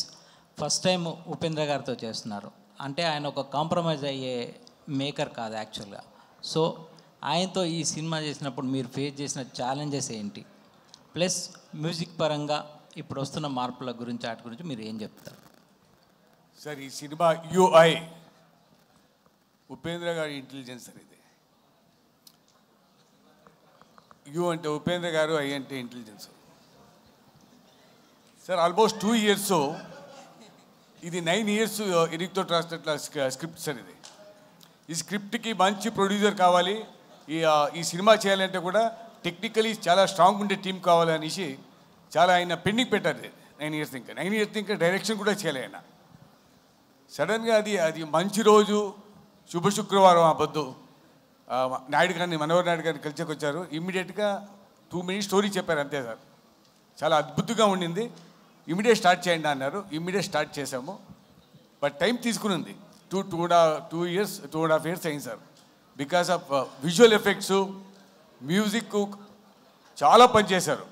ఫస్ట్ టైం ఉపేంద్ర గారితో చేస్తున్నారు. అంటే ఆయన ఒక కాంప్రమైజ్ అయ్యే మేకర్ కాదు యాక్చువల్గా. సో ఆయనతో ఈ సినిమా చేసినప్పుడు మీరు ఫేస్ చేసిన ఛాలెంజెస్ ఏంటి? ప్లస్ మ్యూజిక్ పరంగా ఇప్పుడు వస్తున్న మార్పుల గురించి వాటి గురించి మీరు ఏం చెప్తారు? సార్ ఈ సినిమా యూఐ ఉపేంద్ర గారి ఇంటెలిజెన్స్ అనేది. యూ అంటే ఉపేంద్ర గారు, ఐ అంటే ఇంటెలిజెన్స్. సార్ ఆల్మోస్ట్ 2 years, ఇది 9 years ఎరిక్తో రాసినట్ల స్క్రిప్ట్ సార్ ఇది. ఈ స్క్రిప్ట్కి మంచి ప్రొడ్యూసర్ కావాలి, ఈ సినిమా చేయాలంటే కూడా టెక్నికలీ చాలా స్ట్రాంగ్ ఉండే టీం కావాలనేసి చాలా ఆయన పెండింగ్ పెట్టారు 9 years ఇంకా. 9 years ఇంకా డైరెక్షన్ కూడా చేయలే ఆయన. సడన్గా అది మంచి రోజు శుభ శుక్రవారం ఆ పొద్దు నాయుడు గారిని, మనోహర్ నాయుడు గారిని కలిసి వచ్చారు. ఇమ్మీడియట్గా 2 minutes స్టోరీ చెప్పారు అంతే సార్. చాలా అద్భుతంగా ఉండింది. ఇమ్మీడియట్ స్టార్ట్ చేయండి అన్నారు. ఇమ్మీడియట్ స్టార్ట్ చేసాము. బట్ టైం తీసుకునింది. 2.5 years అయింది sir. Because of visual effects, music చాలా పనిచేశారు.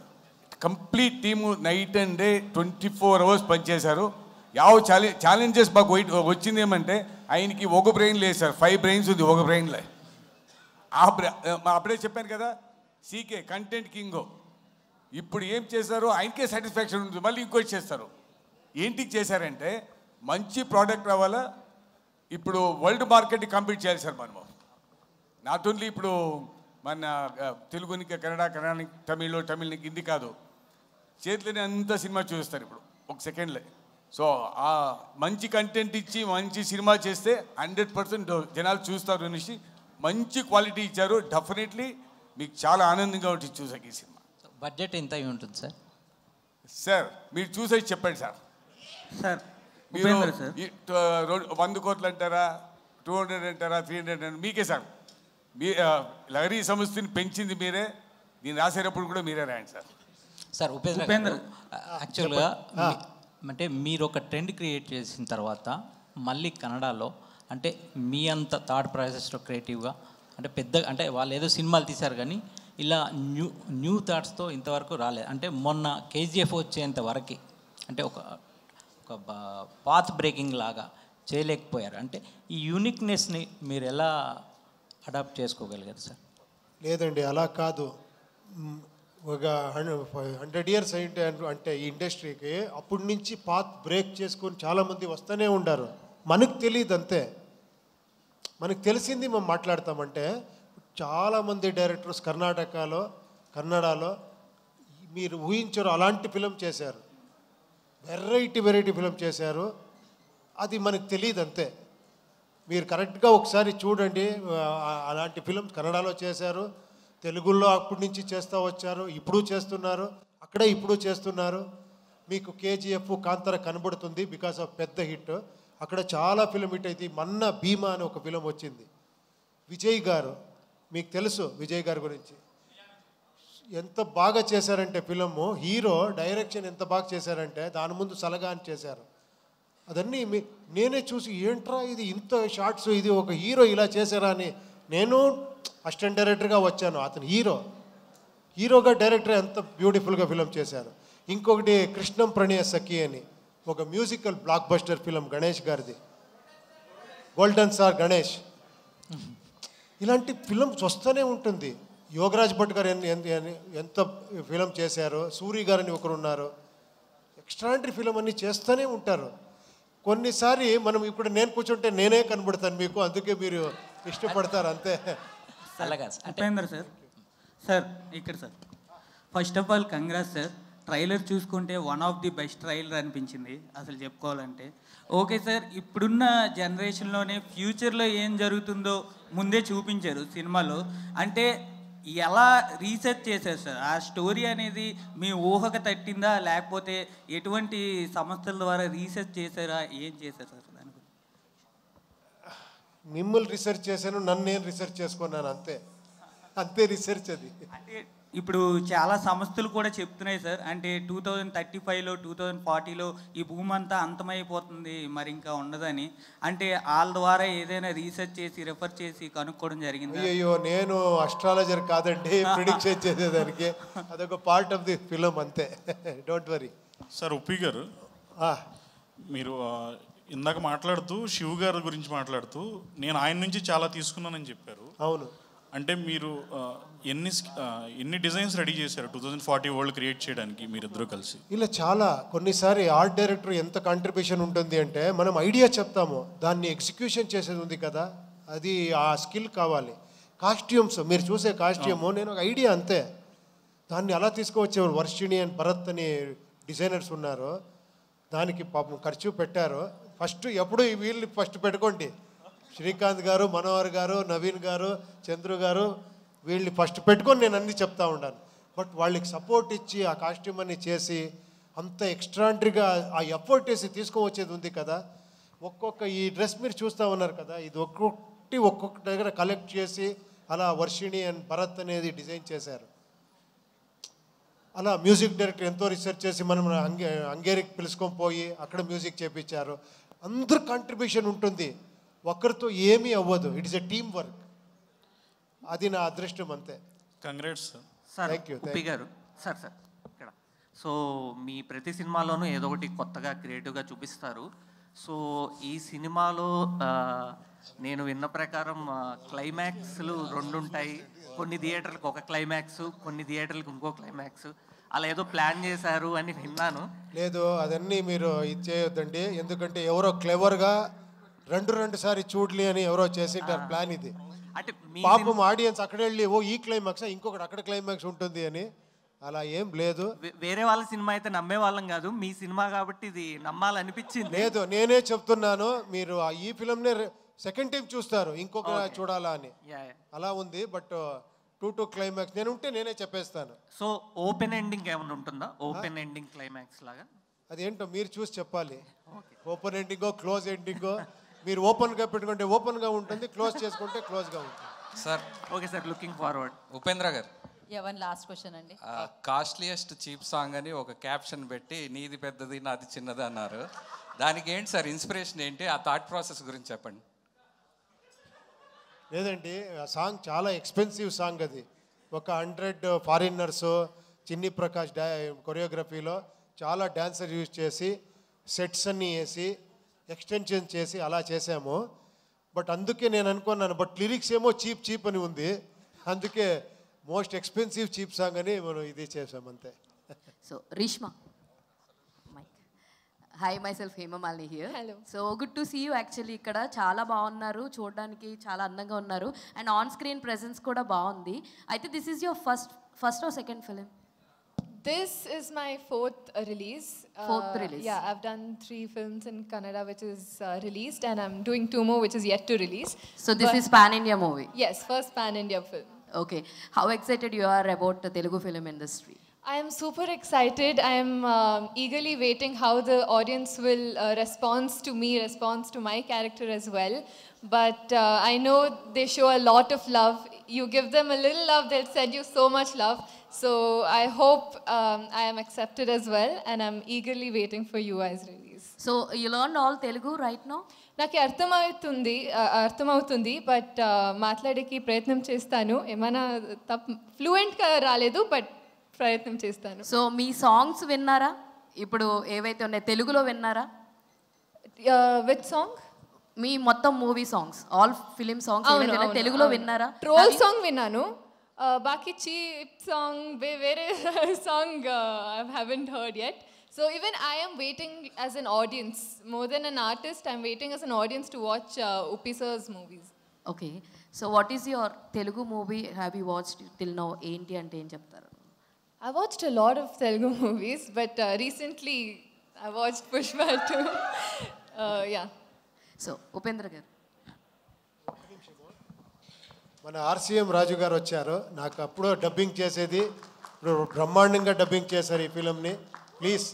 Complete team night and day 24 hours పనిచేశారు. ఛాలెంజెస్ మాకు వచ్చింది ఏమంటే ఆయనకి ఒక బ్రెయిన్ లేదు సార్, 5 brains ఉంది ఒక బ్రెయిన్లో. అప్పుడే చెప్పాను కదా, సీకే కంటెంట్ కింగో. ఇప్పుడు ఏం చేశారో ఆయనకే సాటిస్ఫాక్షన్ ఉంటుంది, మళ్ళీ ఇంకోటి చేస్తారు. ఏంటికి చేశారంటే మంచి ప్రోడక్ట్ రావాలా, ఇప్పుడు వరల్డ్ మార్కెట్ని కంపీట్ చేయాలి సార్ మనము. నాట్ ఓన్లీ ఇప్పుడు మన తెలుగునికి కన్నడానికి తమిళ్నికి హిందీ కాదు, చేతిలోనే అంత సినిమా చూస్తారు ఇప్పుడు ఒక సెకండ్లో. సో ఆ మంచి కంటెంట్ ఇచ్చి మంచి సినిమా చేస్తే 100% జనాలు చూస్తారు అనేసి మంచి క్వాలిటీ ఇచ్చారు. డెఫినెట్లీ మీకు చాలా ఆనందంగా ఉంటుంది చూసాక ఈ సినిమా. బడ్జెట్ ఎంత అయి ఉంటుంది సార్? సార్ మీరు చూసేసి చెప్పండి సార్. మీరు 100 crores అంటారా, 200 అంటారా, 300 అంటారా, మీకే సార్. మీ లహరి సంస్థని పెంచింది మీరే, దీన్ని రాసేటప్పుడు కూడా మీరే రాయండి సార్. సార్ ఉపేంద్ర యాక్చువల్గా అంటే మీరు ఒక ట్రెండ్ క్రియేట్ చేసిన తర్వాత మళ్ళీ కన్నడలో అంటే మీ అంత థాట్ ప్రాసెస్లో క్రియేటివ్గా అంటే పెద్ద అంటే వాళ్ళు ఏదో సినిమాలు తీశారు కానీ ఇలా న్యూ థాట్స్తో ఇంతవరకు రాలేదు. అంటే మొన్న కేజీఎఫ్ వచ్చేంత వరకు అంటే ఒక పాత్ బ్రేకింగ్ లాగా చేయలేకపోయారు. అంటే ఈ యూనిక్నెస్ని మీరు ఎలా అడాప్ట్ చేసుకోగలిగారు సార్? లేదండి, అలా కాదు. ఒక 100 years అయింటే అంటే ఈ ఇండస్ట్రీకి అప్పటి నుంచి పాత్ బ్రేక్ చేసుకొని చాలామంది వస్తూనే ఉండారు. మనకు తెలియదు అంతే. మనకు తెలిసింది మేము మాట్లాడతామంటే చాలామంది డైరెక్టర్స్ కన్నడలో మీరు ఊహించరు అలాంటి ఫిలం చేశారు. వెరైటీ ఫిలం చేశారు. అది మనకు తెలియదు అంతే. మీరు కరెక్ట్గా ఒకసారి చూడండి. అలాంటి ఫిలం కన్నడలో చేశారు, తెలుగులో అప్పటి నుంచి చేస్తూ వచ్చారు, ఇప్పుడు చేస్తున్నారు, అక్కడే ఇప్పుడు చేస్తున్నారు. మీకు కేజీఎఫ్ కాంతార కనబడుతుంది బికాస్ ఆఫ్ పెద్ద హిట్. అక్కడ చాలా ఫిలం హిట్ అయితే మొన్న భీమా అని ఒక ఫిలం వచ్చింది. విజయ్ గారు, మీకు తెలుసు విజయ్ గారి గురించి, ఎంత బాగా చేశారంటే ఫిలము. హీరో డైరెక్షన్ ఎంత బాగా చేశారంటే దాని ముందు సలగా అని చేశారు. అదన్నీ నేనే చూసి ఏంట్రా ఇది ఇంత షార్ట్స్, ఇది ఒక హీరో ఇలా చేశారా అని నేను అసిస్టెంట్ డైరెక్టర్గా వచ్చాను. అతను హీరోగా డైరెక్టర్ ఎంత బ్యూటిఫుల్గా ఫిలం చేశారు. ఇంకొకటి కృష్ణం ప్రణయ సఖి అని ఒక musical block buster film Ganesh గారిది, గోల్డెన్ స్టార్ గణేష్. ఇలాంటి ఫిల్మ్స్ వస్తూనే ఉంటుంది. యోగరాజ్ భట్ గారు ఎంత ఫిలం చేశారు, సూరి గారని ఒకరు ఉన్నారు. ఎక్స్ట్రాండరీ ఫిలం అన్నీ చేస్తూనే ఉంటారు. కొన్నిసారి మనం ఇప్పుడు నేను కూర్చుంటే నేనే కనబడతాను మీకు, అందుకే మీరు ఇష్టపడతారు అంతే. ఉపేంద్ర సార్ ఇక్కడ sir first of all congrats sir. Trailer చూసుకుంటే one of the best trailer అనిపించింది అసలు చెప్పుకోవాలంటే. ఓకే సార్, ఇప్పుడున్న జనరేషన్లోనే ఫ్యూచర్లో ఏం జరుగుతుందో ముందే చూపించారు సినిమాలో. అంటే ఎలా రీసెర్చ్ చేశారు సార్? ఆ స్టోరీ అనేది మీ ఊహకు తట్టిందా, లేకపోతే ఎటువంటి సంస్థల ద్వారా రీసెర్చ్ చేశారా, ఏం చేశారు సార్ దాని గురించి? మిమ్మల్ని రీసెర్చ్ చేశాను, నన్ను నేను రీసెర్చ్ చేసుకున్నాను అంతే రీసెర్చ్ అది. అంటే ఇప్పుడు చాలా సంస్థలు కూడా చెప్తున్నాయి సార్, అంటే 2035లో 2040లో ఈ భూమి అంతా అంతమైపోతుంది, మరి ఇంకా ఉండదని. అంటే వాళ్ళ ద్వారా ఏదైనా రీసెర్చ్ చేసి రెఫర్ చేసి కనుక్కోవడం జరిగింది? అయ్యో, నేను అస్ట్రాలజర్ కాదండి ప్రిడిక్షన్ చేసేదానికి. అదొక పార్ట్ ఆఫ్ ది ఫిలం అంతే, డోంట్ వరీ. సార్ ఉప్పి గారు, మీరు ఇందాక మాట్లాడుతూ శివ్ గారి గురించి మాట్లాడుతూ నేను ఆయన నుంచి చాలా తీసుకున్నానని చెప్పారు. అవును. అంటే మీరు ఎన్ని డిజైన్స్ రెడీ చేశారు 2040 వరల్డ్ క్రియేట్ చేయడానికి మీరిద్దరూ కలిసి? ఇలా చాలా. కొన్నిసారి ఆర్ట్ డైరెక్టర్ ఎంత కాంట్రిబ్యూషన్ ఉంటుంది అంటే మనం ఐడియా చెప్తాము, దాన్ని ఎగ్జిక్యూషన్ చేసేది ఉంది కదా, అది ఆ స్కిల్ కావాలి. కాస్ట్యూమ్స్ మీరు చూసే కాస్ట్యూము నేను ఒక ఐడియా అంతే, దాన్ని అలా తీసుకువచ్చేవారు. వర్షిణి అండ్ భరత్ అని డిజైనర్స్ ఉన్నారు, దానికి పాపం ఖర్చు పెట్టారు. ఫస్ట్ ఎప్పుడు వీళ్ళు ఫస్ట్ పెట్టుకోండి, శ్రీకాంత్ గారు, మనోహర్ గారు, నవీన్ గారు, చంద్రు గారు, వీళ్ళని ఫస్ట్ పెట్టుకొని నేను అన్నీ చెప్తా ఉన్నాను. బట్ వాళ్ళకి సపోర్ట్ ఇచ్చి ఆ కాస్ట్యూమ్ అన్ని చేసి అంత ఎక్స్ట్రాండరీగా ఆ ఎఫర్ట్ వేసి తీసుకువచ్చేది ఉంది కదా. ఈ డ్రెస్ మీరు చూస్తూ ఉన్నారు కదా, ఇది ఒక్కొక్క దగ్గర కలెక్ట్ చేసి అలా వర్షిణి అండ్ భరత్ అనేది డిజైన్ చేశారు. అలా మ్యూజిక్ డైరెక్టర్ ఎంతో రీసెర్చ్ చేసి మనం హంగేరికి పిలుచుకొని పోయి అక్కడ మ్యూజిక్ చేయించారు. అందరు కాంట్రిబ్యూషన్ ఉంటుంది, ఒక్కరితో ఏమీ అవ్వదు. It is a team work. అది నా అదృష్టం అంతే. Congrats sir. ఉప్పి గారు సార్ ఇక్కడ సో మీ ప్రతి సినిమాలోనూ ఏదో ఒకటి కొత్తగా క్రియేటివ్గా చూపిస్తారు. సో ఈ సినిమాలో నేను విన్న ప్రకారం క్లైమాక్స్లు 2 ఉంటాయి. కొన్ని థియేటర్లకు ఒక క్లైమాక్స్, కొన్ని థియేటర్లకు ఇంకో క్లైమాక్స్, అలా ఏదో ప్లాన్ చేశారు అని విన్నాను. లేదు, అదన్నీ మీరు ఇది చేయొద్దండి. ఎందుకంటే ఎవరో క్లెవర్గా రెండు సారి చూడలే అని ఎవరో చేసింటారు ప్లాన్. ఇది అంటే పాపం ఆడియన్స్ అక్కడ వెళ్ళి ఈ క్లైమాక్స్ ఇంకొకటి అక్కడ క్లైమాక్స్ ఉంటుంది అని అలా ఏం లేదు. వేరే వాళ్ళ సినిమా అయితే నమ్మే వాళ్ళం కాదు, మీ సినిమా కాబట్టి ఇది నమ్మాలనిపించింది. లేదు, నేనే చెప్తున్నాను, మీరు ఈ ఫిల్మ్నే సెకండ్ టైం చూస్తారు, ఇంకొక చూడాలా అని అలా ఉంది. బట్ 2 క్లైమాక్స్ నేను ఉంటే నేనే చెప్పేస్తాను. సో ఓపెన్ ఎండింగ్ ఏమైనా ఉంటుందా? ఓపెన్ ఎండింగ్ క్లైమాక్స్ లాగా అదేంటో మీరు చూసి చెప్పాలి. ఓపెన్ ఎండింగో క్లోజ్ ఎండింగో. మీరు ఓపెన్గా పెట్టుకుంటే ఓపెన్గా ఉంటుంది, క్లోజ్ చేసుకుంటే క్లోజ్గా ఉంటుంది. Sir okay sir, looking forward. Upendra garu, one last question అండి. కాస్ట్లీయెస్ట్ చీప్ సాంగ్ అని ఒక క్యాప్షన్ పెట్టి నీది పెద్దది నాది చిన్నది అన్నారు. దానికి ఏంటి సార్ ఇన్స్పిరేషన్ ఏంటి? ఆ థాట్ ప్రాసెస్ గురించి చెప్పండి. లేదండి, ఆ సాంగ్ చాలా ఎక్స్పెన్సివ్ సాంగ్. అది ఒక 100 ఫారినర్స్ చిన్ని ప్రకాష్ కొరియోగ్రఫీలో చాలా డాన్సర్ యూజ్ చేసి సెట్స్ అన్నీ వేసి ఎక్స్టెన్షన్ చేసి అలా చేసాము. బట్ అందుకే నేను అనుకున్నాను, బట్ లిరిక్స్ ఏమో చీప్ చీప్ అని ఉంది, అందుకే మోస్ట్ ఎక్స్పెన్సివ్ చీప్ సాంగ్ అని మనం ఇది చేసాం అంతే. So Reshma, hi myself Hemamalini here. Hello. So good to see you. Actually ఇక్కడ చాలా బాగున్నారు, చూడడానికి చాలా అందంగా ఉన్నారు, అండ్ ఆన్ స్క్రీన్ ప్రెజెన్స్ కూడా బాగుంది. అయితే this is your first or second film? This is my fourth release. Fourth release. Yeah, I've done 3 films in Kannada which is released, and I'm doing 2 more which is yet to release. So this is pan-India movie? Yes, first pan-India film. Okay. How excited you are about the Telugu film industry? I am super excited. I am eagerly waiting how the audience will respond to my character as well. But I know they show a lot of love. You give them a little love, they'll send you so much love. So I hope I am accepted as well, and I'm eagerly waiting for you guys' release. So you learned all Telugu right now? నాకు అర్థమవుతుంది, బట్ మాట్లాడేకి ప్రయత్నం చేస్తాను. ఏమైనా ఫ్లూయెంట్గా రాలేదు, బట్ ప్రయత్నం చేస్తాను. సో మీ సాంగ్స్ విన్నారా? ఇప్పుడు ఏవైతే ఉన్నాయి తెలుగులో విన్నారా? With song? మీ మొత్తం movie songs, all film songs తెలుగులో విన్నారా? ట్రోల్ సాంగ్ విన్నాను, బాకీ చీప్ సాంగ్ వేరే song I haven't heard yet. So even I am waiting as an audience, more than an artist, I'm waiting as an audience to watch Uppi sir's movies. Okay. So what is your Telugu movie have you watched till now? ఏంటి అంటే ఏం చెప్తారు? I watched a lot of Telugu movies, but recently I watched Pushpa too. Yeah. So Upendra గారు, మన ఆర్సీఎం రాజు గారు వచ్చారు, నాకు అప్పుడు డబ్బింగ్ చేసేది, ఇప్పుడు బ్రహ్మాండంగా డబ్బింగ్ చేశారు ఈ ఫిలింని. ప్లీజ్.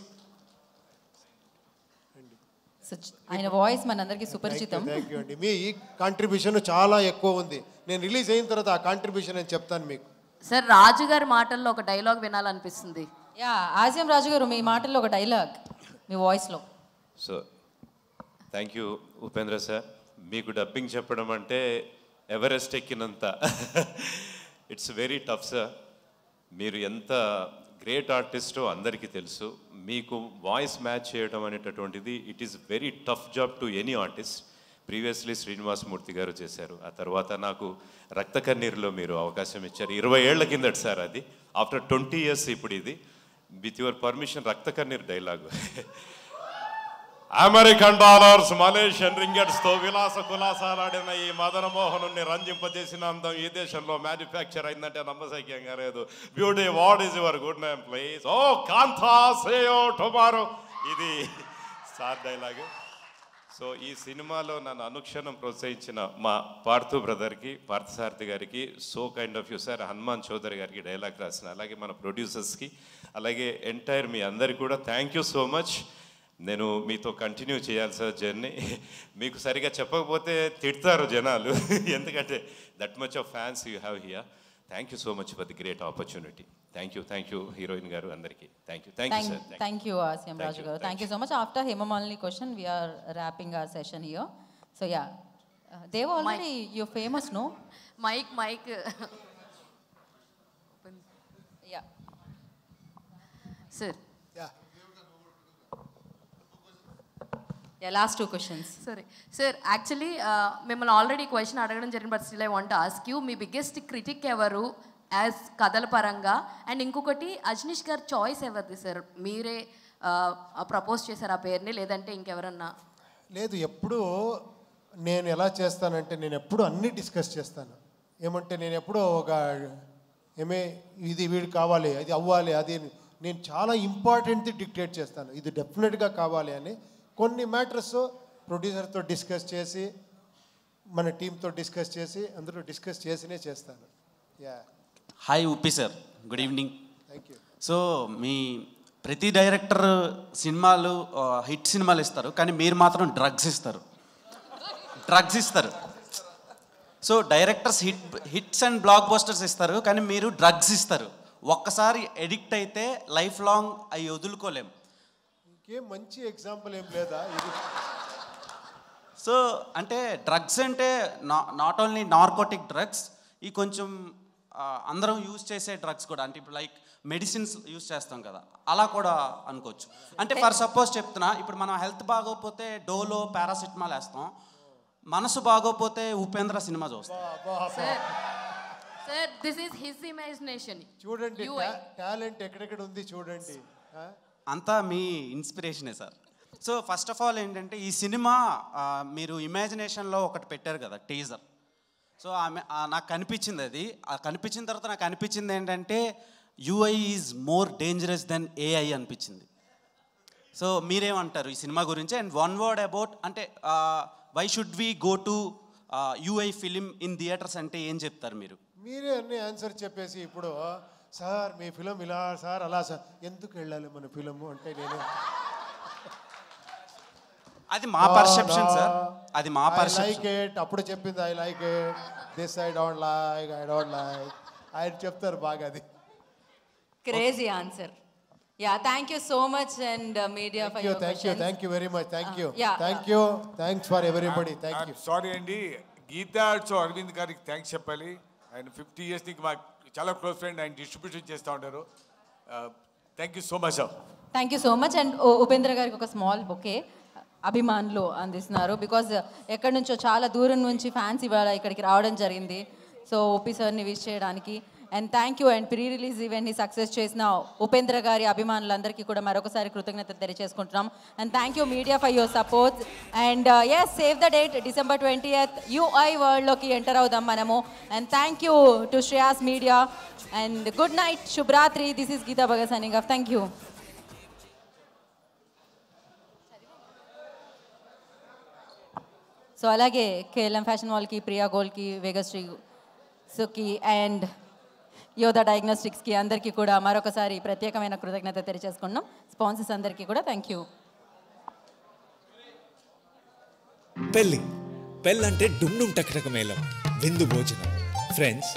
ఆయన వాయిస్ మనందరికీ సుపరిచితం. థ్యాంక్ యూ అండి. మీ ఈ కాంట్రిబ్యూషన్ చాలా ఎక్కువ ఉంది. నేను రిలీజ్ అయిన తర్వాత ఆ కాంట్రిబ్యూషన్ నేను చెప్తాను మీకు. సార్ రాజు గారి మాటల్లో ఒక డైలాగ్ వినాలనిపిస్తుంది. యా, ఆర్సీఎం రాజు గారు మీ మాటల్లో ఒక డైలాగ్ మీ వాయిస్లో. So thank you Upendra sir. మీకు డబ్బింగ్ చెప్పడం అంటే ఎవరెస్ట్ ఎక్కినంత. It's very tough sir. మీరు ఎంత గ్రేట్ ఆర్టిస్టో అందరికీ తెలుసు. మీకు వాయిస్ మ్యాచ్ చేయడం అనేటటువంటిది it is very tough job to any artist. Previously Srinivas Murthy garu చేశారు, ఆ తర్వాత నాకు రక్త కన్నీరులో మీరు అవకాశం ఇచ్చారు. 20 ఏళ్ల కిందట సార్ అది. ఆఫ్టర్ 20 years ఇప్పుడు ఇది. విత్ యువర్ పర్మిషన్ రక్త కన్నీరు డైలాగు. అమెరికన్ డాలర్స్, మలేషియన్ రింగెట్స్తో విలాస కులాసాలాడిన ఈ మదనమోహనుని రంజింపజేసిన అందం ఈ దేశంలో మ్యానుఫ్యాక్చర్ అయిందంటే నమ్మశక్యంగా లేదు. Beauty, what is your good name please? ఓ కాంతా సేయో టుమారో, ఇది సార్ డైలాగు. సో ఈ సినిమాలో నన్ను అనుక్షణం ప్రోత్సహించిన మా పార్థు బ్రదర్కి, పార్థసారథి గారికి, so kind of you sir, Hanuman Chowdary గారికి డైలాగ్ రాసిన, అలాగే మన ప్రొడ్యూసర్స్కి, అలాగే ఎంటైర్ మీ అందరికి కూడా థ్యాంక్ యూ సో మచ్. నేను మీతో కంటిన్యూ చేయాలి సార్ జర్నీ. మీకు సరిగా చెప్పకపోతే తిడతారు జనాలు, ఎందుకంటే that much of fans you have here. Thank you so much for the great opportunity. Thank you heroine garu అందరికీ thank you sir. Thank you RCM Raju garu. Thank you so much. After Hemamalini question we are wrapping our session here. So yeah, Dev already you're famous, no? Mike. Yeah. Sir. Yeah, last 2 questions. Sorry. Sir, actually, మిమ్మల్ని ఆల్రెడీ క్వశ్చన్ అడగడం జరిగింది, but still I want ask you, me biggest critic ఎవరు యాజ్ కథల పరంగా? అండ్ ఇంకొకటి, అజనీష్ గారు చాయిస్ ఎవరిది సార్? మీరే ప్రపోజ్ చేశారు ఆ పేరుని, లేదంటే ఇంకెవరన్నా? లేదు, ఎప్పుడూ నేను ఎలా చేస్తానంటే నేను ఎప్పుడు అన్నీ డిస్కస్ చేస్తాను. ఏమంటే నేను ఎప్పుడో ఒక ఇది వీడు కావాలి, అది అవ్వాలి, అది నేను చాలా ఇంపార్టెంట్ది డిక్టేట్ చేస్తాను, ఇది డెఫినెట్గా కావాలి అని. కొన్ని మ్యాటర్స్ ప్రొడ్యూసర్తో డిస్కస్ చేసి, మన టీంతో డిస్కస్ చేసి, అందరూ డిస్కస్ చేసినే చేస్తాను. Yeah. Hi Uppi sir, good evening. Thank you. So మీ ప్రతి డైరెక్టర్ సినిమాలు హిట్ సినిమాలు ఇస్తారు, కానీ మీరు మాత్రం డ్రగ్స్ ఇస్తారు. So directors hits and black busters ఇస్తారు, కానీ మీరు డ్రగ్స్ ఇస్తారు. ఒక్కసారి ఎడిక్ట్ అయితే లైఫ్ లాంగ్ అవి వదులుకోలేం. ఇంకేం మంచి ఎగ్జాంపుల్ ఏం లేదా ఇది? సో అంటే డ్రగ్స్ అంటే నాట్ ఓన్లీ నార్కోటిక్ డ్రగ్స్, ఈ కొంచెం అందరం యూజ్ చేసే డ్రగ్స్ కూడా, అంటే ఇప్పుడు లైక్ మెడిసిన్స్ యూజ్ చేస్తాం కదా, అలా కూడా అనుకోవచ్చు. అంటే ఫర్ సపోజ్ చెప్తున్నా, ఇప్పుడు మనం హెల్త్ బాగోకపోతే డోలో పారాసిటమాల్ వేస్తాం, మనసు బాగోపోతే ఉపేంద్ర సినిమా చూస్తాం. Sir this is his imagination. చూడండి టాలెంట్ ఎక్కడెక్కడ ఉంది చూడండి. అంతా మీ ఇన్స్పిరేషనే sir. So first of all ఏంటంటే ఈ సినిమా మీరు ఇమాజినేషన్లో ఒకటి పెట్టారు కదా టీజర్. సో నాకు కనిపించింది అది. కనిపించిన తర్వాత నాకు అనిపించింది ఏంటంటే UI is more dangerous than AI అనిపించింది. సో మీరేమంటారు ఈ సినిమా గురించి? అండ్ వన్ వర్డ్ అబౌట్ అంటే why should we go to UI film in theatres అంటే ఏం చెప్తారు మీరు? మీరే అన్ని ఆన్సర్ చెప్పేసి ఇప్పుడు సార్ మీ ఫిలం ఇలా సార్ అలా సార్ ఎందుకు వెళ్ళాలి మన ఫిలము అంటే నేను అది మా పర్సెప్షన్ సార్, అది మా పర్సెప్షన్. లైక్ ఇట్ అప్పుడు చెప్పింది I like it, this I don't like, I don't like, ఆయన చెప్తారు బాగా. అది crazy answer. Yeah thank you so much and media for your questions. Thank you very much. Thank you Yeah. Thank you thanks for everybody. Thank you. Sorry అండి, గీతా ఆర్ట్స్ అరవింద్ గారికి థ్యాంక్స్ చెప్పాలి. ఆయన 50 years నుంచి మాకు చాలా క్లోజ్ ఫ్రెండ్, ఆయన డిస్ట్రిబ్యూషన్ చేస్తూ ఉంటారు. Thank you so much sir. Thank you so much. And Upendra గారికి ఒక స్మాల్ బొకే అభిమానులు అందిస్తున్నారు. బికాజ్ ఎక్కడి నుంచో చాలా దూరం నుంచి ఫ్యాన్స్ ఇవాళ ఇక్కడికి రావడం జరిగింది. సో ఓపీ సార్ని విష్ చేయడానికి. And thank you. And pre release ఈవెంట్ని సక్సెస్ చేసిన ఉపేంద్ర గారి అభిమానులందరికీ కూడా మరొకసారి కృతజ్ఞతలు తెలియజేసుకుంటున్నాం. And thank you media for your support. And yes save the date December 20th UI వరల్డ్లోకి ఎంటర్ అవుదాం మనము. And thank you to Shreyas media. And good night, శుభరాత్రి. This is Geetha Bhagat signing off. Thank you. So అలాగే కేఎల్ఎం ఫ్యాషన్ మాల్కి, ప్రియా గోల్డ్కి, వేగశ్రీ సుకి అండ్ యోధా డయాగ్నోస్టిక్స్కి అందరికీ కూడా మరొకసారి ప్రత్యేకమైన కృతజ్ఞత తెలియజేసుకున్నాం. స్పాన్సర్స్ అందరికీ కూడా థ్యాంక్ యూ. పెళ్ళంటే డుమ్ డుమ్ టకటక మేళం, విందు భోజనం, ఫ్రెండ్స్